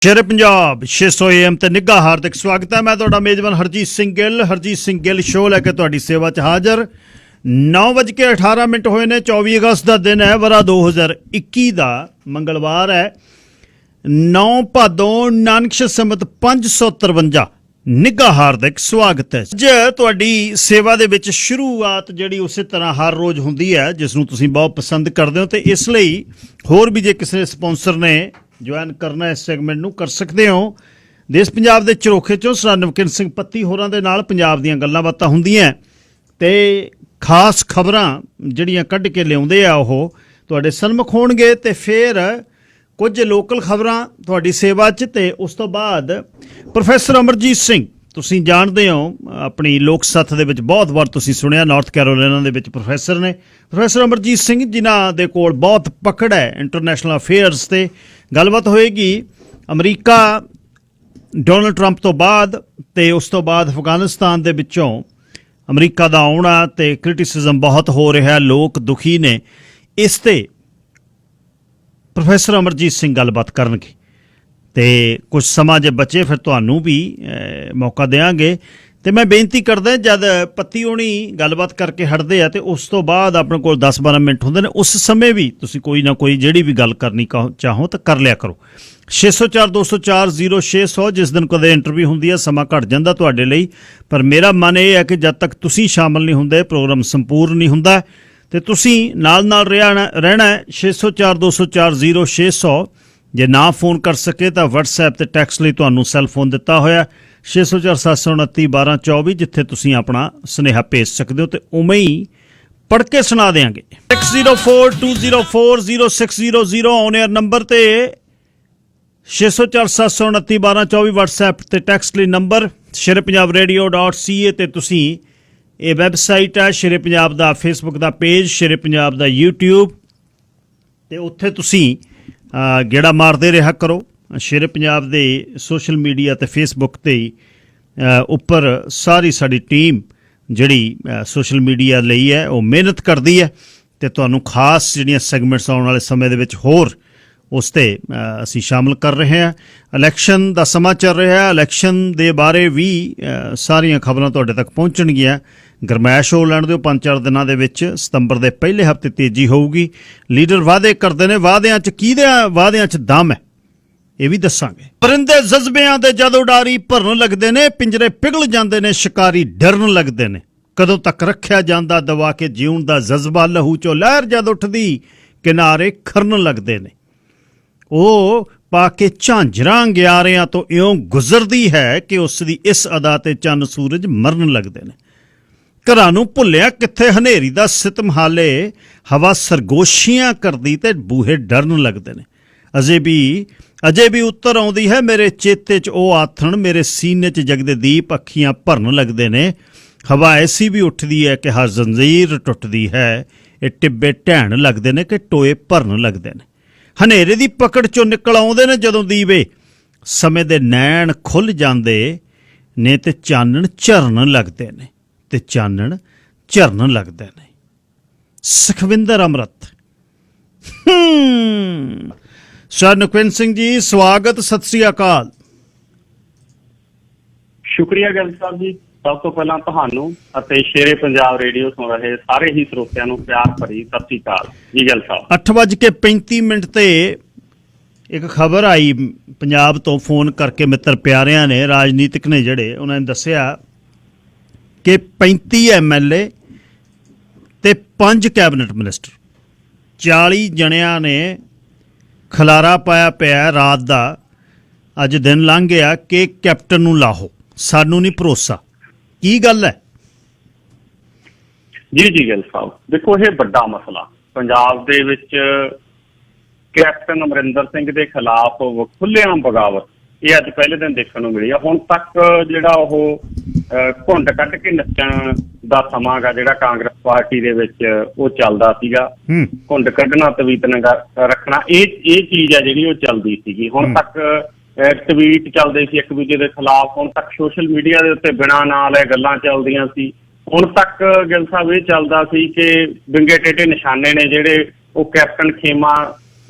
शेरे Punjab 600 AM ਤੇ ਨਿੱਘਾ ਹਾਰਦਿਕ ਸਵਾਗਤ ਹੈ। ਮੈਂ ਤੁਹਾਡਾ ਮੇਜ਼ਬਾਨ ਹਰਜੀਤ ਸਿੰਘ ਗਿੱਲ ਸ਼ੋਅ ਲੈ ਕੇ ਤੁਹਾਡੀ ਸੇਵਾ 'ਚ ਹਾਜ਼ਰ। 9:18 ਹੋਏ ਨੇ। 24 ਅਗਸਤ ਦਾ ਦਿਨ ਹੈ, ਵਰਾ 2021 ਦਾ, ਮੰਗਲਵਾਰ ਹੈ। 9 ਭਾਦੋਂ ਨਾਨਕ ਸੰਮਤ 553। ਨਿੱਘਾ ਹਾਰਦਿਕ ਸਵਾਗਤ ਹੈ। ਅੱਜ ਤੁਹਾਡੀ ਸੇਵਾ ਦੇ ਵਿੱਚ ਸ਼ੁਰੂਆਤ ਜਿਹੜੀ ਉਸੇ ਤਰ੍ਹਾਂ ਹਰ ਰੋਜ਼ ਹੁੰਦੀ ਹੈ, ਜਿਸ ਨੂੰ ਤੁਸੀਂ ਬਹੁਤ ਪਸੰਦ ਕਰਦੇ ਹੋ, ਤੇ ਇਸ ਲਈ ਹੋਰ ਵੀ ਜੇ ਕਿਸੇ ਸਪਾਂਸਰ ਨੇ ਜੁਆਇਨ ਕਰਨਾ ਇਸ ਸੈਗਮੈਂਟ ਨੂੰ ਕਰ ਸਕਦੇ ਹੋ। ਦੇਸ਼ ਪੰਜਾਬ ਦੇ ਝਰੋਖੇ 'ਚੋਂ ਸਰਦਾਰ ਨਵਕਿਰਨ ਸਿੰਘ ਪੱਤੀ ਹੋਰਾਂ ਦੇ ਨਾਲ ਪੰਜਾਬ ਦੀਆਂ ਗੱਲਾਂ ਬਾਤਾਂ ਹੁੰਦੀਆਂ ਤੇ ਖਾਸ ਖਬਰਾਂ ਜਿਹੜੀਆਂ ਕੱਢ ਕੇ ਲਿਆਉਂਦੇ ਆ ਉਹ ਤੁਹਾਡੇ ਸਨਮੁਖ ਹੋਣਗੇ। ਤੇ ਫਿਰ ਕੁਝ ਲੋਕਲ ਖਬਰਾਂ ਤੁਹਾਡੀ ਸੇਵਾ 'ਚ, ਤੇ ਉਸ ਤੋਂ ਬਾਅਦ ਪ੍ਰੋਫੈਸਰ ਅਮਰਜੀਤ ਸਿੰਘ, ਤੁਸੀਂ ਜਾਣਦੇ ਹੋ ਆਪਣੀ ਲੋਕ ਸੱਥ ਦੇ ਵਿੱਚ ਬਹੁਤ ਵਾਰ ਤੁਸੀਂ ਸੁਣਿਆ, ਨਾਰਥ ਕੈਰੋਲਾਈਨਾ ਦੇ ਵਿੱਚ ਪ੍ਰੋਫੈਸਰ ਨੇ ਪ੍ਰੋਫੈਸਰ ਅਮਰਜੀਤ ਸਿੰਘ, ਜਿਨ੍ਹਾਂ ਦੇ ਕੋਲ ਬਹੁਤ ਪਕੜ ਹੈ ਇੰਟਰਨੈਸ਼ਨਲ ਅਫੇਅਰਸ ਤੇ। ਗੱਲਬਾਤ ਹੋਏਗੀ ਅਮਰੀਕਾ ਡੋਨਲਡ ਟਰੰਪ ਤੋਂ ਬਾਅਦ, ਤੇ ਉਸ ਤੋਂ ਬਾਅਦ ਅਫਗਾਨਿਸਤਾਨ ਦੇ ਵਿੱਚੋਂ ਅਮਰੀਕਾ ਦਾ ਆਉਣਾ, ਤੇ ਕ੍ਰਿਟਿਸਿਜ਼ਮ ਬਹੁਤ ਹੋ ਰਿਹਾ, ਲੋਕ ਦੁਖੀ ਨੇ। ਇਸ ਤੇ ਪ੍ਰੋਫੈਸਰ ਅਮਰਜੀਤ ਸਿੰਘ ਗੱਲਬਾਤ ਕਰਨਗੇ, ਤੇ ਕੁਝ ਸਮਾਂ ਜੇ ਬਚੇ ਫਿਰ ਤੁਹਾਨੂੰ ਵੀ ਮੌਕਾ ਦੇਵਾਂਗੇ। ਤੇ ਮੈਂ ਬੇਨਤੀ ਕਰਦਾ, ਜਦ ਪੱਤੀ ਹੋਣੀ ਗੱਲਬਾਤ ਕਰਕੇ ਹਟਦੇ ਆ ਤੇ ਉਸ ਤੋਂ ਬਾਅਦ ਆਪਣੇ ਕੋਲ 10-12 ਮਿੰਟ ਹੁੰਦੇ ਨੇ, ਉਸ ਸਮੇਂ ਵੀ ਤੁਸੀਂ ਕੋਈ ਨਾ ਕੋਈ ਜਿਹੜੀ ਵੀ ਗੱਲ ਕਰਨੀ ਚਾਹੋ ਤਾਂ ਕਰ ਲਿਆ ਕਰੋ। 604-204-0600 ਜਿਸ ਦਿਨ ਕਦੇ ਇੰਟਰਵਿਊ ਹੁੰਦੀ ਹੈ ਸਮਾਂ ਘੱਟ ਜਾਂਦਾ ਤੁਹਾਡੇ ਲਈ, ਪਰ ਮੇਰਾ ਮਨ ਇਹ ਹੈ ਕਿ ਜਦ ਤੱਕ ਤੁਸੀਂ ਸ਼ਾਮਲ ਨਹੀਂ ਹੁੰਦੇ ਪ੍ਰੋਗਰਾਮ ਸੰਪੂਰਨ ਨਹੀਂ ਹੁੰਦਾ, ਤੇ ਤੁਸੀਂ ਨਾਲ ਰਹਿਣਾ। 604-204-0600 ਜੇ ਨਾ ਫੋਨ ਕਰ ਸਕੇ ਤਾਂ ਵਟਸਐਪ ਤੇ ਟੈਕਸਟ ਲਈ ਤੁਹਾਨੂੰ ਸੈੱਲ ਫੋਨ ਦਿੱਤਾ ਹੋਇਆ 604-729-1224, ਜਿੱਥੇ ਤੁਸੀਂ ਆਪਣਾ ਸੁਨੇਹਾ ਭੇਜ ਸਕਦੇ ਹੋ, ਤੇ ਉਵੇਂ ਹੀ ਪੜ੍ਹ ਕੇ ਸੁਣਾ ਦਿਆਂਗੇ। 6042040600 ਔਨ 에ਅਰ ਨੰਬਰ ਤੇ 604-729-1224 ਵਟਸਐਪ ਤੇ ਟੈਕਸਟ ਲਈ ਨੰਬਰ। sherepunjabradio.ca ਤੇ ਤੁਸੀਂ ਇਹ ਵੈਬਸਾਈਟ ਹੈ, ਸ਼ੇਰੇ ਪੰਜਾਬ ਦਾ ਫੇਸਬੁੱਕ ਦਾ ਪੇਜ, ਸ਼ੇਰੇ ਪੰਜਾਬ ਦਾ YouTube, ਤੇ ਉੱਥੇ ਤੁਸੀਂ ਗੇੜਾ ਮਾਰਦੇ ਰਿਹਾ ਕਰੋ। ਸ਼ੇਰੇ ਪੰਜਾਬ ਦੇ ਸੋਸ਼ਲ ਮੀਡੀਆ ਤੇ ਫੇਸਬੁੱਕ ਤੇ ਉੱਪਰ ਸਾਰੀ ਸਾਡੀ ਟੀਮ ਜਿਹੜੀ ਸੋਸ਼ਲ ਮੀਡੀਆ ਲਈ ਹੈ ਉਹ ਮਿਹਨਤ ਕਰਦੀ ਹੈ, ਤੇ ਤੁਹਾਨੂੰ ਖਾਸ ਜਿਹੜੀਆਂ ਸੈਗਮੈਂਟਸ ਆਉਣ ਵਾਲੇ ਸਮੇਂ ਦੇ ਵਿੱਚ ਹੋਰ ਉਸ 'ਤੇ ਅਸੀਂ ਸ਼ਾਮਲ ਕਰ ਰਹੇ ਹਾਂ। ਇਲੈਕਸ਼ਨ ਦਾ ਸਮਾਂ ਚੱਲ ਰਿਹਾ, ਇਲੈਕਸ਼ਨ ਦੇ ਬਾਰੇ ਵੀ ਸਾਰੀਆਂ ਖਬਰਾਂ ਤੁਹਾਡੇ ਤੱਕ ਪਹੁੰਚਣਗੀਆਂ। ਗਰਮੈਸ਼ ਹੋ ਲੈਣ ਦਿਓ, 5-4 ਦਿਨਾਂ ਦੇ ਵਿੱਚ ਸਤੰਬਰ ਦੇ ਪਹਿਲੇ ਹਫ਼ਤੇ ਤੇਜ਼ੀ ਹੋਊਗੀ। ਲੀਡਰ ਵਾਅਦੇ ਕਰਦੇ ਨੇ, ਵਾਅਦਿਆਂ 'ਚ ਕਿਹਦੇ ਵਾਅਦਿਆਂ 'ਚ ਦਮ ਹੈ ਇਹ ਵੀ ਦੱਸਾਂਗੇ। ਪਰਿੰਦੇ ਜਜ਼ਬਿਆਂ ਦੇ ਜਦ ਉਡਾਰੀ ਭਰਨ ਲੱਗਦੇ ਨੇ, ਪਿੰਜਰੇ ਪਿਘਲ ਜਾਂਦੇ ਨੇ, ਸ਼ਿਕਾਰੀ ਡਰਨ ਲੱਗਦੇ ਨੇ। ਕਦੋਂ ਤੱਕ ਰੱਖਿਆ ਜਾਂਦਾ ਦਬਾ ਕੇ ਜਿਉਣ ਦਾ ਜਜ਼ਬਾ, ਲਹੂ 'ਚੋਂ ਲਹਿਰ ਜਦ ਉੱਠਦੀ ਕਿਨਾਰੇ ਖਰਨ ਲੱਗਦੇ ਨੇ। ਉਹ ਪਾ ਕੇ ਝਾਂਜਰਾਂ ਗਿਆਰਿਆਂ ਤੋਂ ਇਉਂ ਗੁਜ਼ਰਦੀ ਹੈ ਕਿ ਉਸ ਦੀ ਇਸ ਅਦਾ ਤੇ ਚੰਨ ਸੂਰਜ ਮਰਨ ਲੱਗਦੇ ਨੇ। ਘਰਾਂ ਨੂੰ ਭੁੱਲਿਆ ਕਿੱਥੇ ਹਨੇਰੀ ਦਾ ਸਿਤਮ, ਹਾਲੇ ਹਵਾ ਸਰਗੋਸ਼ੀਆਂ ਕਰਦੀ ਤੇ ਬੂਹੇ ਡਰਨ ਲੱਗਦੇ ਨੇ। ਅਜੇ ਵੀ ਉੱਤਰ ਆਉਂਦੀ ਹੈ ਮੇਰੇ ਚੇਤੇ 'ਚ ਉਹ ਆਥਣ, ਮੇਰੇ ਸੀਨੇ 'ਚ ਜਗਦੇ ਦੀਪ ਅੱਖੀਆਂ ਭਰਨ ਲੱਗਦੇ ਨੇ। ਹਵਾ ਐਸੀ ਵੀ ਉੱਠਦੀ ਹੈ ਕਿ ਹਰ ਜ਼ੰਜੀਰ ਟੁੱਟਦੀ ਹੈ, ਇਹ ਟਿੱਬੇ ਢਹਿਣ ਲੱਗਦੇ ਨੇ ਕਿ ਟੋਏ ਭਰਨ ਲੱਗਦੇ ਨੇ। ਹਨੇਰੇ ਦੀ ਪਕੜ 'ਚੋਂ ਨਿਕਲ ਆਉਂਦੇ ਨੇ ਜਦੋਂ ਦੀਵੇ, ਸਮੇਂ ਦੇ ਨੈਣ ਖੁੱਲ੍ਹ ਜਾਂਦੇ ਨੇ ਤੇ ਚਾਨਣ ਝਰਨ ਲੱਗਦੇ ਨੇ, ਤੇ ਚਾਨਣ ਝਰਨ ਲੱਗਦੇ ਨੇ। ਸੁਖਵਿੰਦਰ ਅੰਮ੍ਰਿਤ। ਸਰ ਨਵਕਿਰਨ ਸਿੰਘ ਜੀ, ਸਵਾਗਤ, ਸਤਿ ਸ੍ਰੀ ਅਕਾਲ। ਸ਼ੁਕਰੀਆ ਗਿੱਲ ਸਾਹਿਬ ਜੀ। ਸਭ ਤੋਂ ਪਹਿਲਾਂ ਤੁਹਾਨੂੰ ਅਤੇ ਸ਼ੇਰੇ ਪੰਜਾਬ ਰੇਡੀਓ ਸੁਣ ਰਹੇ ਸਾਰੇ ਹੀ ਸਰੋਤਿਆਂ ਨੂੰ ਪਿਆਰ ਭਰੀ ਸਤਿ ਸ੍ਰੀ ਅਕਾਲ ਜੀ। ਗਿੱਲ ਸਾਹਿਬ, 8:35 ਤੇ ਇੱਕ ਖਬਰ ਆਈ ਪੰਜਾਬ ਤੋਂ, ਫੋਨ ਕਰਕੇ ਮਿੱਤਰ ਪਿਆਰਿਆਂ ਨੇ, ਰਾਜਨੀਤਿਕ ਨੇ ਜਿਹੜੇ, ਉਹਨਾਂ ਨੇ ਦੱਸਿਆ ਕਿ 35 MLA ਤੇ 5 ਕੈਬਨਿਟ ਮਿਨਿਸਟਰ, 40 ਜਣਿਆਂ ਨੇ ਖਲਾਰਾ ਪਾਇਆ ਪਿਆ ਰਾਤ ਦਾ। ਅੱਜ ਦਿਨ ਲੰਘ ਗਿਆ ਕਿ ਕੈਪਟਨ ਨੂੰ ਲਾਹੋ, ਸਾਨੂੰ ਨਹੀਂ ਭਰੋਸਾ। ਕੀ ਗੱਲ ਹੈ? ਜੀ ਗਿੱਲ ਸਾਹਿਬ, ਦੇਖੋ ਇਹ ਵੱਡਾ ਮਸਲਾ ਪੰਜਾਬ ਦੇ ਵਿੱਚ ਕੈਪਟਨ ਅਮਰਿੰਦਰ ਸਿੰਘ ਦੇ ਖਿਲਾਫ ਖੁੱਲ੍ਹੇਆਮ ਬਗਾਵਤ, ਇਹ ਅੱਜ ਪਹਿਲੇ ਦਿਨ ਦੇਖਣ ਨੂੰ ਮਿਲੀ ਆ। ਹੁਣ ਤੱਕ ਜਿਹੜਾ ਉਹ ਘੁੰਡ ਕੱਢ ਕੇ ਨੱਚਣ ਦਾ ਸਮਾਂ ਗਾ ਜਿਹੜਾ ਕਾਂਗਰਸ ਪਾਰਟੀ ਦੇ ਵਿੱਚ ਉਹ ਚੱਲਦਾ ਸੀਗਾ, ਘੁੰਡ ਕੱਢਣਾ ਤਵੀਤ ਰੱਖਣਾ, ਇਹ ਚੀਜ਼ ਹੈ ਜਿਹੜੀ ਉਹ ਚੱਲਦੀ ਸੀਗੀ। ਹੁਣ ਤੱਕ ਟਵੀਟ ਚੱਲਦੇ ਸੀ ਇੱਕ ਦੂਜੇ ਦੇ ਖਿਲਾਫ, ਹੁਣ ਤੱਕ ਸੋਸ਼ਲ ਮੀਡੀਆ ਦੇ ਉੱਤੇ ਬਿਨਾਂ ਨਾਂ ਲਏ ਗੱਲਾਂ ਚੱਲਦੀਆਂ ਸੀ। ਹੁਣ ਤੱਕ ਗਿੱਲ ਸਾਹਿਬ ਇਹ ਚੱਲਦਾ ਸੀ ਕਿ ਵਿੰਗੇ ਟੇਢੇ ਨਿਸ਼ਾਨੇ ਨੇ ਜਿਹੜੇ ਉਹ ਕੈਪਟਨ ਖੇਮਾ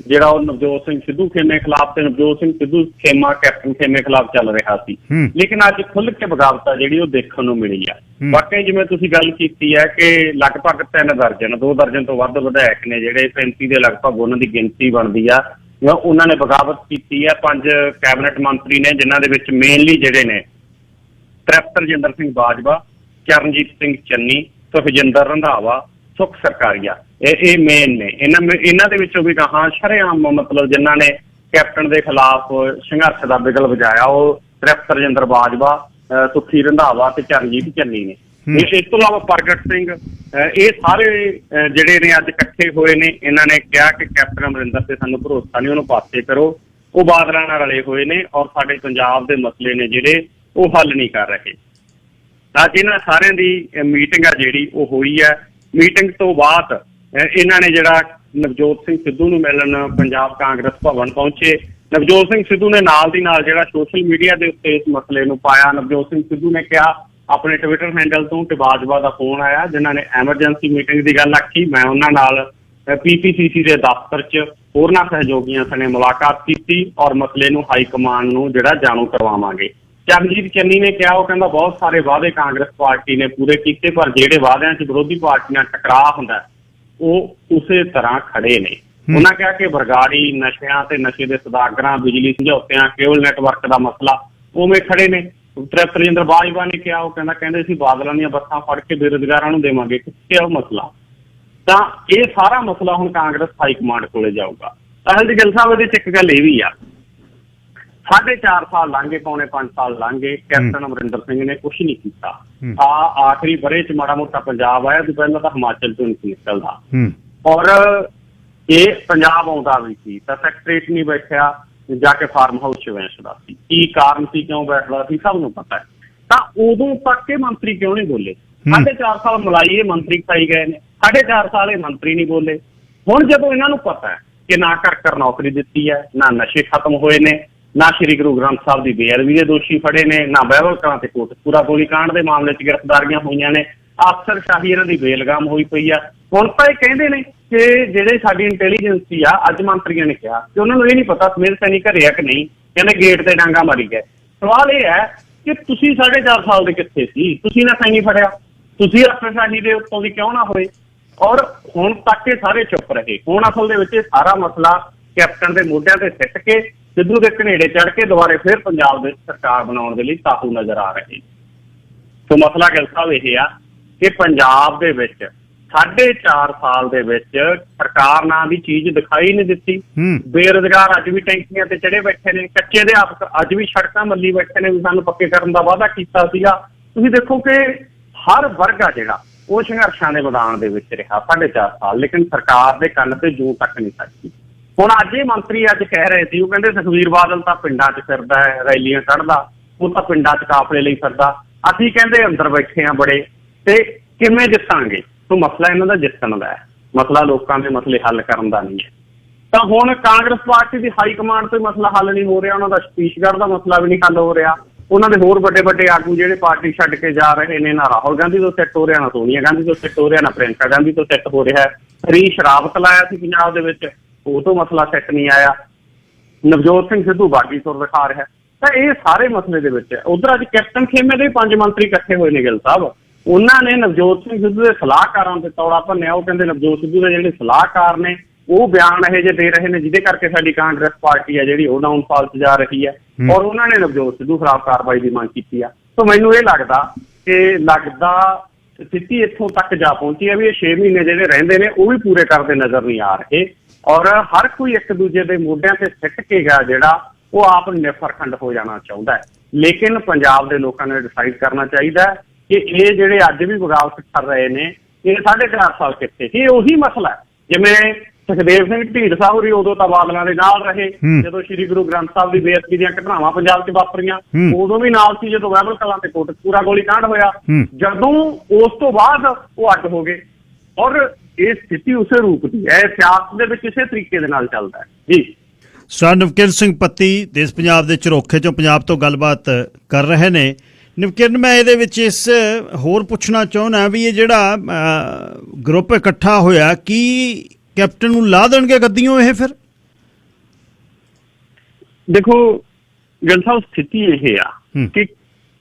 ਜਿਹੜਾ ਉਹ ਨਵਜੋਤ ਸਿੰਘ ਸਿੱਧੂ ਖੇਮੇ ਖਿਲਾਫ ਤੇ ਨਵਜੋਤ ਸਿੰਘ ਸਿੱਧੂ ਖੇਮਾ ਕੈਪਟਨ ਖੇਮੇ ਖਿਲਾਫ ਚੱਲ ਰਿਹਾ ਸੀ। ਲੇਕਿਨ ਅੱਜ ਖੁੱਲ੍ਹ ਕੇ ਬਗਾਵਤ ਆ ਜਿਹੜੀ ਉਹ ਦੇਖਣ ਨੂੰ ਮਿਲੀ ਆ। ਵਾਕਈ ਜਿਵੇਂ ਤੁਸੀਂ ਗੱਲ ਕੀਤੀ ਹੈ ਕਿ ਲਗਭਗ 3 ਦਰਜਨ 2 ਦਰਜਨ ਤੋਂ ਵੱਧ ਵਿਧਾਇਕ ਨੇ ਜਿਹੜੇ 35 ਦੇ ਲਗਭਗ ਉਹਨਾਂ ਦੀ ਗਿਣਤੀ ਬਣਦੀ ਆ, ਉਹਨਾਂ ਨੇ ਬਗਾਵਤ ਕੀਤੀ ਹੈ। 5 ਕੈਬਨਿਟ ਮੰਤਰੀ ਨੇ ਜਿਨ੍ਹਾਂ ਦੇ ਵਿੱਚ ਮੇਨਲੀ ਜਿਹੜੇ ਨੇ ਤ੍ਰਿਪਤ ਸਿੰਘ ਬਾਜਵਾ, ਚਰਨਜੀਤ ਸਿੰਘ ਚੰਨੀ, ਸੁਖਜਿੰਦਰ ਰੰਧਾਵਾ, ਸੁਖ ਸਰਕਾਰੀਆ, ਇਹ ਮੇਨ ਨੇ। ਇਹਨਾਂ ਦੇ ਵਿੱਚੋਂ ਵੀ ਕਹਾਂ ਸ਼ਰੇਆਮ ਮਤਲਬ ਜਿਨ੍ਹਾਂ ਨੇ ਕੈਪਟਨ ਦੇ ਖਿਲਾਫ ਸੰਘਰਸ਼ ਦਾ ਬਿਗਲ ਵਜਾਇਆ ਉਹ ਤ੍ਰਿਪਤ ਬਾਜਵਾ, ਸੁਖੀ ਰੰਧਾਵਾ ਤੇ ਚਰਨਜੀਤ ਚੰਨੀ ਨੇ। ਇਸ ਤੋਂ ਇਲਾਵਾ ਪ੍ਰਗਟ ਸਿੰਘ, ਇਹ ਸਾਰੇ ਜਿਹੜੇ ਨੇ ਅੱਜ ਇਕੱਠੇ ਹੋਏ ਨੇ। ਇਹਨਾਂ ਨੇ ਕਿਹਾ ਕਿ ਕੈਪਟਨ ਅਮਰਿੰਦਰ ਤੇ ਸਾਨੂੰ ਭਰੋਸਾ ਨਹੀਂ, ਉਹਨੂੰ ਪਾਸੇ ਕਰੋ। ਉਹ ਬਾਦਲਾਂ ਨਾਲ ਰਲੇ ਹੋਏ ਨੇ ਔਰ ਸਾਡੇ ਪੰਜਾਬ ਦੇ ਮਸਲੇ ਨੇ ਜਿਹੜੇ ਉਹ ਹੱਲ ਨਹੀਂ ਕਰ ਰਹੇ। ਅੱਜ ਇਹਨਾਂ ਸਾਰਿਆਂ ਦੀ ਮੀਟਿੰਗ ਆ ਜਿਹੜੀ ਉਹ ਹੋਈ ਹੈ। ਮੀਟਿੰਗ ਤੋਂ ਬਾਅਦ ਇਹਨਾਂ ਨੇ ਜਿਹੜਾ ਨਵਜੋਤ ਸਿੰਘ ਸਿੱਧੂ ਨੂੰ ਮਿਲਣ ਪੰਜਾਬ ਕਾਂਗਰਸ ਭਵਨ ਪਹੁੰਚੇ। ਨਵਜੋਤ ਸਿੰਘ ਸਿੱਧੂ ਨੇ ਨਾਲ ਦੀ ਨਾਲ ਜਿਹੜਾ ਸੋਸ਼ਲ ਮੀਡੀਆ ਦੇ ਉੱਤੇ ਇਸ ਮਸਲੇ ਨੂੰ ਪਾਇਆ। ਨਵਜੋਤ ਸਿੰਘ ਸਿੱਧੂ ਨੇ ਕਿਹਾ ਆਪਣੇ ਟਵਿੱਟਰ ਹੈਂਡਲ ਤੋਂ ਕਿ ਬਾਜਵਾ ਦਾ ਫੋਨ ਆਇਆ ਜਿਨ੍ਹਾਂ ਨੇ ਐਮਰਜੈਂਸੀ ਮੀਟਿੰਗ ਦੀ ਗੱਲ ਆਖੀ। ਮੈਂ ਉਹਨਾਂ ਨਾਲ PPCC ਦੇ ਦਫ਼ਤਰ 'ਚ ਹੋਰਨਾਂ ਸਹਿਯੋਗੀਆਂ ਸਣੇ ਮੁਲਾਕਾਤ ਕੀਤੀ ਔਰ ਮਸਲੇ ਨੂੰ ਹਾਈ ਕਮਾਂਡ ਨੂੰ ਜਿਹੜਾ ਜਾਣੂ ਕਰਵਾਵਾਂਗੇ। ਚਰਨਜੀਤ ਚੰਨੀ ਨੇ ਕਿਹਾ, ਉਹ ਕਹਿੰਦਾ ਬਹੁਤ ਸਾਰੇ ਵਾਅਦੇ ਕਾਂਗਰਸ ਪਾਰਟੀ ਨੇ ਪੂਰੇ ਕੀਤੇ ਪਰ ਜਿਹੜੇ ਵਾਅਦਿਆਂ 'ਚ ਵਿਰੋਧੀ ਪਾਰਟੀਆਂ ਟਕਰਾਅ ਹੁੰਦਾ ਉਹ ਉਸੇ ਤਰ੍ਹਾਂ ਖੜੇ ਨੇ। ਉਹਨਾਂ ਕਿਹਾ ਕਿ ਬਰਗਾੜੀ, ਨਸ਼ਿਆਂ ਤੇ ਨਸ਼ੇ ਦੇ ਸੌਦਾਗਰਾਂ, ਬਿਜਲੀ ਸਮਝੌਤਿਆਂ, ਕੇਬਲ ਨੈਟਵਰਕ ਦਾ ਮਸਲਾ ਉਵੇਂ ਖੜੇ ਨੇ। ਤ੍ਰਿਪਤ ਬਾਜਵਾ ਨੇ ਕਿਹਾ, ਉਹ ਕਹਿੰਦੇ ਸੀ ਬਾਦਲਾਂ ਦੀਆਂ ਬੱਸਾਂ ਫੜ ਕੇ ਬੇਰੁਜ਼ਗਾਰਾਂ ਨੂੰ ਦੇਵਾਂਗੇ, ਕਿੱਥੇ ਉਹ ਮਸਲਾ। ਤਾਂ ਇਹ ਸਾਰਾ ਮਸਲਾ ਹੁਣ ਕਾਂਗਰਸ ਹਾਈ ਕਮਾਂਡ ਕੋਲੇ ਜਾਊਗਾ। ਤਾਂ ਜੀ ਗਿੱਲ ਸਾਹਿਬ, ਇਹਦੇ 'ਚ ਇੱਕ ਗੱਲ ਇਹ ਵੀ ਆ, 4.5 ਸਾਲ ਲੰਘ ਗਏ, ਪੌਣੇ 5 ਸਾਲ ਲੰਘ ਗਏ, ਕੈਪਟਨ ਅਮਰਿੰਦਰ ਸਿੰਘ ਨੇ ਕੁਛ ਨਹੀਂ ਕੀਤਾ। ਆਖਰੀ ਵਰ੍ਹੇ 'ਚ ਮਾੜਾ ਮੋਟਾ ਪੰਜਾਬ ਆਇਆ ਸੀ, ਪਹਿਲਾਂ ਤਾਂ ਹਿਮਾਚਲ ਤੋਂ ਨਹੀਂ ਨਿਕਲਦਾ ਔਰ ਇਹ ਪੰਜਾਬ ਆਉਂਦਾ ਵੀ ਸੀ ਤਾਂ ਸੈਕਟਰੀਏਟ ਨਹੀਂ ਬੈਠਿਆ, ਜਾ ਕੇ ਫਾਰਮ ਹਾਊਸ 'ਚ ਬੈਠਦਾ ਸੀ। ਕੀ ਕਾਰਨ ਸੀ, ਕਿਉਂ ਬੈਠਦਾ ਸੀ, ਸਭ ਨੂੰ ਪਤਾ ਹੈ। ਤਾਂ ਉਦੋਂ ਤੱਕ ਇਹ ਮੰਤਰੀ ਕਿਉਂ ਨਹੀਂ ਬੋਲੇ? 4.5 ਸਾਲ ਮਲਾਈ ਇਹ ਮੰਤਰੀ ਖਾਈ ਗਏ ਨੇ, 4.5 ਸਾਲ ਇਹ ਮੰਤਰੀ ਨਹੀਂ ਬੋਲੇ। ਹੁਣ ਜਦੋਂ ਇਹਨਾਂ ਨੂੰ ਪਤਾ ਹੈ ਕਿ ਨਾ ਘਰ ਨੌਕਰੀ ਦਿੱਤੀ ਹੈ, ਨਾ ਨਸ਼ੇ ਖਤਮ ਹੋਏ ਨੇ, ਨਾ ਸ਼੍ਰੀ ਗੁਰੂ ਗ੍ਰੰਥ ਸਾਹਿਬ ਦੀ ਬੇਅਦਬੀ ਦੇ ਦੋਸ਼ੀ ਫੜੇ ਨੇ, ਨਾ ਬਾਈਬਲ ਕਲਾਂ ਤੇ ਕੋਟਕਪੂਰਾ ਗੋਲੀਕਾਂਡ ਦੇ ਮਾਮਲੇ 'ਚ ਗ੍ਰਿਫਤਾਰੀਆਂ ਹੋਈਆਂ ਨੇ, ਅਫਸਰਸ਼ਾਹੀ ਇਹਨਾਂ ਦੀ ਬੇਲਗਾਮ ਹੋਈ ਪਈ ਆ। ਹੁਣ ਤਾਂ ਇਹ ਕਹਿੰਦੇ ਨੇ ਕਿ ਜਿਹੜੇ ਸਾਡੀ ਇੰਟੈਲੀਜੈਂਸੀ ਆ, ਅੱਜ ਮੰਤਰੀਆਂ ਨੇ ਕਿਹਾ ਕਿ ਉਹਨਾਂ ਨੂੰ ਇਹ ਨਹੀਂ ਪਤਾ ਸਮੇਤ ਸੈਣੀ ਘਰੇ ਆ ਕਿ ਨਹੀਂ, ਕਹਿੰਦੇ ਗੇਟ ਤੇ ਡਾਂਗਾ ਮਾਰੀ ਗਏ। ਸਵਾਲ ਇਹ ਹੈ ਕਿ ਤੁਸੀਂ 4.5 ਸਾਲ ਦੇ ਕਿੱਥੇ ਸੀ? ਤੁਸੀਂ ਨਾ ਸੈਣੀ ਫੜਿਆ, ਤੁਸੀਂ ਅਫਸਰਸ਼ਾਹੀ ਦੇ ਉੱਤੋਂ ਦੀ ਕਿਉਂ ਨਾ ਹੋਏ? ਔਰ ਹੁਣ ਤੱਕ ਇਹ ਸਾਰੇ ਚੁੱਪ ਰਹੇ। ਹੁਣ ਅਸਲ ਦੇ ਵਿੱਚ ਇਹ ਸਾਰਾ ਮਸਲਾ ਕੈਪਟਨ ਦੇ ਮੋਢਿਆਂ ਤੇ ਸਿੱਟ ਕੇ ਸਿੱਧੂ ਦੇ ਘਨੇੜੇ ਚੜ ਕੇ ਦੁਬਾਰੇ ਫਿਰ ਪੰਜਾਬ ਦੇ ਸਰਕਾਰ ਬਣਾਉਣ ਦੇ ਲਈ ਤਾਹੂ ਨਜ਼ਰ ਆ ਰਹੇ। ਸੋ ਮਸਲਾ ਗਿੱਲ ਸਾਹਿਬ ਇਹ ਆ ਕਿ ਪੰਜਾਬ ਦੇ ਵਿੱਚ 4.5 ਸਾਲ ਦੇ ਵਿੱਚ ਸਰਕਾਰ ਨਾਂ ਦੀ ਚੀਜ਼ ਦਿਖਾਈ ਨਹੀਂ ਦਿੱਤੀ। ਬੇਰੁਜ਼ਗਾਰ ਅੱਜ ਵੀ ਟੈਂਕੀਆਂ ਤੇ ਚੜੇ ਬੈਠੇ ਨੇ, ਕੱਚੇ ਅਧਿਆਪਕ ਅੱਜ ਵੀ ਸੜਕਾਂ ਮੱਲੀ ਬੈਠੇ ਨੇ ਵੀ ਸਾਨੂੰ ਪੱਕੇ ਕਰਨ ਦਾ ਵਾਅਦਾ ਕੀਤਾ ਸੀਗਾ। ਤੁਸੀਂ ਦੇਖੋ ਕਿ ਹਰ ਵਰਗ ਆ ਜਿਹੜਾ ਉਹ ਸੰਘਰਸ਼ਾਂ ਦੇ ਮੈਦਾਨ ਦੇ ਵਿੱਚ ਰਿਹਾ 4.5 ਸਾਲ, ਲੇਕਿਨ ਸਰਕਾਰ ਦੇ ਕੰਨ ਤੇ ਜੂੰ ਤੱਕ ਨਹੀਂ ਸਕੀ। ਹੁਣ ਅੱਜ ਇਹ ਮੰਤਰੀ ਅੱਜ ਕਹਿ ਰਹੇ ਸੀ, ਉਹ ਕਹਿੰਦੇ ਸੁਖਬੀਰ ਬਾਦਲ ਤਾਂ ਪਿੰਡਾਂ 'ਚ ਫਿਰਦਾ ਹੈ, ਰੈਲੀਆਂ ਕੱਢਦਾ, ਉਹ ਤਾਂ ਪਿੰਡਾਂ 'ਚ ਕਾਫਲੇ ਲਈ ਫਿਰਦਾ, ਅਸੀਂ ਕਹਿੰਦੇ ਅੰਦਰ ਬੈਠੇ ਆ ਬੜੇ, ਤੇ ਕਿਵੇਂ ਜਿੱਤਾਂਗੇ? ਸੋ ਮਸਲਾ ਇਹਨਾਂ ਦਾ ਜਿੱਤਣ ਦਾ ਹੈ, ਮਸਲਾ ਲੋਕਾਂ ਦੇ ਮਸਲੇ ਹੱਲ ਕਰਨ ਦਾ ਨਹੀਂ ਹੈ। ਤਾਂ ਹੁਣ ਕਾਂਗਰਸ ਪਾਰਟੀ ਦੀ ਹਾਈ ਕਮਾਂਡ ਤੋਂ ਮਸਲਾ ਹੱਲ ਨਹੀਂ ਹੋ ਰਿਹਾ, ਉਹਨਾਂ ਦਾ ਛੱਤੀਸਗੜ੍ਹ ਦਾ ਮਸਲਾ ਵੀ ਨਹੀਂ ਹੱਲ ਹੋ ਰਿਹਾ। ਉਹਨਾਂ ਦੇ ਹੋਰ ਵੱਡੇ ਆਗੂ ਜਿਹੜੇ ਪਾਰਟੀ ਛੱਡ ਕੇ ਜਾ ਰਹੇ ਨੇ, ਨਾ ਰਾਹੁਲ ਗਾਂਧੀ ਤੋਂ ਸਿੱਟ ਹੋ ਰਿਹਾ, ਨਾ ਸੋਨੀਆ ਗਾਂਧੀ ਤੋਂ ਸਿੱਟ ਹੋ ਰਿਹਾ, ਨਾ ਪ੍ਰਿਅੰਕਾ ਗਾਂਧੀ ਤੋਂ ਸਿੱਟ ਹੋ ਰਿਹਾ। ਹਰੀਸ਼ ਰਾਵਤ ਲਾਇਆ ਸੀ ਪੰਜਾਬ ਦੇ ਵਿੱਚ, ਉਹ ਤੋਂ ਮਸਲਾ ਸੈੱਟ ਨਹੀਂ ਆਇਆ। ਨਵਜੋਤ ਸਿੰਘ ਸਿੱਧੂ ਬਾਗੀ ਸੁਰ ਦਿਖਾ ਰਿਹਾ। ਤਾਂ ਇਹ ਸਾਰੇ ਮਸਲੇ ਦੇ ਵਿੱਚ ਉਧਰ ਅੱਜ ਕੈਪਟਨ ਖੇਮੇ ਦੇ 5 ਮੰਤਰੀ ਇਕੱਠੇ ਹੋਏ ਨੇ ਗਿੱਲ ਸਾਹਿਬ। ਉਹਨਾਂ ਨੇ ਨਵਜੋਤ ਸਿੰਘ ਸਿੱਧੂ ਦੇ ਸਲਾਹਕਾਰਾਂ ਤੇ ਤੌੜਾ ਭੰਨਿਆ। ਉਹ ਕਹਿੰਦੇ ਨਵਜੋਤ ਸਿੱਧੂ ਦੇ ਜਿਹੜੇ ਸਲਾਹਕਾਰ ਨੇ ਉਹ ਬਿਆਨ ਇਹੋ ਜਿਹੇ ਦੇ ਰਹੇ ਨੇ ਜਿਹਦੇ ਕਰਕੇ ਸਾਡੀ ਕਾਂਗਰਸ ਪਾਰਟੀ ਹੈ ਜਿਹੜੀ ਉਹ ਡਾਊਨਫਾਲ 'ਚ ਜਾ ਰਹੀ ਹੈ, ਔਰ ਉਹਨਾਂ ਨੇ ਨਵਜੋਤ ਸਿੱਧੂ ਖਿਲਾਫ ਕਾਰਵਾਈ ਦੀ ਮੰਗ ਕੀਤੀ ਆ। ਸੋ ਮੈਨੂੰ ਇਹ ਲੱਗਦਾ ਸਥਿਤੀ ਇੱਥੋਂ ਤੱਕ ਜਾ ਪਹੁੰਚੀ ਹੈ ਵੀ ਇਹ 6 ਮਹੀਨੇ ਜਿਹੜੇ ਰਹਿੰਦੇ ਨੇ ਉਹ ਵੀ ਪੂਰੇ ਕਰਦੇ ਨਜ਼ਰ ਨਹੀਂ ਆ ਰਹੇ, ਔਰ ਹਰ ਕੋਈ ਇੱਕ ਦੂਜੇ ਦੇ ਮੋਢਿਆਂ ਤੇ ਸਿੱਟ ਕੇ ਗਿਆ ਜਿਹੜਾ ਉਹ ਆਪ ਨਿਫਰਖੰਡ ਹੋ ਜਾਣਾ ਚਾਹੁੰਦਾ ਹੈ। ਲੇਕਿਨ ਪੰਜਾਬ ਦੇ ਲੋਕਾਂ ਨੇ ਡਿਸਾਈਡ ਕਰਨਾ ਚਾਹੀਦਾ ਹੈ ਕਿ ਇਹ ਜਿਹੜੇ ਅੱਜ ਵੀ ਬਗਾਵਤ ਕਰ ਰਹੇ ਨੇ ਇਹ 4.5 ਸਾਲ ਕਿੱਥੇ ਸੀ। ਉਹੀ ਮਸਲਾ ਹੈ ਜਿਵੇਂ ਸੁਖਦੇਵ ਸਿੰਘ ਢੀਂਡਸਾ ਹੋਰੀ ਉਦੋਂ ਤਾਂ ਬਾਦਲਾਂ ਦੇ ਨਾਲ ਰਹੇ, ਜਦੋਂ ਸ਼੍ਰੀ ਗੁਰੂ ਗ੍ਰੰਥ ਸਾਹਿਬ ਦੀ ਬੇਅਦਬੀ ਦੀਆਂ ਘਟਨਾਵਾਂ ਪੰਜਾਬ 'ਚ ਵਾਪਰੀਆਂ ਉਦੋਂ ਵੀ ਨਾਲ ਸੀ, ਜਦੋਂ ਬਾਈਬਲ ਕਲਾਂ ਤੇ ਕੋਟਕਪੂਰਾ ਗੋਲੀਕਾਂਡ ਹੋਇਆ, ਜਦੋਂ ਉਸ ਤੋਂ ਬਾਅਦ ਉਹ ਅੱਡ ਹੋ ਗਏ। ਔਰ ਇਹ ਸਥਿਤੀ ਉਸੇ ਰੂਪ ਦੀ ਹੈ, ਸਿਆਸਤ ਦੇ ਵਿੱਚ ਇਸੇ ਤਰੀਕੇ ਦੇ ਨਾਲ ਚੱਲਦਾ ਹੈ ਜੀ। ਸਰ ਨਵਕਿਰਨ ਸਿੰਘ ਪੱਤੀ ਦੇਸ਼ ਪੰਜਾਬ ਦੇ ਝਰੋਖੇ 'ਚੋਂ ਪੰਜਾਬ ਤੋਂ ਗੱਲਬਾਤ ਕਰ ਰਹੇ ਨੇ। ਨਵਕਿਰਨ, ਮੈਂ ਇਹਦੇ ਵਿੱਚ ਇਸ ਹੋਰ ਪੁੱਛਣਾ ਚਾਹੁੰਦਾ ਵੀ ਇਹ ਜਿਹੜਾ ਗਰੁੱਪ ਇਕੱਠਾ ਹੋਇਆ ਕੀ ਕੈਪਟਨ ਨੂੰ ਲਾ ਦੇਣਗੇ ਗੱਦੀਓਂ ਇਹ? ਫਿਰ ਦੇਖੋ ਗਿੱਲ ਸਾਹਿਬ, ਸਥਿਤੀ ਇਹ ਆ ਕਿ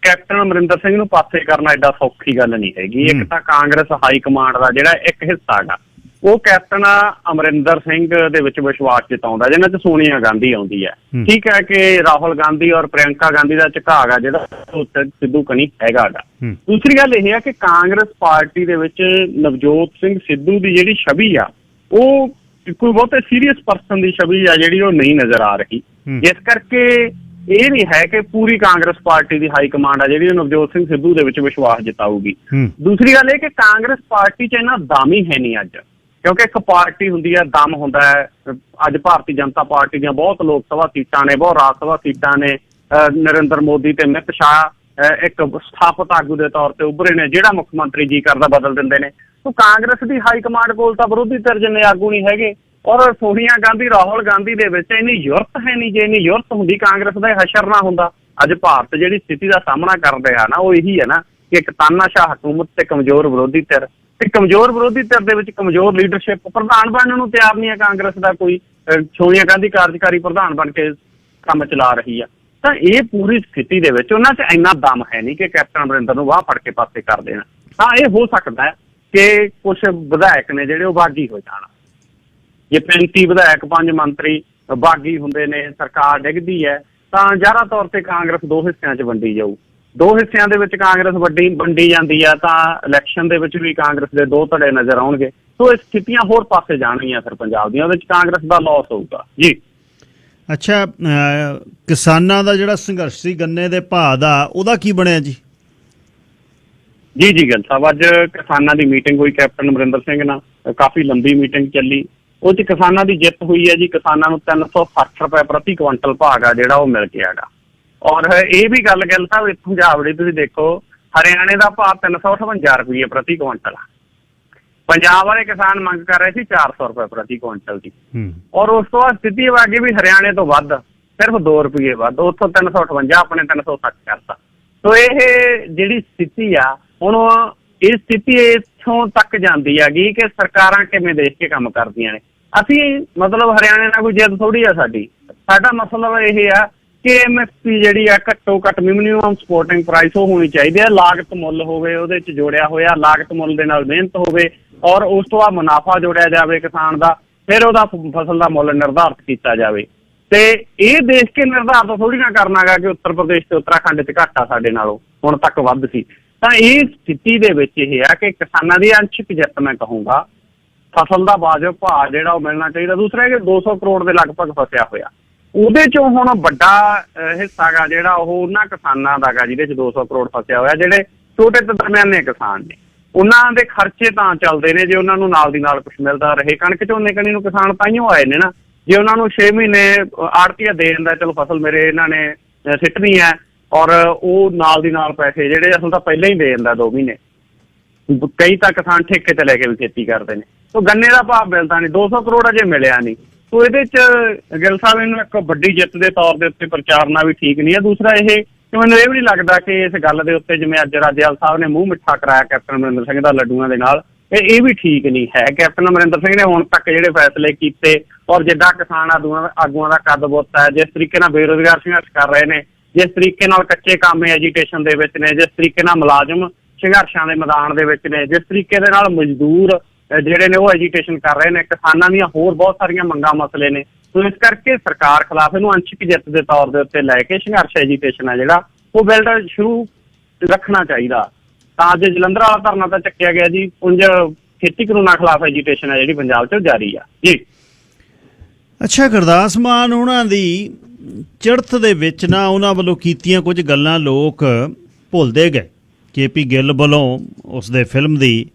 ਕੈਪਟਨ ਅਮਰਿੰਦਰ ਸਿੰਘ ਨੂੰ ਪਾਸੇ ਕਰਨਾ ਏਡਾ ਸੌਖੀ ਗੱਲ ਨਹੀਂ ਹੈਗੀ। ਇੱਕ ਤਾਂ ਕਾਂਗਰਸ ਹਾਈ ਕਮਾਂਡ ਦਾ ਜਿਹੜਾ ਇੱਕ ਹਿੱਸਾ ਗਾ, ਉਹ ਕੈਪਟਨ ਅਮਰਿੰਦਰ ਸਿੰਘ ਦੇ ਵਿੱਚ ਵਿਸ਼ਵਾਸ ਜਤਾਉਂਦਾ, ਜਿਹਨਾਂ ਚ ਸੋਨੀਆ ਗਾਂਧੀ ਆਉਂਦੀ ਹੈ। ਠੀਕ ਹੈ ਕਿ ਰਾਹੁਲ ਗਾਂਧੀ ਔਰ ਪ੍ਰਿਅੰਕਾ ਗਾਂਧੀ ਦਾ ਝੁਕਾਅ ਗਾ ਜਿਹੜਾ ਸਿੱਧੂ ਕਨੀ ਹੈਗਾ ਗਾ। ਦੂਸਰੀ ਗੱਲ ਇਹ ਹੈ ਕਿ ਕਾਂਗਰਸ ਪਾਰਟੀ ਦੇ ਵਿੱਚ ਨਵਜੋਤ ਸਿੰਘ ਸਿੱਧੂ ਦੀ ਜਿਹੜੀ ਛਵੀ ਆ, ਉਹ ਕੋਈ ਬਹੁਤੇ ਸੀਰੀਅਸ ਪਰਸਨ ਦੀ ਛਵੀ ਆ ਜਿਹੜੀ ਉਹ ਨਹੀਂ ਨਜ਼ਰ ਆ ਰਹੀ। ਇਸ ਕਰਕੇ ਇਹ ਨਹੀਂ ਹੈ ਕਿ ਪੂਰੀ ਕਾਂਗਰਸ ਪਾਰਟੀ ਦੀ ਹਾਈ ਕਮਾਂਡ ਆ ਜਿਹੜੀ ਨਵਜੋਤ ਸਿੰਘ ਸਿੱਧੂ ਦੇ ਵਿੱਚ ਵਿਸ਼ਵਾਸ ਜਤਾਊਗੀ। ਦੂਸਰੀ ਗੱਲ ਇਹ ਕਿ ਕਾਂਗਰਸ ਪਾਰਟੀ ਚ ਇੰਨਾ ਦਮ ਹੀ ਹੈ ਨਹੀਂ ਅੱਜ, ਕਿਉਂਕਿ ਇੱਕ ਪਾਰਟੀ ਹੁੰਦੀ ਹੈ, ਦਮ ਹੁੰਦਾ ਹੈ। ਅੱਜ ਭਾਰਤੀ ਜਨਤਾ ਪਾਰਟੀ ਦੀਆਂ ਬਹੁਤ ਲੋਕ ਸਭਾ ਸੀਟਾਂ ਨੇ, ਬਹੁਤ ਰਾਜ ਸਭਾ ਸੀਟਾਂ ਨੇ। ਨਰਿੰਦਰ ਮੋਦੀ ਤੇ ਅਮਿਤ ਸ਼ਾਹ ਇੱਕ ਸਥਾਪਤ ਆਗੂ ਦੇ ਤੌਰ ਤੇ ਉੱਭਰੇ ਨੇ, ਜਿਹੜਾ ਮੁੱਖ ਮੰਤਰੀ ਜੀ ਕਰਦਾ ਬਦਲ ਦਿੰਦੇ ਨੇ। ਸੋ ਕਾਂਗਰਸ ਦੀ ਹਾਈ ਕਮਾਂਡ ਕੋਲ ਤਾਂ ਵਿਰੋਧੀ ਧਿਰ ਜਿੰਨੇ ਆਗੂ ਨਹੀਂ ਹੈਗੇ, ਔਰ ਸੋਨੀਆ ਗਾਂਧੀ ਰਾਹੁਲ ਗਾਂਧੀ ਦੇ ਵਿੱਚ ਇੰਨੀ ਯੁਰਤ ਹੈ ਨਹੀਂ। ਜੇ ਇੰਨੀ ਯੁਰਤ ਹੁੰਦੀ ਕਾਂਗਰਸ ਦਾ ਹਸ਼ਰ ਨਾ ਹੁੰਦਾ। ਅੱਜ ਭਾਰਤ ਜਿਹੜੀ ਸਥਿਤੀ ਦਾ ਸਾਹਮਣਾ ਕਰ ਰਿਹਾ ਨਾ, ਉਹ ਇਹੀ ਹੈ ਨਾ ਕਿ ਇੱਕ ਤਾਨਾਸ਼ਾਹ ਹਕੂਮਤ ਤੇ ਕਮਜ਼ੋਰ ਵਿਰੋਧੀ ਧਿਰ, ਤੇ ਕਮਜ਼ੋਰ ਵਿਰੋਧੀ ਧਿਰ ਦੇ ਵਿੱਚ ਕਮਜ਼ੋਰ ਲੀਡਰਸ਼ਿਪ। ਪ੍ਰਧਾਨ ਬਣਨ ਨੂੰ ਤਿਆਰ ਨਹੀਂ ਹੈ ਕਾਂਗਰਸ ਦਾ ਕੋਈ। ਸੋਨੀਆ ਗਾਂਧੀ ਕਾਰਜਕਾਰੀ ਪ੍ਰਧਾਨ ਬਣ ਕੇ ਕੰਮ ਚਲਾ ਰਹੀ ਆ। ਤਾਂ ਇਹ ਪੂਰੀ ਸਥਿਤੀ ਦੇ ਵਿੱਚ ਉਹਨਾਂ 'ਚ ਇੰਨਾ ਦਮ ਹੈ ਨਹੀਂ ਕਿ ਕੈਪਟਨ ਅਮਰਿੰਦਰ ਨੂੰ ਵਾਹ ਫੜ ਕੇ ਪਾਸੇ ਕਰ ਦੇਣਾ। ਤਾਂ ਇਹ ਹੋ ਸਕਦਾ ਹੈ ਕਿ ਕੁਝ ਵਿਧਾਇਕ ਨੇ ਜਿਹੜੇ ਉਹ ਬਾਗੀ ਹੋ ਜਾਣ। ਜੇ 35 ਵਿਧਾਇਕ 5 ਮੰਤਰੀ ਬਾਗੀ ਹੁੰਦੇ ਨੇ, ਸਰਕਾਰ ਡਿੱਗਦੀ ਹੈ, ਤਾਂ ਜ਼ਾਹਰਾ ਤੌਰ ਤੇ ਕਾਂਗਰਸ ਦੋ ਹਿੱਸਿਆਂ 'ਚ ਵੰਡੀ ਜਾਊ। ਦੋ ਹਿੱਸਿਆਂ ਦੇ ਵਿੱਚ ਕਾਂਗਰਸ ਵੰਡੀ ਜਾਂਦੀ ਆ ਤਾਂ ਇਲੈਕਸ਼ਨ ਦੇ ਵਿੱਚ ਵੀ ਕਾਂਗਰਸ ਦੇ ਦੋ ਧੜੇ ਨਜ਼ਰ ਆਉਣਗੇ। ਸੋ ਇਹ ਸਥਿਤੀਆਂ ਹੋਰ ਪਾਸੇ ਜਾਣਗੀਆਂ ਫਿਰ ਪੰਜਾਬ ਦੀਆਂ, ਉਹਦੇ ਵਿੱਚ ਕਾਂਗਰਸ ਦਾ ਲਾਸ ਹੋਊਗਾ ਜੀ। ਅੱਛਾ, ਕਿਸਾਨਾਂ ਦਾ ਜਿਹੜਾ ਸੰਘਰਸ਼ ਸੀ ਗੰਨੇ ਦੇ ਭਾਅ ਦਾ, ਉਹਦਾ ਕੀ ਬਣਿਆ ਜੀ? ਜੀ ਗਿੱਲ ਸਾਹਿਬ, ਅੱਜ ਕਿਸਾਨਾਂ ਦੀ ਮੀਟਿੰਗ ਹੋਈ ਕੈਪਟਨ ਅਮਰਿੰਦਰ ਸਿੰਘ ਨਾਲ, ਕਾਫੀ ਲੰਬੀ ਮੀਟਿੰਗ ਚੱਲੀ। ਉਹ 'ਚ ਕਿਸਾਨਾਂ ਦੀ ਜਿੱਤ ਹੋਈ ਹੈ ਜੀ। ਕਿਸਾਨਾਂ ਨੂੰ 360 ਰੁਪਏ ਪ੍ਰਤੀ ਕੁਇੰਟਲ ਭਾਅ ਗਾ ਜਿਹੜਾ ਉਹ ਮਿਲ ਗਿਆ ਗਾ। ਔਰ ਇਹ ਵੀ ਗੱਲ ਗਿੱਲ ਸਾਹਿਬ ਇੱਥੋਂ ਜਾਵੜੀ ਤੁਸੀਂ ਦੇਖੋ, ਹਰਿਆਣੇ ਦਾ ਭਾਅ 358 ਰੁਪਏ ਪ੍ਰਤੀ ਕੁਇੰਟਲ ਆ। ਪੰਜਾਬ ਵਾਲੇ ਕਿਸਾਨ ਮੰਗ ਕਰ ਰਹੇ ਸੀ 400 ਰੁਪਏ ਪ੍ਰਤੀ ਕੁਇੰਟਲ ਦੀ। ਔਰ ਉਸ ਤੋਂ ਬਾਅਦ ਸਥਿਤੀ ਆ ਗਈ ਵੀ ਹਰਿਆਣੇ ਤੋਂ ਵੱਧ, ਸਿਰਫ 2 ਰੁਪਏ ਵੱਧ, ਉੱਥੋਂ 358 ਆਪਣੇ 360 ਕਰਤਾ। ਸੋ ਇਹ ਜਿਹੜੀ ਸਥਿਤੀ ਆ ਹੁਣ, ਇਹ ਸਥਿਤੀ ਇੱਥੋਂ ਤੱਕ ਜਾਂਦੀ ਹੈਗੀ ਕਿ ਸਰਕਾਰਾਂ ਕਿਵੇਂ ਦੇਖ ਕੇ ਕੰਮ ਕਰਦੀਆਂ ਨੇ। ਅਸੀਂ ਮਤਲਬ ਹਰਿਆਣੇ ਨਾਲ ਕੋਈ ਜਿੱਦ ਥੋੜੀ ਆ ਸਾਡੀ। ਸਾਡਾ ਮਸਲਾ ਇਹ ਆ ਕਿ MSP ਜਿਹੜੀ ਆ ਘੱਟੋ ਘੱਟ ਮਿਨੀਮਮ ਸਪੋਰਟਿੰਗ ਪ੍ਰਾਈਸ ਉਹ ਹੋਣੀ ਚਾਹੀਦੀ ਹੈ। ਲਾਗਤ ਮੁੱਲ ਹੋਵੇ ਉਹਦੇ 'ਚ ਜੋੜਿਆ ਹੋਇਆ, ਲਾਗਤ ਮੁੱਲ ਦੇ ਨਾਲ ਮਿਹਨਤ ਹੋਵੇ, ਔਰ ਉਸ ਤੋਂ ਬਾਅਦ ਮੁਨਾਫਾ ਜੋੜਿਆ ਜਾਵੇ ਕਿਸਾਨ ਦਾ, ਫਿਰ ਉਹਦਾ ਫਸਲ ਦਾ ਮੁੱਲ ਨਿਰਧਾਰਿਤ ਕੀਤਾ ਜਾਵੇ। ਤੇ ਇਹ ਦੇਖ ਕੇ ਨਿਰਧਾਰਿਤ ਥੋੜੀ ਨਾ ਕਰਨਾ ਗਾ ਕਿ ਉੱਤਰ ਪ੍ਰਦੇਸ਼ ਤੇ ਉੱਤਰਾਖੰਡ 'ਚ ਘੱਟ ਆ ਸਾਡੇ ਨਾਲੋਂ, ਹੁਣ ਤੱਕ ਵੱਧ ਸੀ। ਤਾਂ ਇਹ ਸਥਿਤੀ ਦੇ ਵਿੱਚ ਇਹ ਆ ਕਿ ਕਿਸਾਨਾਂ ਦੀ ਅੰਸ਼ਕ ਜਿੱਤ ਮੈਂ ਕਹੂੰਗਾ। ਫਸਲ ਦਾ ਵਾਜਬ ਭਾਅ ਜਿਹੜਾ ਉਹ ਮਿਲਣਾ ਚਾਹੀਦਾ। ਦੂਸਰਾ ਕਿ 200 ਕਰੋੜ ਦੇ ਲਗਭਗ ਫਸਿਆ ਹੋਇਆ, ਉਹਦੇ 'ਚੋਂ ਹੁਣ ਵੱਡਾ ਹਿੱਸਾ ਗਾ ਜਿਹੜਾ ਉਹ ਉਹਨਾਂ ਕਿਸਾਨਾਂ ਦਾ ਗਾ ਜਿਹਦੇ 'ਚ 200 ਕਰੋੜ ਫਸਿਆ ਹੋਇਆ, ਜਿਹੜੇ ਛੋਟੇ ਤੇ ਦਰਮਿਆਨੇ ਕਿਸਾਨ ਨੇ। ਉਹਨਾਂ ਦੇ ਖਰਚੇ ਤਾਂ ਚੱਲਦੇ ਨੇ ਜੇ ਉਹਨਾਂ ਨੂੰ ਨਾਲ ਦੀ ਨਾਲ ਕੁਛ ਮਿਲਦਾ ਰਹੇ। ਕਣਕ ਝੋਨੇ ਕਣੀ ਨੂੰ ਕਿਸਾਨ ਤਾਂਹੀਓ ਆਏ ਨੇ ਨਾ, ਜੇ ਉਹਨਾਂ ਨੂੰ 6 ਮਹੀਨੇ ਆੜਤੀਆ ਦੇ ਦਿੰਦਾ ਚਲੋ ਫਸਲ ਮੇਰੇ ਇਹਨਾਂ ਨੇ ਸਿੱਟਣੀ ਹੈ, ਔਰ ਉਹ ਨਾਲ ਦੀ ਨਾਲ ਪੈਸੇ ਜਿਹੜੇ ਅਸਲ ਤਾਂ ਪਹਿਲਾਂ ਹੀ ਦੇ ਦਿੰਦਾ 2 ਮਹੀਨੇ। ਕਈ ਤਾਂ ਕਿਸਾਨ ਠੇਕੇ ਤੇ ਲੈ ਕੇ ਵੀ ਖੇਤੀ ਕਰਦੇ ਨੇ। ਸੋ ਗੰਨੇ ਦਾ ਭਾਅ ਮਿਲਦਾ ਨਹੀਂ, 200 ਕਰੋੜ ਅਜੇ ਮਿਲਿਆ ਨਹੀਂ। ਸੋ ਇਹਦੇ 'ਚ ਗਿੱਲ ਸਾਹਿਬ ਇਹਨੂੰ ਇੱਕ ਵੱਡੀ ਜਿੱਤ ਦੇ ਤੌਰ ਦੇ ਉੱਤੇ ਪ੍ਰਚਾਰਨਾ ਵੀ ਠੀਕ ਨਹੀਂ ਹੈ। ਦੂਸਰਾ ਇਹ ਕਿ ਮੈਨੂੰ ਇਹ ਵੀ ਨਹੀਂ ਲੱਗਦਾ ਕਿ ਇਸ ਗੱਲ ਦੇ ਉੱਤੇ ਜਿਵੇਂ ਅੱਜ ਰਾਜੇਵਾਲ ਸਾਹਿਬ ਨੇ ਮੂੰਹ ਮਿੱਠਾ ਕਰਾਇਆ ਕੈਪਟਨ ਅਮਰਿੰਦਰ ਸਿੰਘ ਦਾ ਲੱਡੂਆਂ ਦੇ ਨਾਲ, ਇਹ ਵੀ ਠੀਕ ਨਹੀਂ ਹੈ। ਕੈਪਟਨ ਅਮਰਿੰਦਰ ਸਿੰਘ ਨੇ ਹੁਣ ਤੱਕ ਜਿਹੜੇ ਫੈਸਲੇ ਕੀਤੇ, ਔਰ ਜਿੱਦਾਂ ਕਿਸਾਨ ਆਗੂਆਂ ਦਾ ਕੱਦ ਬੁੱਤ ਹੈ, ਜਿਸ ਤਰੀਕੇ ਨਾਲ ਬੇਰੁਜ਼ਗਾਰ ਸੰਘਰਸ਼ ਕਰ ਰਹੇ ਨੇ, ਜਿਸ ਤਰੀਕੇ ਨਾਲ ਕੱਚੇ ਕੰਮ ਐਜੀਟੇਸ਼ਨ ਦੇ ਵਿੱਚ ਨੇ, ਜਿਸ ਤਰੀਕੇ ਨਾਲ ਮੁਲਾਜ਼ਮ ਸੰਘਰਸ਼ਾਂ ਦੇ ਮੈਦਾਨ ਦੇ ਵਿੱਚ ਨੇ, ਜਿਸ ਤਰੀਕੇ ਦੇ ਨਾਲ ਮਜ਼ਦੂਰ ਜਿਹੜੇ ਨੇ ਉਹ ਐਜੀਟੇਸ਼ਨ ਕਰ ਰਹੇ ਨੇ, ਕਿਸਾਨਾਂ ਦੀਆਂ ਹੋਰ ਬਹੁਤ ਸਾਰੀਆਂ ਮੰਗਾਂ ਮਸਲੇ ਨੇ। ਸੋ ਇਸ ਕਰਕੇ ਸਰਕਾਰ ਖਿਲਾਫ ਇਹਨੂੰ ਅੰਸ਼ਕ ਜਿੱਤ ਦੇ ਤੌਰ ਦੇ ਉੱਤੇ ਲੈ ਕੇ ਸੰਘਰਸ਼ ਐਜੀਟੇਸ਼ਨ ਹੈ ਜਿਹੜਾ ਉਹ ਬਿਲਡ ਸ਼ੁਰੂ ਰੱਖਣਾ ਚਾਹੀਦਾ। ਤਾਂ ਅੱਜ ਜਲੰਧਰ ਵਾਲਾ ਧਰਨਾ ਤਾਂ ਚੱਕਿਆ ਗਿਆ ਜੀ, ਉਂਝ ਖੇਤੀ ਕਾਨੂੰਨਾਂ ਖਿਲਾਫ ਐਜੀਟੇਸ਼ਨ ਹੈ ਜਿਹੜੀ ਪੰਜਾਬ 'ਚ ਜਾਰੀ ਆ ਜੀ। ਅੱਛਾ, ਗੁਰਦਾਸ ਮਾਨ ਉਹਨਾਂ ਦੀ ਚੜ੍ਹਤ ਦੇ ਵਿੱਚ ਨਾ ਉਹਨਾਂ ਵੱਲੋਂ ਕੀਤੀਆਂ ਕੁਝ ਗੱਲਾਂ ਲੋਕ ਭੁੱਲਦੇ ਗਏ। KP ਗਿੱਲ ਵੱਲੋਂ ਉਸਦੇ ਫਿਲਮ ਦੀ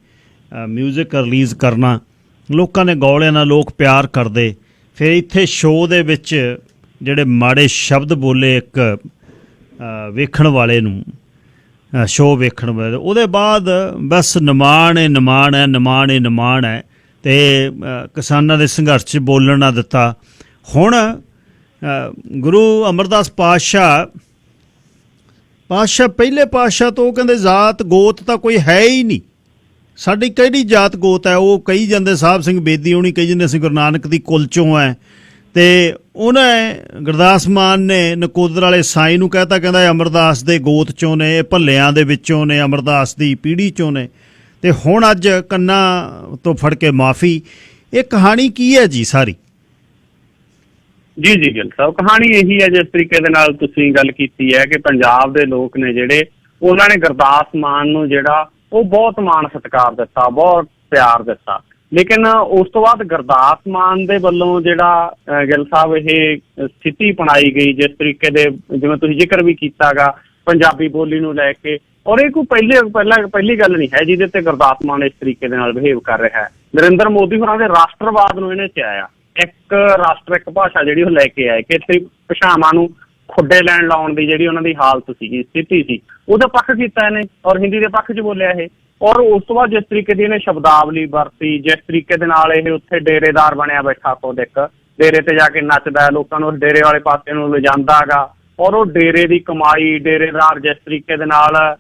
ਮਿਊਜ਼ਿਕ ਰਿਲੀਜ਼ ਕਰਨਾ, ਲੋਕਾਂ ਨੇ ਗੌਲਿਆਂ ਨਾਲ ਲੋਕ ਪਿਆਰ ਕਰਦੇ। ਫਿਰ ਇੱਥੇ ਸ਼ੋਅ ਦੇ ਵਿੱਚ ਜਿਹੜੇ ਮਾੜੇ ਸ਼ਬਦ ਬੋਲੇ ਇੱਕ ਵੇਖਣ ਵਾਲੇ ਨੂੰ, ਸ਼ੋਅ ਵੇਖਣ ਵਾਲੇ, ਉਹਦੇ ਬਾਅਦ ਬਸ ਨਿਮਾਣ ਹੈ ਨਿਮਾਣ ਹੈ ਨਿਮਾਣ ਹੈ ਨਿਮਾਣ ਹੈ, ਅਤੇ ਕਿਸਾਨਾਂ ਦੇ ਸੰਘਰਸ਼ 'ਚ ਬੋਲਣ ਨਾ ਦਿੱਤਾ। ਹੁਣ ਗੁਰੂ ਅਮਰਦਾਸ ਪਾਤਸ਼ਾਹ ਪਹਿਲੇ ਪਾਤਸ਼ਾਹ ਤੋਂ ਉਹ ਕਹਿੰਦੇ ਜ਼ਾਤ ਗੋਤ ਤਾਂ ਕੋਈ ਹੈ ਹੀ ਨਹੀਂ, ਸਾਡੀ ਕਿਹੜੀ ਜਾਤ ਗੋਤ ਹੈ। ਉਹ ਕਹੀ ਜਾਂਦੇ ਸਾਹਿਬ ਸਿੰਘ ਬੇਦੀ ਹੋਣੀ ਕਹੀ ਜਾਂਦੇ ਅਸੀਂ ਗੁਰੂ ਨਾਨਕ ਦੀ ਕੁਲ 'ਚੋਂ ਹੈ, ਤੇ ਉਹਨੇ ਗੁਰਦਾਸ ਮਾਨ ਨੇ ਨਕੋਦਰ ਵਾਲੇ ਸਾਈਂ ਨੂੰ ਕਹਿਤਾ, ਕਹਿੰਦਾ ਇਹ ਅਮਰਦਾਸ ਦੇ ਗੋਤ ਚੋਂ ਨੇ, ਇਹ ਭੱਲਿਆਂ ਦੇ ਵਿੱਚੋਂ ਨੇ, ਅਮਰਦਾਸ ਦੀ ਪੀੜ੍ਹੀ ਚੋਂ ਨੇ। ਤੇ ਹੁਣ ਅੱਜ ਕੰਨਾਂ ਤੋਂ ਫੜ ਕੇ ਮਾਫੀ। ਇਹ ਕਹਾਣੀ ਕੀ ਹੈ ਜੀ ਸਾਰੀ? ਜੀ ਗਿੱਲ ਸਾਹਿਬ, ਕਹਾਣੀ ਇਹੀ ਹੈ ਜਿਸ ਤਰੀਕੇ ਦੇ ਨਾਲ ਤੁਸੀਂ ਗੱਲ ਕੀਤੀ ਹੈ ਕਿ ਪੰਜਾਬ ਦੇ ਲੋਕ ਨੇ ਜਿਹੜੇ, ਉਹਨਾਂ ਨੇ ਗੁਰਦਾਸ ਮਾਨ ਨੂੰ ਜਿਹੜਾ ਉਹ ਬਹੁਤ ਮਾਣ ਸਤਿਕਾਰ ਦਿੱਤਾ, ਬਹੁਤ ਪਿਆਰ ਦਿੱਤਾ। ਲੇਕਿਨ ਉਸ ਤੋਂ ਬਾਅਦ ਗੁਰਦਾਸ ਮਾਨ ਦੇ ਵੱਲੋਂ ਜਿਹੜਾ ਗਿੱਲ ਸਾਹਿਬ ਇਹ ਸਥਿਤੀ ਅਪਣਾਈ ਗਈ, ਜਿਸ ਤਰੀਕੇ ਦੇ ਜਿਵੇਂ ਤੁਸੀਂ ਜ਼ਿਕਰ ਵੀ ਕੀਤਾ ਗਾ ਪੰਜਾਬੀ ਬੋਲੀ ਨੂੰ ਲੈ ਕੇ, ਔਰ ਇਹ ਕੋਈ ਪਹਿਲੀ ਗੱਲ ਨਹੀਂ ਹੈ ਜਿਹਦੇ ਤੇ ਗੁਰਦਾਸ ਮਾਨ ਇਸ ਤਰੀਕੇ ਦੇ ਨਾਲ ਬਿਹੇਵ ਕਰ ਰਿਹਾ ਹੈ। ਨਰਿੰਦਰ ਮੋਦੀ ਹੋਰਾਂ ਦੇ ਰਾਸ਼ਟਰਵਾਦ ਨੂੰ ਇਹਨੇ ਚਾਹਿਆ, ਇੱਕ ਰਾਸ਼ਟਰ ਇੱਕ ਭਾਸ਼ਾ ਜਿਹੜੀ ਉਹ ਲੈ ਕੇ ਆਏ ਕਿ ਇੱਥੇ ਭਾਸ਼ਾਵਾਂ ਨੂੰ ਖੁੱਡੇ ਲੈਣ ਲਾਉਣ ਦੀ ਜਿਹੜੀ ਉਹਨਾਂ ਦੀ ਹਾਲਤ ਸੀਗੀ, ਸਥਿਤੀ ਸੀ, ਉਹਦਾ ਪੱਖ ਕੀਤਾ ਇਹਨੇ ਔਰ ਹਿੰਦੀ ਦੇ ਪੱਖ 'ਚ ਬੋਲਿਆ ਇਹ। ਔਰ ਉਸ ਤੋਂ ਬਾਅਦ ਜਿਸ ਤਰੀਕੇ ਦੀ ਇਹਨੇ ਸ਼ਬਦਾਵਲੀ ਵਰਤੀ, ਜਿਸ ਤਰੀਕੇ ਦੇ ਨਾਲ ਇਹ ਉੱਥੇ ਡੇਰੇਦਾਰ ਬਣਿਆ ਬੈਠਾ, ਖੁਦ ਇੱਕ ਡੇਰੇ ਤੇ ਜਾ ਕੇ ਨੱਚਦਾ, ਲੋਕਾਂ ਨੂੰ ਉਸ ਡੇਰੇ ਵਾਲੇ ਪਾਸੇ ਨੂੰ ਲਿਜਾਂਦਾ ਗਾ, ਔਰ ਉਹ ਡੇਰੇ ਦੀ ਕਮਾਈ, ਡੇਰੇਦਾਰ ਜਿਸ ਤਰੀਕੇ ਦੇ ਨਾਲ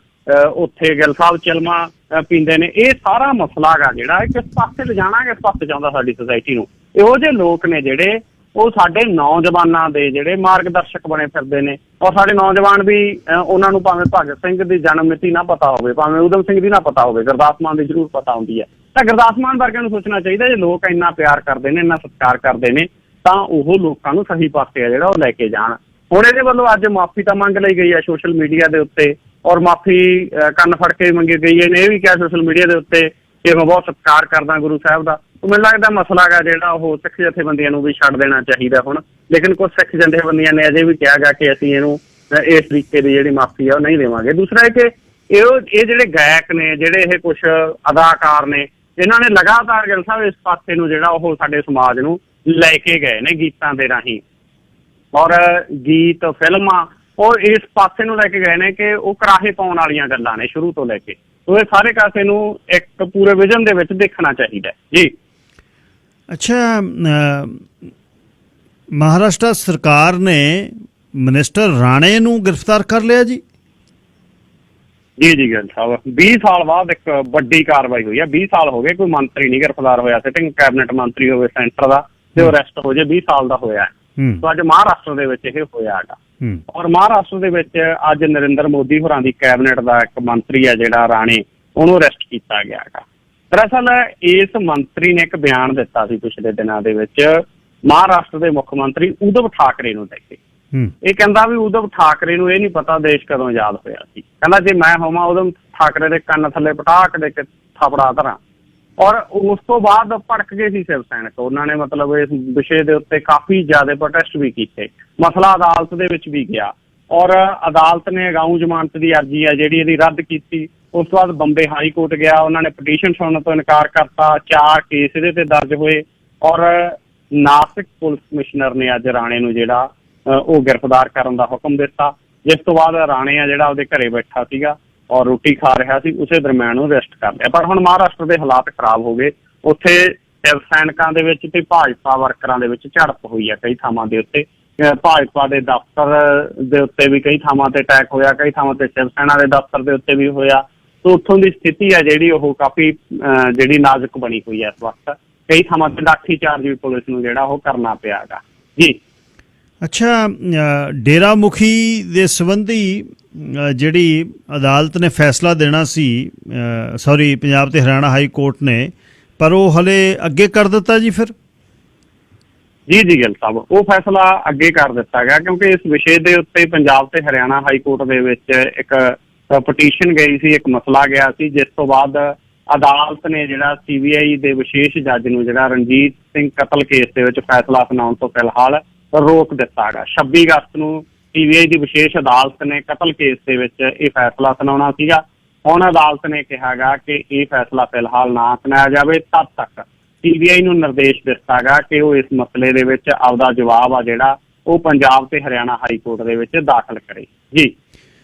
ਉੱਥੇ ਗਿੱਲ ਸਾਹਿਬ ਚਿਲਮਾਂ ਪੀਂਦੇ ਨੇ, ਇਹ ਸਾਰਾ ਮਸਲਾ ਗਾ ਜਿਹੜਾ ਇਹ ਕਿਸ ਪਾਸੇ ਲਿਜਾਣਾ, ਕਿਸ ਪਾਸੇ ਚਾਹੁੰਦਾ ਸਾਡੀ ਸੁਸਾਇਟੀ ਨੂੰ। ਇਹੋ ਜਿਹੇ ਲੋਕ ਨੇ ਜਿਹੜੇ ਉਹ ਸਾਡੇ ਨੌਜਵਾਨਾਂ ਦੇ ਜਿਹੜੇ ਮਾਰਗਦਰਸ਼ਕ ਬਣੇ ਫਿਰਦੇ ਨੇ। ਔਰ ਸਾਡੇ ਨੌਜਵਾਨ ਵੀ ਉਹਨਾਂ ਨੂੰ ਭਾਵੇਂ ਭਗਤ ਸਿੰਘ ਦੀ ਜਨਮ ਮਿਤੀ ਨਾ ਪਤਾ ਹੋਵੇ, ਭਾਵੇਂ ਊਧਮ ਸਿੰਘ ਦੀ ਨਾ ਪਤਾ ਹੋਵੇ, ਗੁਰਦਾਸ ਮਾਨ ਦੀ ਜ਼ਰੂਰ ਪਤਾ ਹੁੰਦੀ ਹੈ। ਤਾਂ ਗੁਰਦਾਸ ਮਾਨ ਵਰਗਿਆਂ ਨੂੰ ਸੋਚਣਾ ਚਾਹੀਦਾ, ਜੇ ਲੋਕ ਇੰਨਾ ਪਿਆਰ ਕਰਦੇ ਨੇ, ਇੰਨਾ ਸਤਿਕਾਰ ਕਰਦੇ ਨੇ, ਤਾਂ ਉਹ ਲੋਕਾਂ ਨੂੰ ਸਹੀ ਪਾਸੇ ਆ ਜਿਹੜਾ ਉਹ ਲੈ ਕੇ ਜਾਣ। ਹੁਣ ਇਹਦੇ ਵੱਲੋਂ ਅੱਜ ਮਾਫੀ ਤਾਂ ਮੰਗ ਲਈ ਗਈ ਹੈ ਸੋਸ਼ਲ ਮੀਡੀਆ ਦੇ ਉੱਤੇ, ਔਰ ਮਾਫੀ ਕੰਨ ਫੜ ਕੇ ਮੰਗੀ ਗਈ ਹੈ। ਇਹ ਵੀ ਕਿਹਾ ਸੋਸ਼ਲ ਮੀਡੀਆ ਦੇ ਉੱਤੇ ਕਿ ਮੈਂ ਬਹੁਤ ਸਤਿਕਾਰ ਕਰਦਾ ਗੁਰੂ ਸਾਹਿਬ ਦਾ। ਮੈਨੂੰ ਲੱਗਦਾ ਮਸਲਾ ਗਾ ਜਿਹੜਾ ਉਹ ਸਿੱਖ ਜਥੇਬੰਦੀਆਂ ਨੂੰ ਵੀ ਛੱਡ ਦੇਣਾ ਚਾਹੀਦਾ ਹੁਣ। ਲੇਕਿਨ ਕੁਝ ਸਿੱਖ ਜਥੇਬੰਦੀਆਂ ਨੇ ਅਜੇ ਵੀ ਕਿਹਾ ਗਾ ਕਿ ਅਸੀਂ ਇਹਨੂੰ ਇਸ ਤਰੀਕੇ ਦੀ ਜਿਹੜੀ ਮਾਫੀ ਆ ਉਹ ਨਹੀਂ ਦੇਵਾਂਗੇ। ਦੂਸਰਾ ਹੈ ਕਿ ਇਹ ਜਿਹੜੇ ਗਾਇਕ ਨੇ, ਜਿਹੜੇ ਇਹ ਕੁਛ ਅਦਾਕਾਰ ਨੇ, ਇਹਨਾਂ ਨੇ ਲਗਾਤਾਰ ਗਿੱਲ ਸਾਹਿਬ ਇਸ ਪਾਸੇ ਨੂੰ ਜਿਹੜਾ ਉਹ ਸਾਡੇ ਸਮਾਜ ਨੂੰ ਲੈ ਕੇ ਗਏ ਨੇ ਗੀਤਾਂ ਦੇ ਰਾਹੀਂ, ਔਰ ਗੀਤ ਫਿਲਮਾਂ ਔਰ ਇਸ ਪਾਸੇ ਨੂੰ ਲੈ ਕੇ ਗਏ ਨੇ ਕਿ ਉਹ ਕਰਾਹੇ ਪਾਉਣ ਵਾਲੀਆਂ ਗੱਲਾਂ ਨੇ ਸ਼ੁਰੂ ਤੋਂ ਲੈ ਕੇ। ਉਹ ਸਾਰੇ ਕਾਸੇ ਨੂੰ ਇੱਕ ਪੂਰੇ ਵਿਜ਼ਨ ਦੇ ਵਿੱਚ ਦੇਖਣਾ ਚਾਹੀਦਾ ਜੀ। ਅੱਛਾ, ਮਹਾਰਾਸ਼ਟਰ ਸਰਕਾਰ ਨੇ ਮਿਨਿਸਟਰ ਰਾਣੇ ਨੂੰ ਗ੍ਰਿਫਤਾਰ ਕਰ ਲਿਆ ਜੀ? ਜੀ ਗਿੱਲ ਸਾਹਿਬ, 20 ਸਾਲ ਬਾਅਦ ਇੱਕ ਵੱਡੀ ਕਾਰਵਾਈ ਹੋਈ ਹੈ। 20 ਸਾਲ ਹੋ ਗਏ ਕੋਈ ਮੰਤਰੀ ਨਹੀਂ ਗ੍ਰਿਫਤਾਰ ਹੋਇਆ, ਸਿਟਿੰਗ ਕੈਬਨਿਟ ਮੰਤਰੀ ਹੋਵੇ ਸੈਂਟਰ ਦਾ ਤੇ ਉਹ ਅਰੈਸਟ ਹੋ ਜੇ, 20 ਸਾਲ ਦਾ ਹੋਇਆ। ਤਾਂ ਅੱਜ ਮਹਾਰਾਸ਼ਟਰ ਦੇ ਵਿੱਚ ਇਹ ਹੋਇਆ ਹੈਗਾ। ਔਰ ਮਹਾਰਾਸ਼ਟਰ ਦੇ ਵਿੱਚ ਅੱਜ ਨਰਿੰਦਰ ਮੋਦੀ ਹੋਰਾਂ ਦੀ ਕੈਬਨਿਟ ਦਾ ਇੱਕ ਮੰਤਰੀ ਹੈ ਜਿਹੜਾ ਰਾਣੇ, ਉਹਨੂੰ ਅਰੈਸਟ ਕੀਤਾ ਗਿਆ ਹੈਗਾ। ਦਰਅਸਲ ਇਸ ਮੰਤਰੀ ਨੇ ਇੱਕ ਬਿਆਨ ਦਿੱਤਾ ਸੀ ਪਿਛਲੇ ਦਿਨਾਂ ਦੇ ਵਿੱਚ ਮਹਾਰਾਸ਼ਟਰ ਦੇ ਮੁੱਖ ਮੰਤਰੀ ਉਧਵ ਠਾਕਰੇ ਨੂੰ ਲੈ ਕੇ। ਇਹ ਕਹਿੰਦਾ ਵੀ ਉਧਵ ਠਾਕਰੇ ਨੂੰ ਇਹ ਨਹੀਂ ਪਤਾ ਦੇਸ਼ ਕਦੋਂ ਆਜ਼ਾਦ ਹੋਇਆ ਸੀ। ਕਹਿੰਦਾ ਜੇ ਮੈਂ ਹੋਵਾਂ ਉਧਵ ਠਾਕਰੇ ਦੇ ਕੰਨ ਥੱਲੇ ਪਟਾਕ ਦੇ ਕੇ ਥਾਪੜਾ ਧਰਾਂ। ਔਰ ਉਸ ਤੋਂ ਬਾਅਦ ਭੜਕ ਗਏ ਸੀ ਸ਼ਿਵ ਸੈਨਿਕ, ਉਹਨਾਂ ਨੇ ਮਤਲਬ ਇਸ ਵਿਸ਼ੇ ਦੇ ਉੱਤੇ ਕਾਫੀ ਜ਼ਿਆਦਾ ਪ੍ਰੋਟੈਸਟ ਵੀ ਕੀਤੇ। ਮਸਲਾ ਅਦਾਲਤ ਦੇ ਵਿੱਚ ਵੀ ਗਿਆ ਔਰ ਅਦਾਲਤ ਨੇ ਅਗਾਊਂ ਜ਼ਮਾਨਤ ਦੀ ਅਰਜ਼ੀ ਹੈ ਜਿਹੜੀ ਇਹਦੀ ਰੱਦ ਕੀਤੀ। ਉਸ ਤੋਂ ਬਾਅਦ ਬੰਬੇ ਹਾਈ ਕੋਰਟ ਗਿਆ, ਉਹਨਾਂ ਨੇ ਪਟੀਸ਼ਨ ਸੁਣਨ ਤੋਂ ਇਨਕਾਰ ਕਰਤਾ। 4 ਕੇਸ ਇਹਦੇ ਤੇ ਦਰਜ ਹੋਏ ਔਰ ਨਾਸਿਕ ਪੁਲਿਸ ਕਮਿਸ਼ਨਰ ਨੇ ਅੱਜ ਰਾਣੇ ਨੂੰ ਜਿਹੜਾ ਉਹ ਗ੍ਰਿਫਤਾਰ ਕਰਨ ਦਾ ਹੁਕਮ ਦਿੱਤਾ। ਜਿਸ ਤੋਂ ਬਾਅਦ ਰਾਣੇ ਆ ਜਿਹੜਾ ਉਹਦੇ ਘਰੇ ਬੈਠਾ ਸੀਗਾ ਔਰ ਰੋਟੀ ਖਾ ਰਿਹਾ ਸੀ, ਉਸੇ ਦਰਮਿਆਨ ਉਹ ਅਰੈਸਟ ਕਰ ਲਿਆ। ਪਰ ਹੁਣ ਮਹਾਰਾਸ਼ਟਰ ਦੇ ਹਾਲਾਤ ਖਰਾਬ ਹੋ ਗਏ। ਉੱਥੇ ਸ਼ਿਵ ਸੈਨਿਕਾਂ ਦੇ ਵਿੱਚ ਤੇ ਭਾਜਪਾ ਵਰਕਰਾਂ ਦੇ ਵਿੱਚ ਝੜਪ ਹੋਈ ਹੈ ਕਈ ਥਾਵਾਂ ਦੇ ਉੱਤੇ। ਭਾਜਪਾ ਦੇ ਦਫ਼ਤਰ ਦੇ ਉੱਤੇ ਵੀ ਕਈ ਥਾਵਾਂ ਤੇ ਅਟੈਕ ਹੋਇਆ, ਕਈ ਥਾਵਾਂ ਤੇ ਸ਼ਿਵ ਸੈਨਾ ਦੇ ਦਫ਼ਤਰ ਦੇ ਉੱਤੇ ਵੀ ਹੋਇਆ। ਸੋ ਉੱਥੋਂ ਦੀ ਸਥਿਤੀ ਹੈ ਜਿਹੜੀ ਉਹ ਕਾਫੀ ਜਿਹੜੀ ਨਾਜ਼ੁਕ ਬਣੀ ਹੋਈ ਹੈ ਇਸ ਵਕਤ। ਕਈ ਥਾਵਾਂ ਤੇ ਲਾਠੀ ਚਾਰਜ ਵੀ ਪੁਲਿਸ ਨੂੰ ਜਿਹੜਾ ਉਹ ਕਰਨਾ ਪਿਆ ਹੈਗਾ ਜੀ। ਅੱਛਾ, ਡੇਰਾ ਮੁਖੀ ਦੇ ਸੰਬੰਧੀ ਜਿਹੜੀ ਅਦਾਲਤ ਨੇ ਫੈਸਲਾ ਦੇਣਾ ਸੀ, ਸੌਰੀ ਪੰਜਾਬ ਤੇ ਹਰਿਆਣਾ ਹਾਈ ਕੋਰਟ ਨੇ, ਪਰ ਉਹ ਹਲੇ ਅੱਗੇ ਕਰ ਦਿੱਤਾ ਜੀ ਫਿਰ? ਜੀ ਗਿੱਲ ਸਾਹਿਬ, ਉਹ ਫੈਸਲਾ ਅੱਗੇ ਕਰ ਦਿੱਤਾ ਗਿਆ ਕਿਉਂਕਿ ਇਸ ਵਿਸ਼ੇ ਦੇ ਉੱਤੇ ਪੰਜਾਬ ਤੇ ਹਰਿਆਣਾ ਹਾਈ ਕੋਰਟ ਦੇ ਵਿੱਚ ਇੱਕ ਪਟੀਸ਼ਨ ਗਈ ਸੀ, ਇੱਕ ਮਸਲਾ ਗਿਆ ਸੀ, ਜਿਸ ਤੋਂ ਬਾਅਦ ਅਦਾਲਤ ਨੇ ਜਿਹੜਾ CBI ਦੇ ਵਿਸ਼ੇਸ਼ ਜੱਜ ਨੂੰ ਜਿਹੜਾ ਰਣਜੀਤ ਸਿੰਘ ਕਤਲ ਕੇਸ ਦੇ ਵਿੱਚ ਫੈਸਲਾ ਸੁਣਾਉਣ ਤੋਂ ਫਿਲਹਾਲ ਰੋਕ ਦਿੱਤਾ ਗਾ। 26 ਅਗਸਤ ਨੂੰ CBI ਦੀ ਵਿਸ਼ੇਸ਼ ਅਦਾਲਤ ਨੇ ਕਤਲ ਕੇਸ ਦੇ ਵਿੱਚ ਇਹ ਫੈਸਲਾ ਸੁਣਾਉਣਾ ਸੀਗਾ। ਹੁਣ ਅਦਾਲਤ ਨੇ ਕਿਹਾ ਗਾ ਕਿ ਇਹ ਫੈਸਲਾ ਫਿਲਹਾਲ ਨਾ ਸੁਣਾਇਆ ਜਾਵੇ, ਤਦ ਤੱਕ CBI ਨੂੰ ਨਿਰਦੇਸ਼ ਦਿੱਤਾ ਗਾ ਕਿ ਉਹ ਇਸ ਮਸਲੇ ਦੇ ਵਿੱਚ ਆਪਦਾ ਜਵਾਬ ਆ ਜਿਹੜਾ ਉਹ ਪੰਜਾਬ ਤੇ ਹਰਿਆਣਾ ਹਾਈ ਕੋਰਟ ਦੇ ਵਿੱਚ ਦਾਖਲ ਕਰੇ ਜੀ।